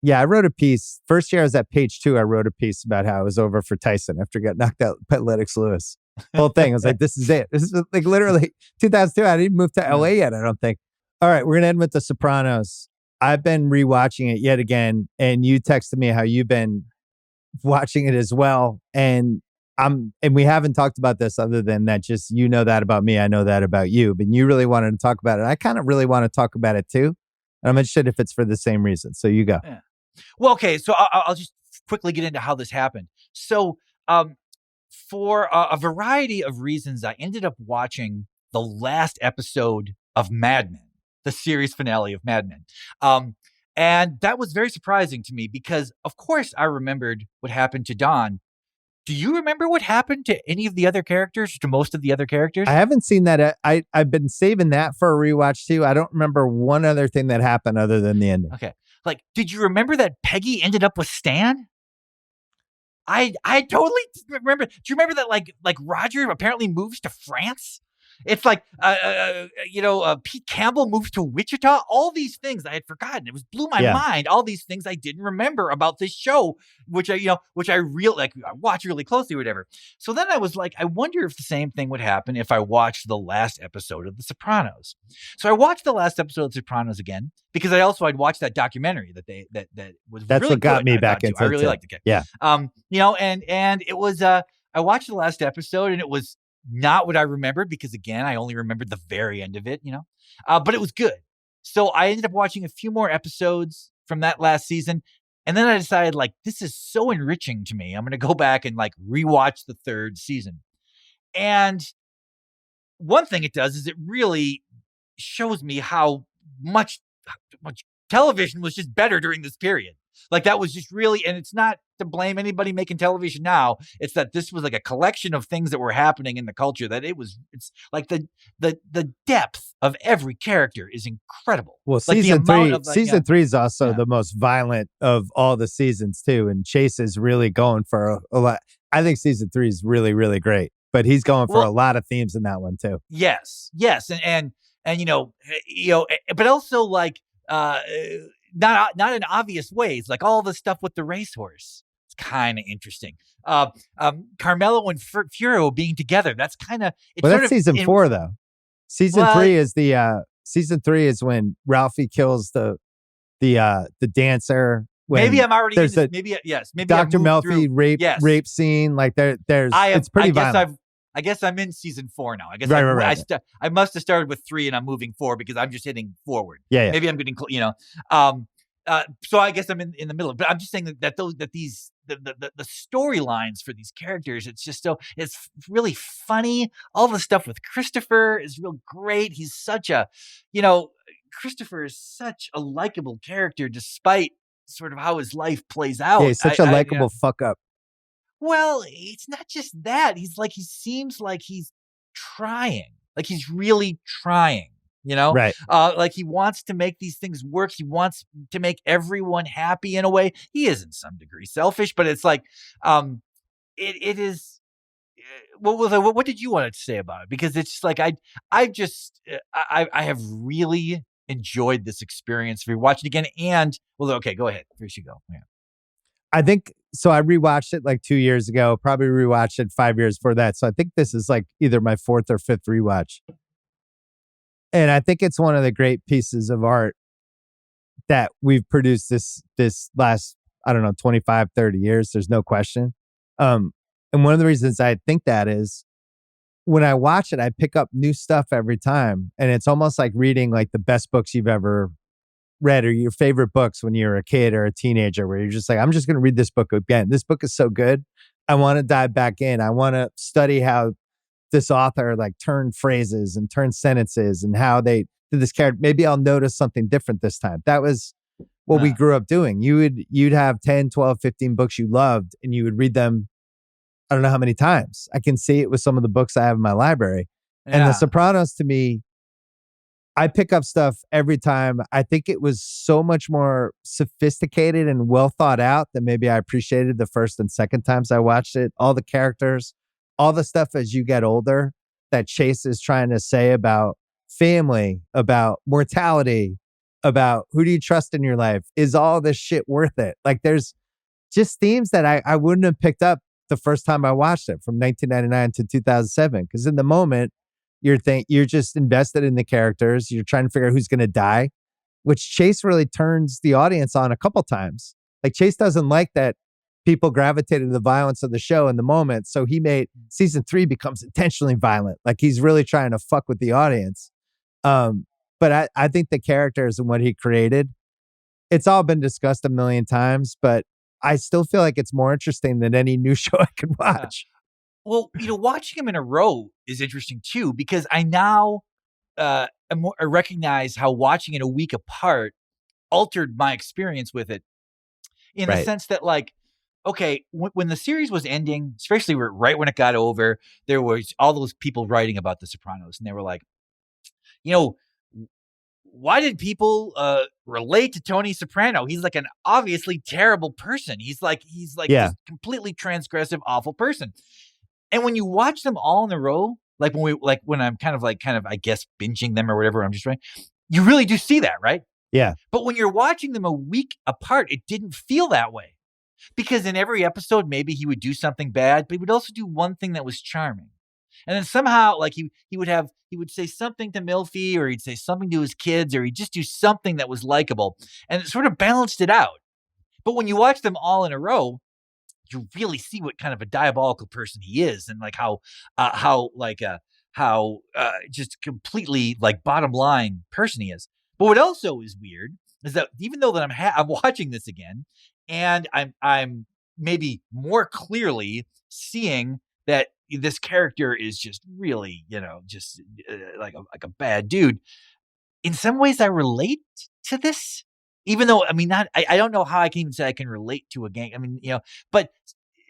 Yeah, I wrote a piece. First year I was at Page 2, I wrote a piece about how it was over for Tyson after he got knocked out by Lennox Lewis. Whole thing. I was like, this is it. This is like literally 2002. I didn't move to LA yet, I don't think. All right, we're going to end with The Sopranos. I've been rewatching it yet again, and you texted me how you've been watching it as well. And we haven't talked about this other than that, just that about me, I know that about you, but you really wanted to talk about it. I kind of really want to talk about it too. And I'm interested if it's for the same reason. So you go. Yeah. Well, okay. So I'll just quickly get into how this happened. So for a variety of reasons, I ended up watching the last episode of Mad Men, the series finale of Mad Men. And that was very surprising to me because, of course, I remembered what happened to Don. Do you remember what happened to any of the other characters, to most of the other characters? I haven't seen that. I've been saving that for a rewatch too. I don't remember one other thing that happened other than the ending. Okay. Like, did you remember that Peggy ended up with Stan? I totally remember. Do you remember that like Roger apparently moves to France? It's like, Pete Campbell moved to Wichita. All these things I had forgotten. It blew my mind. All these things I didn't remember about this show, which I watch really closely or whatever. So then I was like, I wonder if the same thing would happen if I watched the last episode of The Sopranos. So I watched the last episode of The Sopranos again because I'd watched that documentary that was that's really what got good, me back into it. I really liked it. Yeah. And it was I watched the last episode and it was not what I remembered because, again, I only remembered the very end of it, but it was good. So I ended up watching a few more episodes from that last season. And then I decided, this is so enriching to me. I'm going to go back and rewatch the third season. And one thing it does is it really shows me how much television was just better during this period. That was just really, and it's not to blame anybody making television now. It's that this was a collection of things that were happening in the culture that it's like the depth of every character is incredible. Well, season three is also the most violent of all the seasons too. And Chase is really going for a lot. I think season 3 is really, really great, but he's going for a lot of themes in that one too. Yes. And but also not in obvious ways, like all the stuff with the racehorse. It's kind of interesting. Carmelo and Furo being together. That's kind of. Well, that's season 4 though. Season 3 is season 3 is when Ralphie kills the dancer. Maybe I'm already. There's maybe Dr. Melfi rape scene. It's pretty violent. I guess I'm in season 4 now. I guess right. I must have started with 3 and I'm moving 4 because I'm just hitting forward. Yeah. Maybe I'm getting, so I guess I'm in the middle. But I'm just saying that the storylines for these characters, it's just it's really funny. All the stuff with Christopher is real great. He's such a, Christopher is such a likable character despite sort of how his life plays out. Yeah, he's such a likable fuck up. Well, it's not just that. He seems like he's trying, like he's really trying, Right. like he wants to make these things work. He wants to make everyone happy in a way. He is in some degree selfish, but it's like, it is. What did you want to say about it? Because it's just like, I have really enjoyed this experience. If you watch it again, and okay, go ahead. First you go. Yeah. I think so. I rewatched it like 2 years ago, probably rewatched it 5 years before that. So I think this is like either my fourth or fifth rewatch. And I think it's one of the great pieces of art that we've produced this last, I don't know, 25, 30 years. There's no question. And one of the reasons I think that is when I watch it, I pick up new stuff every time. And it's almost like reading like the best books you've ever read or your favorite books when you're a kid or a teenager, where you're just like, I'm just going to read this book again. This book is so good. I want to dive back in. I want to study how this author like turned phrases and turned sentences and how they did this character. Maybe I'll notice something different this time. That was what we grew up doing. You'd have 10, 12, 15 books you loved and you would read them. I don't know how many times. I can see it with some of the books I have in my library. Yeah. And The Sopranos, to me, I pick up stuff every time. I think it was so much more sophisticated and well thought out than maybe I appreciated the first and second times I watched it. All the characters, all the stuff as you get older that Chase is trying to say about family, about mortality, about who do you trust in your life? Is all this shit worth it? Like there's just themes that I wouldn't have picked up the first time I watched it from 1999 to 2007. Because in the moment, you're just invested in the characters. You're trying to figure out who's going to die, which Chase really turns the audience on a couple times. Like Chase doesn't like that people gravitated to the violence of the show in the moment. So he made season 3 becomes intentionally violent. Like he's really trying to fuck with the audience. But I think the characters and what he created, it's all been discussed a million times, but I still feel like it's more interesting than any new show I could watch. Well, watching him in a row is interesting too, because I now I recognize how watching it a week apart altered my experience with it in the sense that, like, okay, when the series was ending, especially right when it got over, there was all those people writing about The Sopranos, and they were like, why did people relate to Tony Soprano? He's like an obviously terrible person. He's like this completely transgressive, awful person. And when you watch them all in a row, like when I'm kind of I guess binging them or whatever, I'm just right. You really do see that, right? Yeah. But when you're watching them a week apart, it didn't feel that way. Because in every episode, maybe he would do something bad, but he would also do one thing that was charming. And then somehow, like he would say something to Milfy, or he'd say something to his kids, or he'd just do something that was likable, and it sort of balanced it out. But when you watch them all in a row, you really see what kind of a diabolical person he is, and like how just completely like bottom line person he is. But what also is weird is that even though that I'm watching this again, and I'm maybe more clearly seeing that this character is just really, just like a bad dude. In some ways, I relate to this, even though I don't know how I can even say I can relate to a gang. But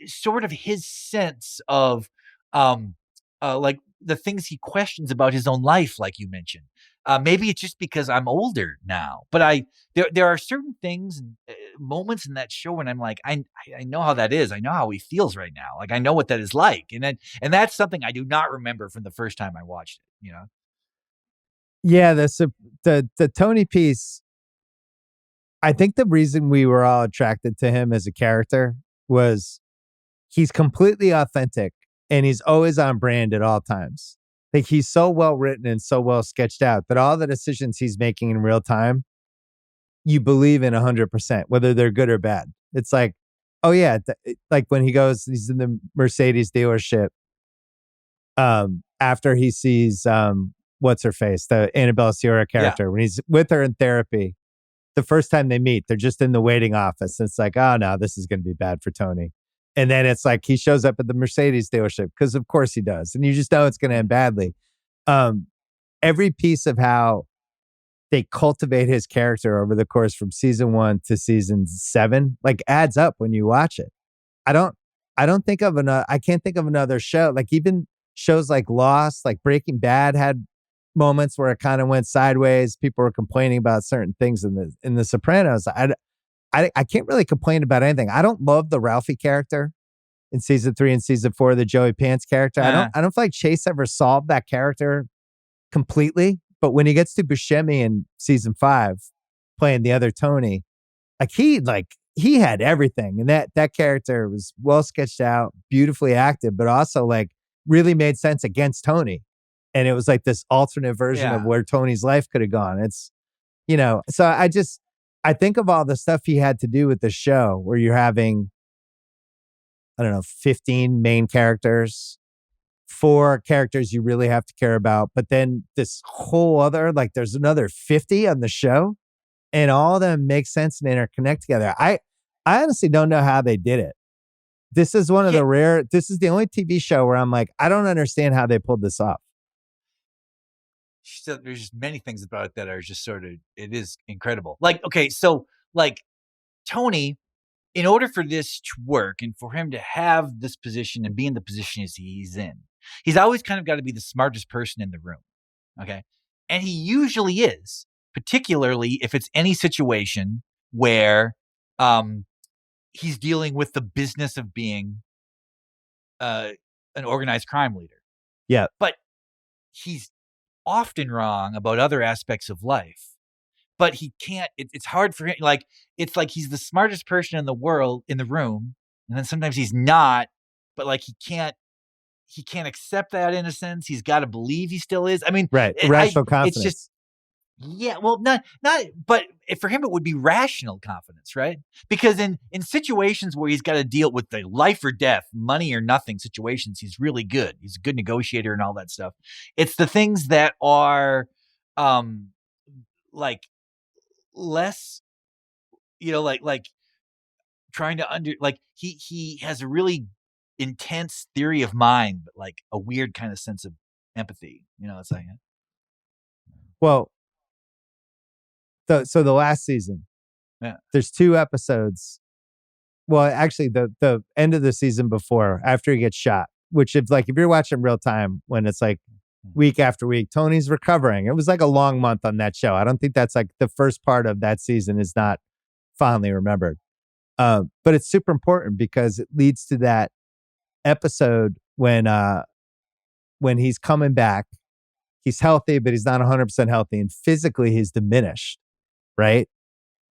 sort of his sense of like the things he questions about his own life, like you mentioned. Maybe it's just because I'm older now, but there are certain things and moments in that show when I'm like, I know how that is. I know how he feels right now. Like I know what that is like, and that's something I do not remember from the first time I watched it. Yeah, the Tony piece. I think the reason we were all attracted to him as a character was he's completely authentic and he's always on brand at all times. Like he's so well written and so well sketched out that all the decisions he's making in real time, you believe in 100%, whether they're good or bad. It's like, oh yeah, like when he's in the Mercedes dealership, after he sees what's her face, the Annabelle Sierra character, when he's with her in therapy, the first time they meet, they're just in the waiting office. And it's like, oh no, this is going to be bad for Tony. And then it's like he shows up at the Mercedes dealership because of course he does. And you just know it's going to end badly. Every piece of how they cultivate his character over the course from season 1 to season 7, like adds up when you watch it. I don't think of another. I can't think of another show. Like even shows like Lost, like Breaking Bad had moments where it kind of went sideways. People were complaining about certain things in the Sopranos. I can't really complain about anything. I don't love the Ralphie character in season 3 and season 4, the Joey Pants character. I don't feel like Chase ever solved that character completely. But when he gets to Buscemi in season 5, playing the other Tony, he had everything, and that character was well sketched out, beautifully acted, but also like really made sense against Tony. And it was like this alternate version of where Tony's life could have gone. It's, so I think of all the stuff he had to do with the show where you're having, I don't know, 15 main characters, 4 characters you really have to care about, but then this whole other, like there's another 50 on the show, and all of them make sense and interconnect together. I honestly don't know how they did it. This is one of the rare, this is the only TV show where I'm like, I don't understand how they pulled this off. So there's just many things about it that are just sort of, it is incredible. Like, okay, so like Tony, in order for this to work and for him to have this position and be in the position as he's in, he's always kind of got to be the smartest person in the room. Okay. And he usually is, particularly if it's any situation where he's dealing with the business of being an organized crime leader. Yeah. But he's often wrong about other aspects of life. But he can't, it's hard for him. Like, it's like he's the smartest person in the world, in the room. And then sometimes he's not, but like he can't accept that in a sense. He's got to believe he still is. I mean, right. Irrational confidence. It's just, well, not, but for him, it would be rational confidence, right? Because in situations where he's got to deal with the life or death, money or nothing situations, he's really good. He's a good negotiator and all that stuff. It's the things that are, like less, like trying to like he has a really intense theory of mind, but like a weird kind of sense of empathy. It's like, well, so the last season, there's 2 episodes. Well, actually, the end of the season before, after he gets shot, which if you're watching real time, when it's like week after week, Tony's recovering. It was like a long month on that show. I don't think that's like the first part of that season is not fondly remembered. But it's super important because it leads to that episode when he's coming back. He's healthy, but he's not 100% healthy, and physically he's diminished, right?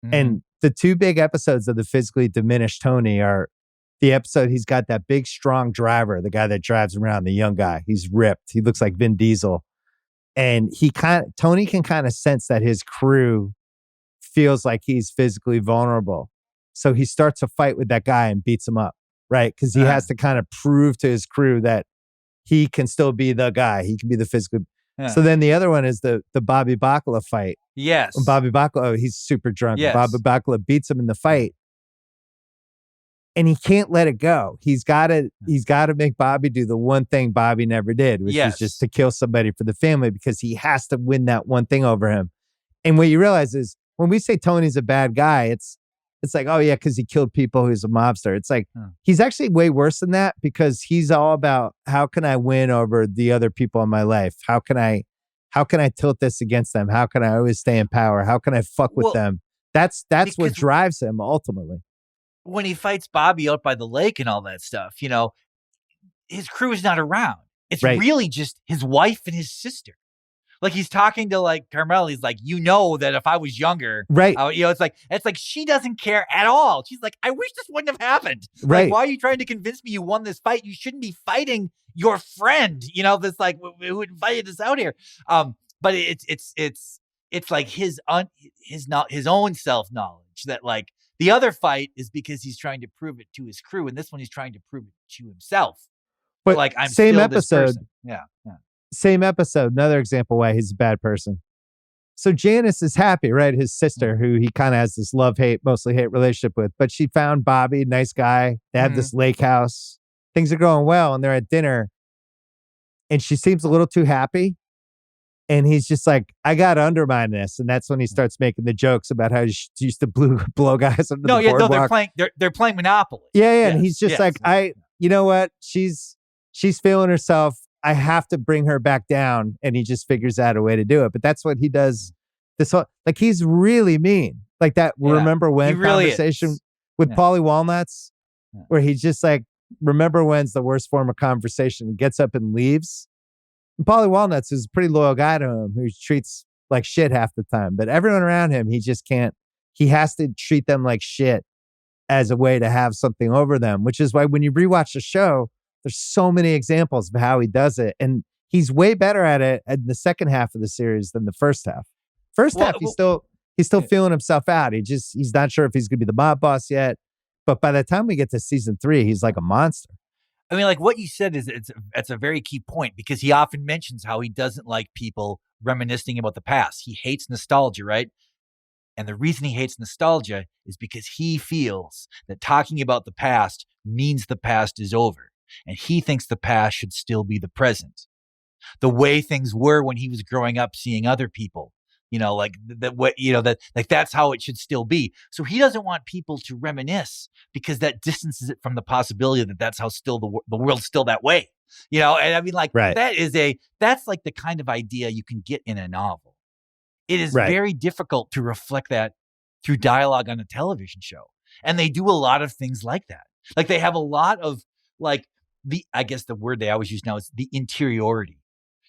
Mm-hmm. And the 2 big episodes of the physically diminished Tony are the episode he's got that big, strong driver, the guy that drives around, the young guy. He's ripped. He looks like Vin Diesel. And Tony can kind of sense that his crew feels like he's physically vulnerable. So he starts a fight with that guy and beats him up, right? Because he has to kind of prove to his crew that he can still be the guy. He can be the physical. Yeah. So then the other one is the Bobby Bacala fight. Yes. When Bobby Bacala, he's super drunk. Yes. Bobby Bacala beats him in the fight. And he can't let it go. He's got to make Bobby do the one thing Bobby never did, which is just to kill somebody for the family, because he has to win that one thing over him. And what you realize is when we say Tony's a bad guy, it's like, oh yeah, because he killed people, he's a mobster. It's like, he's actually way worse than that, because he's all about, how can I win over the other people in my life? How can I tilt this against them? How can I always stay in power? How can I fuck with them? That's what drives him ultimately. When he fights Bobby out by the lake and all that stuff, his crew is not around. It's really just his wife and his sister. Like, he's talking to like Carmela. He's like, that if I was younger, right? It's like she doesn't care at all. She's like, I wish this wouldn't have happened. Right? Like, why are you trying to convince me you won this fight? You shouldn't be fighting your friend. This like who invited us out here. But it's like his own self knowledge that like the other fight is because he's trying to prove it to his crew, and this one he's trying to prove it to himself. But like, I'm same still episode. This person. Yeah. Same episode, another example why he's a bad person. So Janice is happy, right? His sister, who he kind of has this mostly hate relationship with, but she found Bobby, nice guy. They have this lake house. Things are going well, and they're at dinner. And she seems a little too happy. And he's just like, I got to undermine this. And that's when he starts making the jokes about how she used to blow guys under the boardwalk. They're playing Monopoly. Yeah. And he's just like, you know what? She's feeling herself. I have to bring her back down. And he just figures out a way to do it. But that's what he does. This whole, like, he's really mean. Like that Yeah, remember he when really conversation is. with Yeah. Paulie Walnuts, Yeah. where he's just like, remember when's the worst form of conversation, gets up and leaves. And Paulie Walnuts is a pretty loyal guy to him who treats like shit half the time. But everyone around him, he just can't, he has to treat them like shit as a way to have something over them, which is why when you rewatch the show, there's so many examples of how he does it. And he's way better at it in the second half of the series than the first half. First half, he's still feeling himself out. He's not sure if he's going to be the mob boss yet. But by the time we get to season 3, he's like a monster. I mean, like what you said is it's a very key point because he often mentions how he doesn't like people reminiscing about the past. He hates nostalgia, right? And the reason he hates nostalgia is because he feels that talking about the past means the past is over. And he thinks the past should still be the present. The way things were when he was growing up, seeing other people, like that's how it should still be. So he doesn't want people to reminisce because that distances it from the possibility that that's how still the world's still that way. And I mean, like right. that's like the kind of idea you can get in a novel. It is right. very difficult to reflect that through dialogue on a television show. And they do a lot of things like that. Like they have a lot of I guess the word they always use now is the interiority.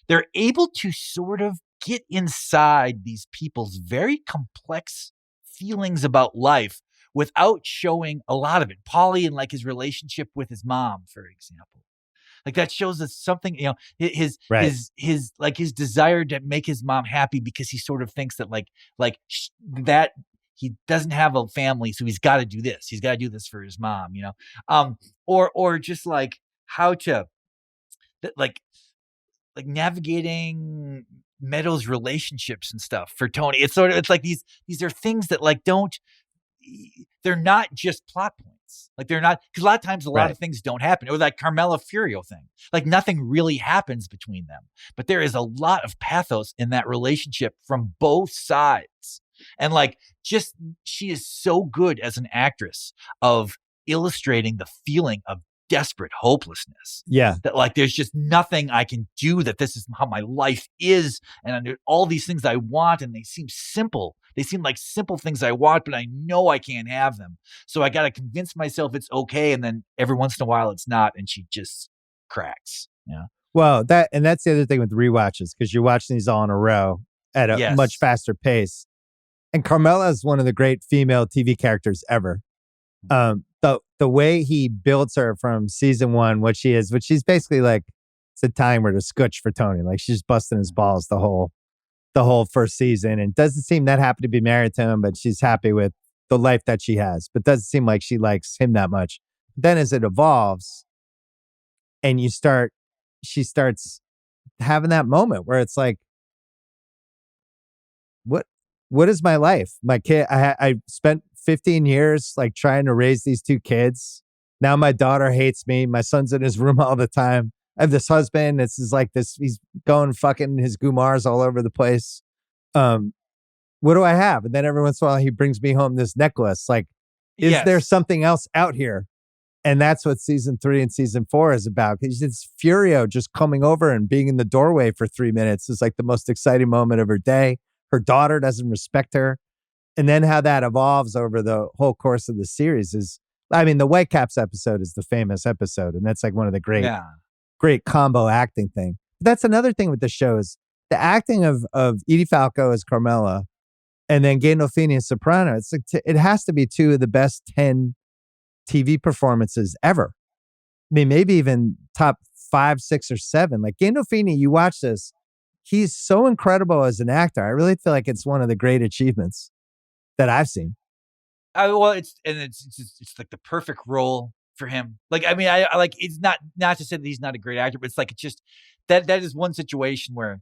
They're able to sort of get inside these people's very complex feelings about life without showing a lot of it. Paulie and like his relationship with his mom, for example. Like that shows us something, his desire to make his mom happy because he sort of thinks that that he doesn't have a family, so he's got to do this. He's got to do this for his mom, or just like how to like navigating Meadows' relationships and stuff for Tony. It's like these are things that they're not just plot points. Like they're not, because a lot of times a lot of things don't happen. Or like Carmela Furio thing. Like nothing really happens between them. But there is a lot of pathos in that relationship from both sides. And she is so good as an actress of illustrating the feeling of desperate hopelessness. Yeah. That there's just nothing I can do, that this is how my life is. And all these things I want, and they seem simple. They seem like simple things I want, but I know I can't have them. So I got to convince myself it's okay. And then every once in a while it's not. And she just cracks. Yeah. Well, that's the other thing with rewatches, because you're watching these all in a row at a much faster pace. And Carmela is one of the great female TV characters ever. The way he builds her from season 1, what she's basically like, it's a timer to scooch for Tony. Like she's busting his balls the whole first season, and doesn't seem that happy to be married to him, but she's happy with the life that she has, but doesn't seem like she likes him that much. Then as it evolves and she starts having that moment where it's like, what is my life? My kid, I spent 15 years like trying to raise these 2 kids. Now my daughter hates me. My son's in his room all the time. I have this husband. He's going fucking his gumars all over the place. What do I have? And then every once in a while he brings me home this necklace. Like, is there something else out here? And that's what season 3 and season 4 is about. Because it's Furio just coming over and being in the doorway for 3 minutes is like the most exciting moment of her day. Her daughter doesn't respect her. And then how that evolves over the whole course of the series is, I mean, the Whitecaps episode is the famous episode. And that's like one of the great combo acting thing. But that's another thing with the show is the acting of Edie Falco as Carmela and then Gandolfini as Soprano. It's like it has to be 2 of the best 10 TV performances ever. I mean, maybe even top 5, 6, or 7. Like Gandolfini, you watch this, he's so incredible as an actor. I really feel like it's one of the great achievements that I've seen. It's like the perfect role for him. Like, I mean, I like, it's not to say that he's not a great actor, but it's like, it's just that is one situation where,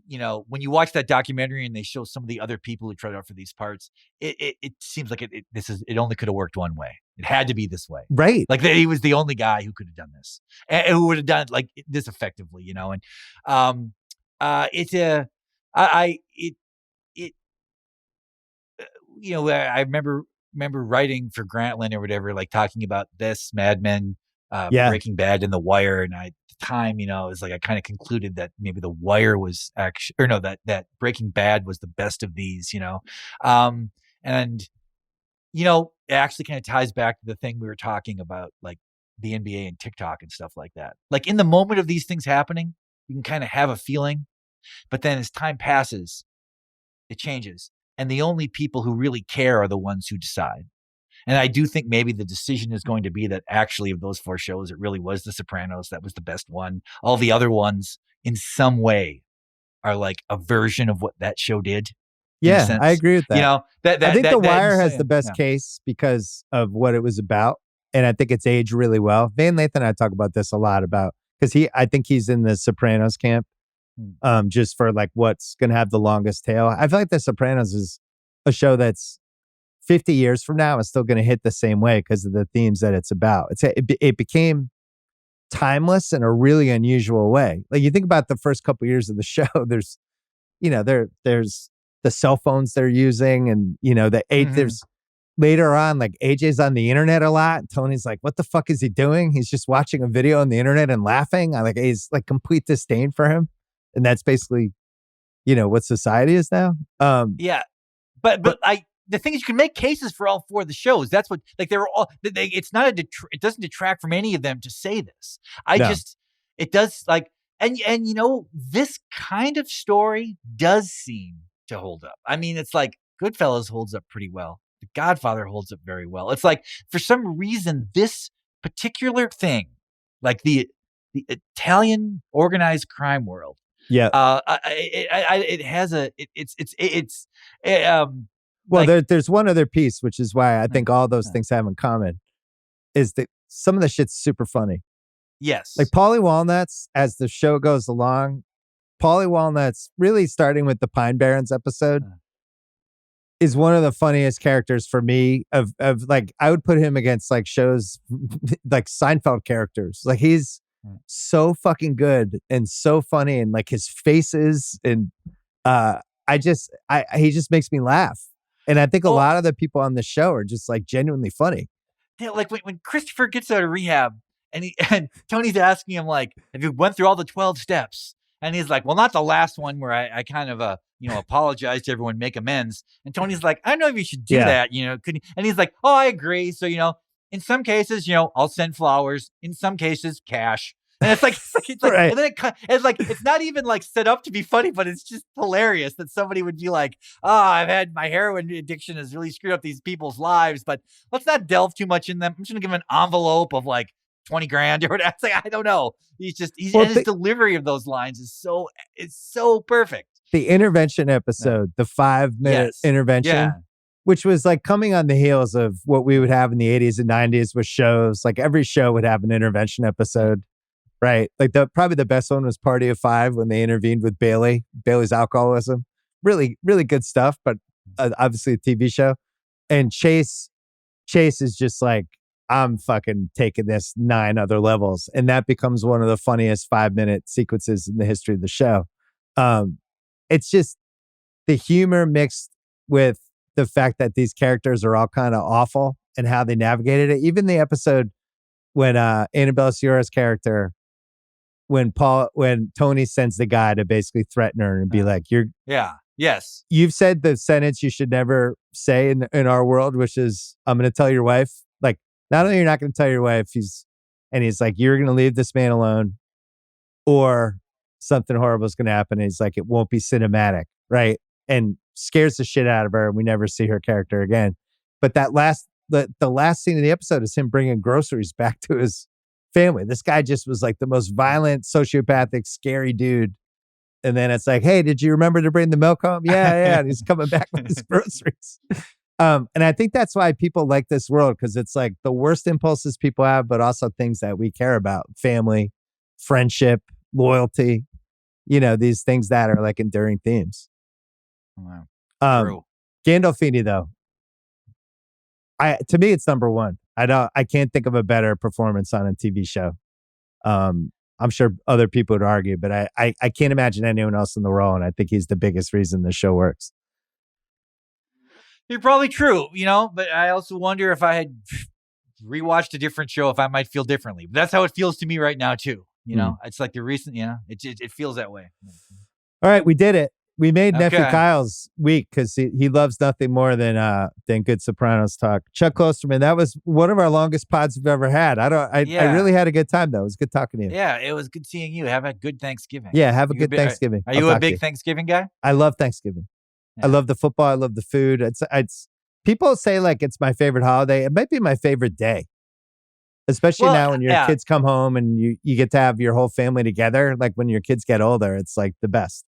when you watch that documentary and they show some of the other people who tried out for these parts, it seems like it only could have worked one way. It had to be this way. Right. Like he was the only guy who could have done this and who would have done it like this effectively, and, I remember writing for Grantland or whatever, like talking about this, Mad Men, Yeah. Breaking Bad and The Wire, and at the time, it was like I kind of concluded that maybe The Wire was actually, or no, that Breaking Bad was the best of these, and it actually kind of ties back to the thing we were talking about, like the NBA and TikTok and stuff like that. Like in the moment of these things happening, you can kind of have a feeling, but then as time passes, it changes. And the only people who really care are the ones who decide. And I do think maybe the decision is going to be that actually of those 4 shows, it really was The Sopranos. That was the best one. All the other ones in some way are like a version of what that show did. Yeah, I agree with that. I think The Wire has the best case because of what it was about. And I think it's aged really well. Van Lathan and I talk about this a lot because I think he's in the Sopranos camp. Just for like what's going to have the longest tail. I feel like The Sopranos is a show that's 50 years from now is still going to hit the same way because of the themes that it's about. It became timeless in a really unusual way. Like you think about the first couple years of the show, there's the cell phones they're using, and there's later on, like AJ's on the internet a lot. Tony's like, what the fuck is he doing? He's just watching a video on the internet and laughing. He's like complete disdain for him. And that's basically, what society is now. Yeah. But the thing is, you can make cases for all 4 of the shows. That's what, like, they were all, it's not it doesn't detract from any of them to say this. It does, like, and this kind of story does seem to hold up. I mean, it's like Goodfellas holds up pretty well. The Godfather holds up very well. It's like, for some reason, this particular thing, like the Italian organized crime world, it has there's one other piece, which is why I think all those things have in common, is that some of the shit's super funny. Yes. Like Paulie Walnuts, as the show goes along, Paulie Walnuts, really starting with the Pine Barrens episode, is one of the funniest characters for me of like, I would put him against like shows like Seinfeld characters. Like he's so fucking good and so funny, and like his faces, and he just makes me laugh. And I think a lot of the people on the show are just like genuinely funny. Yeah, like when Christopher gets out of rehab and Tony's asking him, like, have you went through all the 12 steps? And he's like, well, not the last one where I kind of apologize to everyone, make amends. And Tony's like, I don't know if you should do that, and he's like, oh, I agree. So, in some cases, I'll send flowers. In some cases, cash. And it's like, right. And then it's not even like set up to be funny, but it's just hilarious that somebody would be like, I've had my heroin addiction has really screwed up these people's lives, but let's not delve too much in them. I'm just going to give him an envelope of like 20 grand or whatever. It's like, I don't know. His delivery of those lines is so perfect. The intervention episode, the 5-minute intervention, which was like coming on the heels of what we would have in the 80s and 90s with shows. Like every show would have an intervention episode, right? Like probably the best one was Party of 5 when they intervened with Bailey's alcoholism. Really, really good stuff, but obviously a TV show. And Chase is just like, I'm fucking taking this 9 other levels. And that becomes one of the funniest 5-minute sequences in the history of the show. It's just the humor mixed with the fact that these characters are all kind of awful and how they navigated it. Even the episode when Annabelle Ciara's character, when Tony sends the guy to basically threaten her and be like, you've said the sentence you should never say in our world, which is, I'm going to tell your wife. Like, not only you're not going to tell your wife, he's like, you're going to leave this man alone, or something horrible is going to happen. And he's like, it won't be cinematic, right? And scares the shit out of her, and we never see her character again. But the last scene of the episode is him bringing groceries back to his family. This guy just was like the most violent, sociopathic, scary dude. And then it's like, hey, did you remember to bring the milk home? Yeah. And he's coming back with his groceries. And I think that's why people like this world, because it's like the worst impulses people have, but also things that we care about: family, friendship, loyalty, these things that are like enduring themes. Wow. Gandolfini, though, to me, it's number one. I can't think of a better performance on a TV show. I'm sure other people would argue, but I can't imagine anyone else in the role, and I think he's the biggest reason the show works. You're probably true, but I also wonder if I had rewatched a different show if I might feel differently. But that's how it feels to me right now too. You know, it's like the recent, it feels that way. All right, we did it. We made Nephew Okay. Kyle's week because he loves nothing more than good Sopranos talk. Chuck Klosterman, that was one of our longest pods we've ever had. I really had a good time though. It was good talking to you. Yeah, it was good seeing you. Have a good Thanksgiving. Yeah, have a good Thanksgiving. Are you a big Thanksgiving guy? I love Thanksgiving. Yeah. I love the football. I love the food. It's people say like it's my favorite holiday. It might be my favorite day. Especially now when your kids come home and you get to have your whole family together. Like when your kids get older, it's like the best.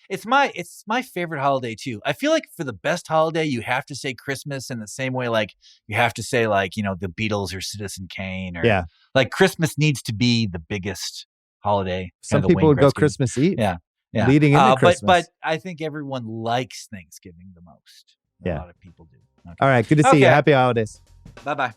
It's my favorite holiday too. I feel like for the best holiday, you have to say Christmas in the same way like you have to say like, the Beatles or Citizen Kane or like Christmas needs to be the biggest holiday. Some people would go Christmas Eve. Yeah. Leading into Christmas. But I think everyone likes Thanksgiving the most. A lot of people do. Okay. All right. Good to see you. Happy holidays. Bye-bye.